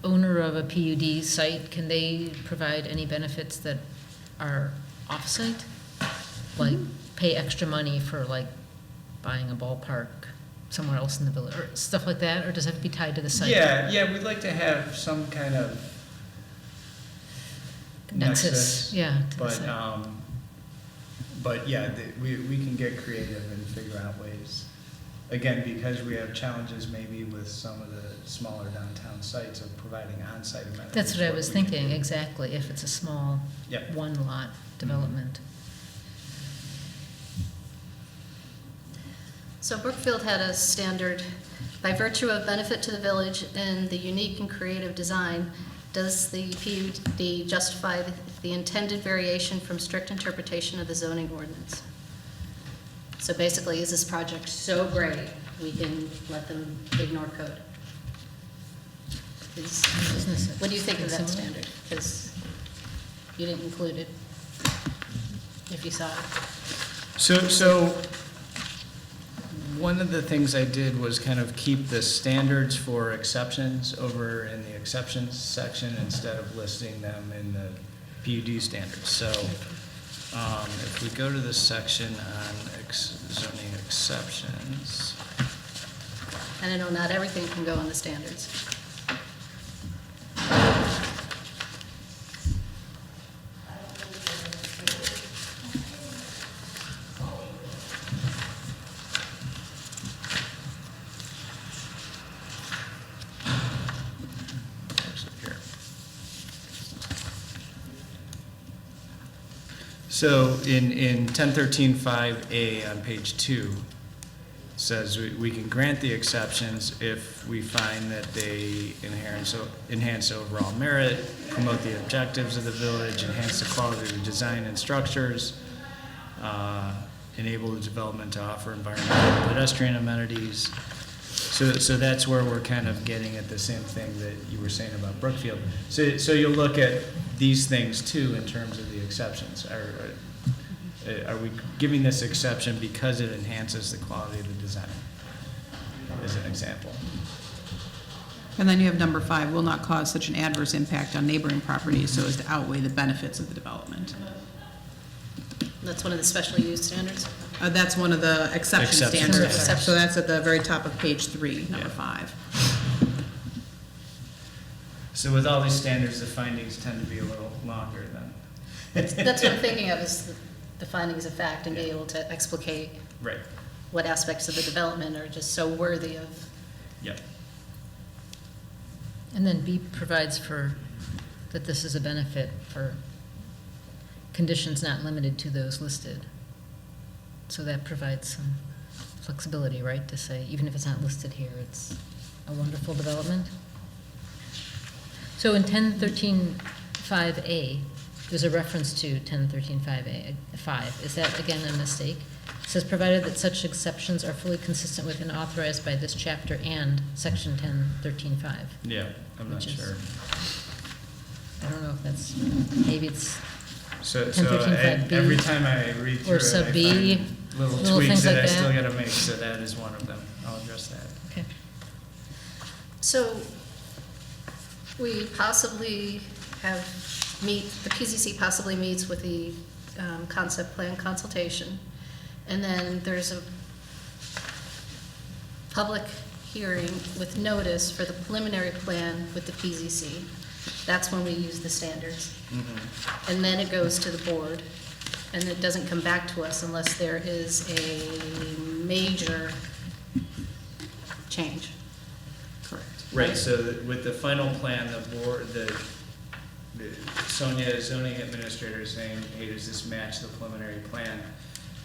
owner of a PUD site, can they provide any benefits that are off-site? Like pay extra money for like buying a ballpark somewhere else in the village, or stuff like that, or does it have to be tied to the site? Yeah, we'd like to have some kind of nexus. Yeah. to the But, site. but yeah, we can get creative and figure out ways. Again, because we have challenges maybe with some of the smaller downtown sites of providing on-site amenities. That's what I was we can thinking, do. exactly, if it's a small, Yep. one-lot development. So Brookfield had a standard, by virtue of benefit to the village and the unique and creative design, does the PUD justify the intended variation from strict interpretation of the zoning ordinance? So basically, is this project so great, we can let them ignore code? What do you think of that standard? Because you didn't include it, if you saw it. So one of the things I did was kind of keep the standards for exceptions over in the exceptions section instead of listing them in the PUD standards. So if we go to the section on zoning exceptions. And I know not everything can go on the standards. So in 1013.5A on page 2, says we can grant the exceptions if we find that they enhance overall merit, promote the objectives of the village, enhance the quality of the design and structures, enable the development to offer environmental and pedestrian amenities. So that's where we're kind of getting at the same thing that you were saying about Brookfield. So you'll look at these things too in terms of the exceptions. Are we giving this exception because it enhances the quality of the design, as an example? And then you have number 5, will not cause such an adverse impact on neighboring properties so as to outweigh the benefits of the development. That's one of the special use standards. That's one of the exception Exception standards. standards. So that's at the very top of page 3, number 5. So with all these standards, the findings tend to be a little longer than. That's what I'm thinking of, is the findings of fact and be able to explicate Right, what aspects of the development are just so worthy of. yep. And then B provides that this is a benefit for conditions not limited to those listed. So that provides some flexibility, right, to say, even if it's not listed here, it's a wonderful development. So in 1013.5A, there's a reference to 1013.5A, is that again a mistake? It says, provided that such exceptions are fully consistent with and authorized by this chapter and section 1013.5. Yeah, I'm not Which is- sure. I don't know if that's, maybe it's So 1013.5B. every time I read through Or it, I sub B, find little little tweaks things that like I still that. gotta make, so that is one of them. I'll address that. Okay. So we possibly the PZC possibly meets with the concept plan consultation. And then there's a public hearing with notice for the preliminary plan with the PZC. That's when we use the standards. And then it goes to the board, and it doesn't come back to us unless there is a major change. Correct. Right, so with the final plan, Sonya, zoning administrator, is saying, hey, does this match the preliminary plan?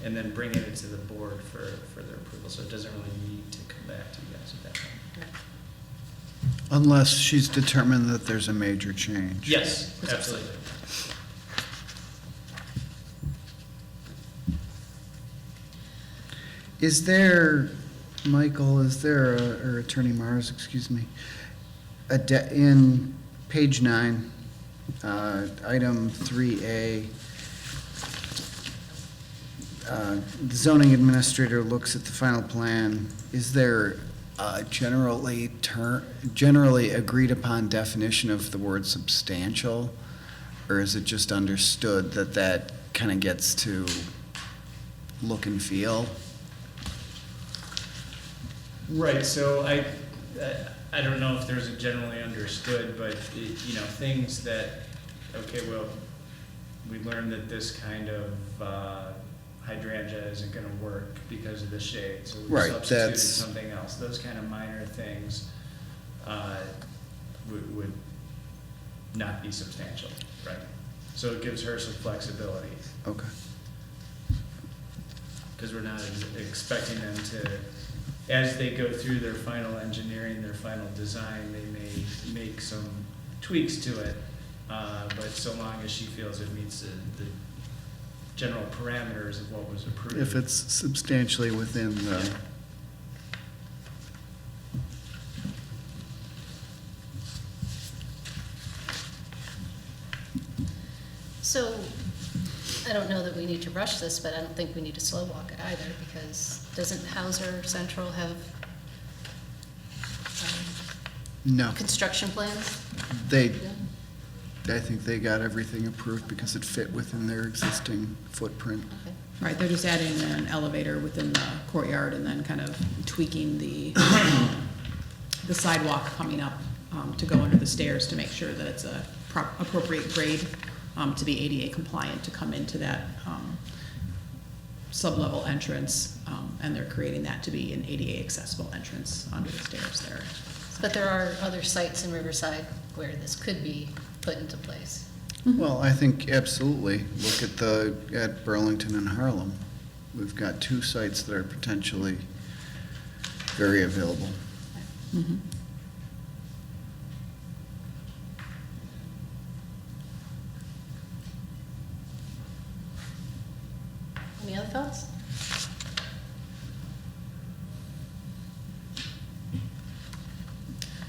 And then bringing it to the board for their approval, so it doesn't really need to come back to you guys at that point. Unless she's determined that there's a major change. Yes, absolutely. Is there, Michael, or Attorney Mars, excuse me, in page 9, item 3A, the zoning administrator looks at the final plan. Is there a generally agreed upon definition of the word substantial? Or is it just understood that that kind of gets to look and feel? Right, so I don't know if there's a generally understood, but, things that, okay, well, we learned that this kind of hydrangea isn't gonna work because of the shade, so we Right, substituted that's- something else. Those kind of minor things would not be substantial, right? So it gives her some flexibility, Okay. because we're not expecting them to, as they go through their final engineering, their final design, they may make some tweaks to it, but so long as she feels it meets the general parameters of what was approved. If it's substantially within the, Yeah. So, I don't know that we need to rush this, but I don't think we need to slow walk it either, because doesn't Hauser Central have no, construction plans? they, Yeah. I think they got everything approved because it fit within their existing footprint. Okay. Right, they're just adding an elevator within the courtyard and then kind of tweaking the sidewalk coming up to go under the stairs to make sure that it's a appropriate grade to be ADA compliant to come into that sub-level entrance, and they're creating that to be an ADA accessible entrance under the stairs there. But there are other sites in Riverside where this could be put into place. Well, I think absolutely. Look at Burlington and Harlem. We've got 2 sites that are potentially very available. Mhm. Any other thoughts?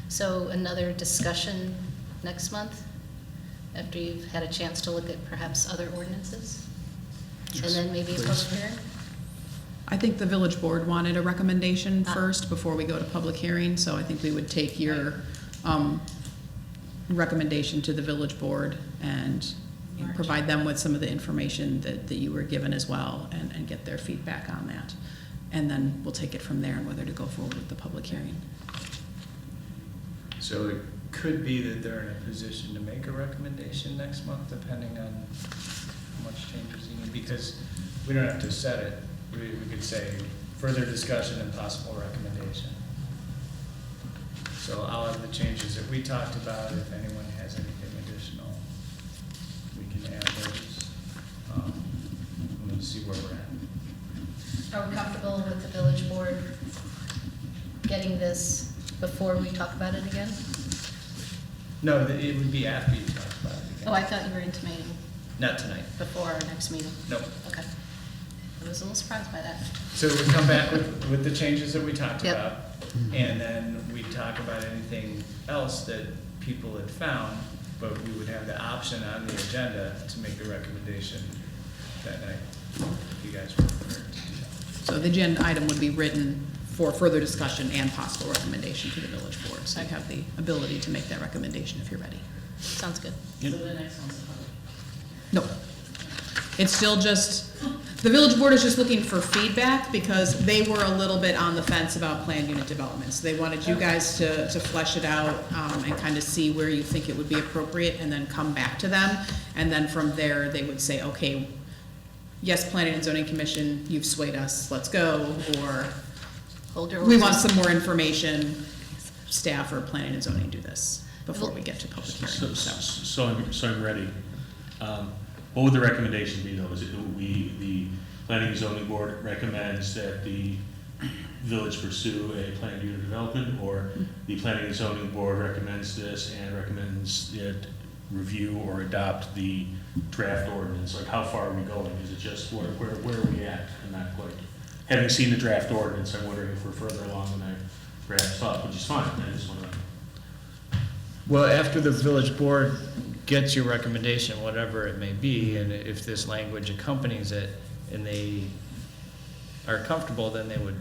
So another discussion next month, after you've had a chance to look at perhaps other ordinances? And Yes, then maybe a please. public hearing? I think the village board wanted a recommendation Ah. first before we go to public hearing, so I think we would take your recommendation to the village board and provide them with some of the information that you were given as well, and get their feedback on that. And then we'll take it from there and whether to go forward with the public hearing. So it could be that they're in a position to make a recommendation next month, depending on how much changes you need, because we don't have to set it. We could say further discussion and possible recommendation. So I'll have the changes that we talked about. If anyone has anything additional, we can add those. We'll see where we're at. Are we comfortable with the village board getting this before we talk about it again? No, it would be after you talk about it again. Oh, I thought you were intimating Not tonight. before our next meeting. No. Okay. I was a little surprised by that. So we come back with the changes that we talked Yep. about, and then we talk about anything else that people had found, but we would have the option on the agenda to make the recommendation that night, if you guys were prepared to do that. So the agenda item would be written for further discussion and possible recommendation to the village board. So you have the ability to make that recommendation if you're ready. Sounds good. So the next one's the public. No. It's still just, the village board is just looking for feedback because they were a little bit on the fence about planned unit development. So they wanted you guys to flesh it out and kind of see where you think it would be appropriate and then come back to them. And then from there, they would say, okay, yes, Planning and Zoning Commission, you've swayed us, let's go. Or Hold your we want horses. some more information, staff or Planning and Zoning do this. before we get to public hearing, so. So I'm ready. What would the recommendation be, though? Is it the Planning and Zoning Board recommends that the village pursue a planned unit development, or the Planning and Zoning Board recommends this and recommends it review or adopt the draft ordinance? Like, how far are we going? Is it just where are we at? I'm not quite, having seen the draft ordinance, I'm wondering if we're further along than I perhaps thought, which is fine. I just want to. Well, after the village board gets your recommendation, whatever it may be, and if this language accompanies it and they are comfortable, then they would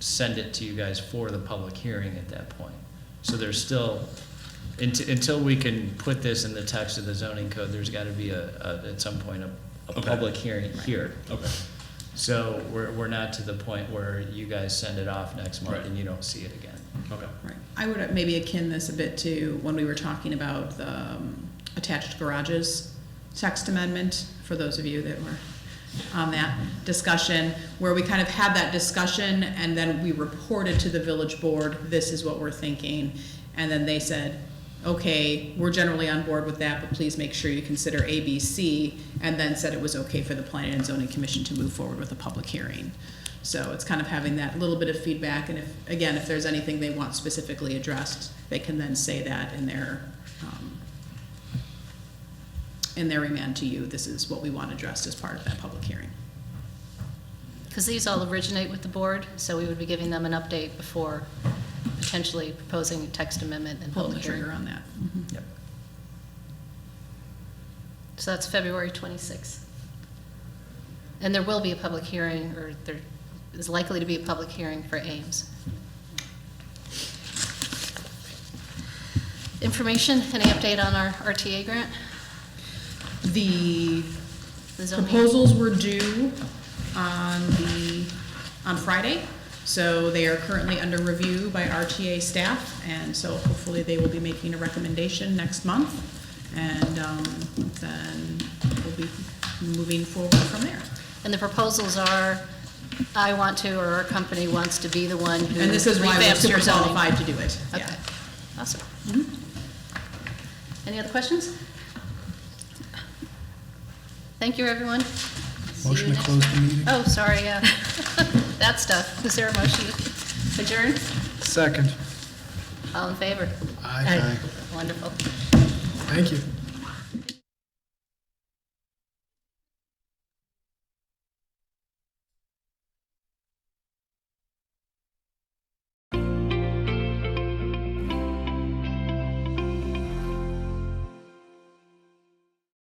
send it to you guys for the public hearing at that point. So there's still, until we can put this in the text of the zoning code, there's got to be at some point a public hearing here. Okay. So we're not to the point where you guys send it off next month and you don't see it again. Okay. Right. I would maybe akin this a bit to when we were talking about the attached garages text amendment, for those of you that were on that discussion, where we kind of had that discussion and then we reported to the village board, this is what we're thinking. And then they said, okay, we're generally on board with that, but please make sure you consider A, B, C, and then said it was okay for the Planning and Zoning Commission to move forward with a public hearing. So it's kind of having that little bit of feedback, and if there's anything they want specifically addressed, they can then say that in their remand to you, this is what we want addressed as part of that public hearing. Because these all originate with the board, so we would be giving them an update before potentially proposing a text amendment and Pull the public hearing. trigger on that. Yep. So that's February 26th. And there will be a public hearing, or there is likely to be a public hearing for Ames. Information, any update on our RTA grant? The zoning? proposals were due on Friday, so they are currently under review by RTA staff, and so hopefully they will be making a recommendation next month, and then we'll be moving forward from there. And the proposals are, I want to, or our company wants to be the one who And this is why we're revamps super your zoning. qualified to do it. Okay, Yeah. awesome. Any other questions? Thank you, everyone. See Motion you to next close time. the meeting? Oh, sorry, yeah. That stuff. Is there a motion to adjourn? Second. All in favor? Aye. Wonderful. Thank you.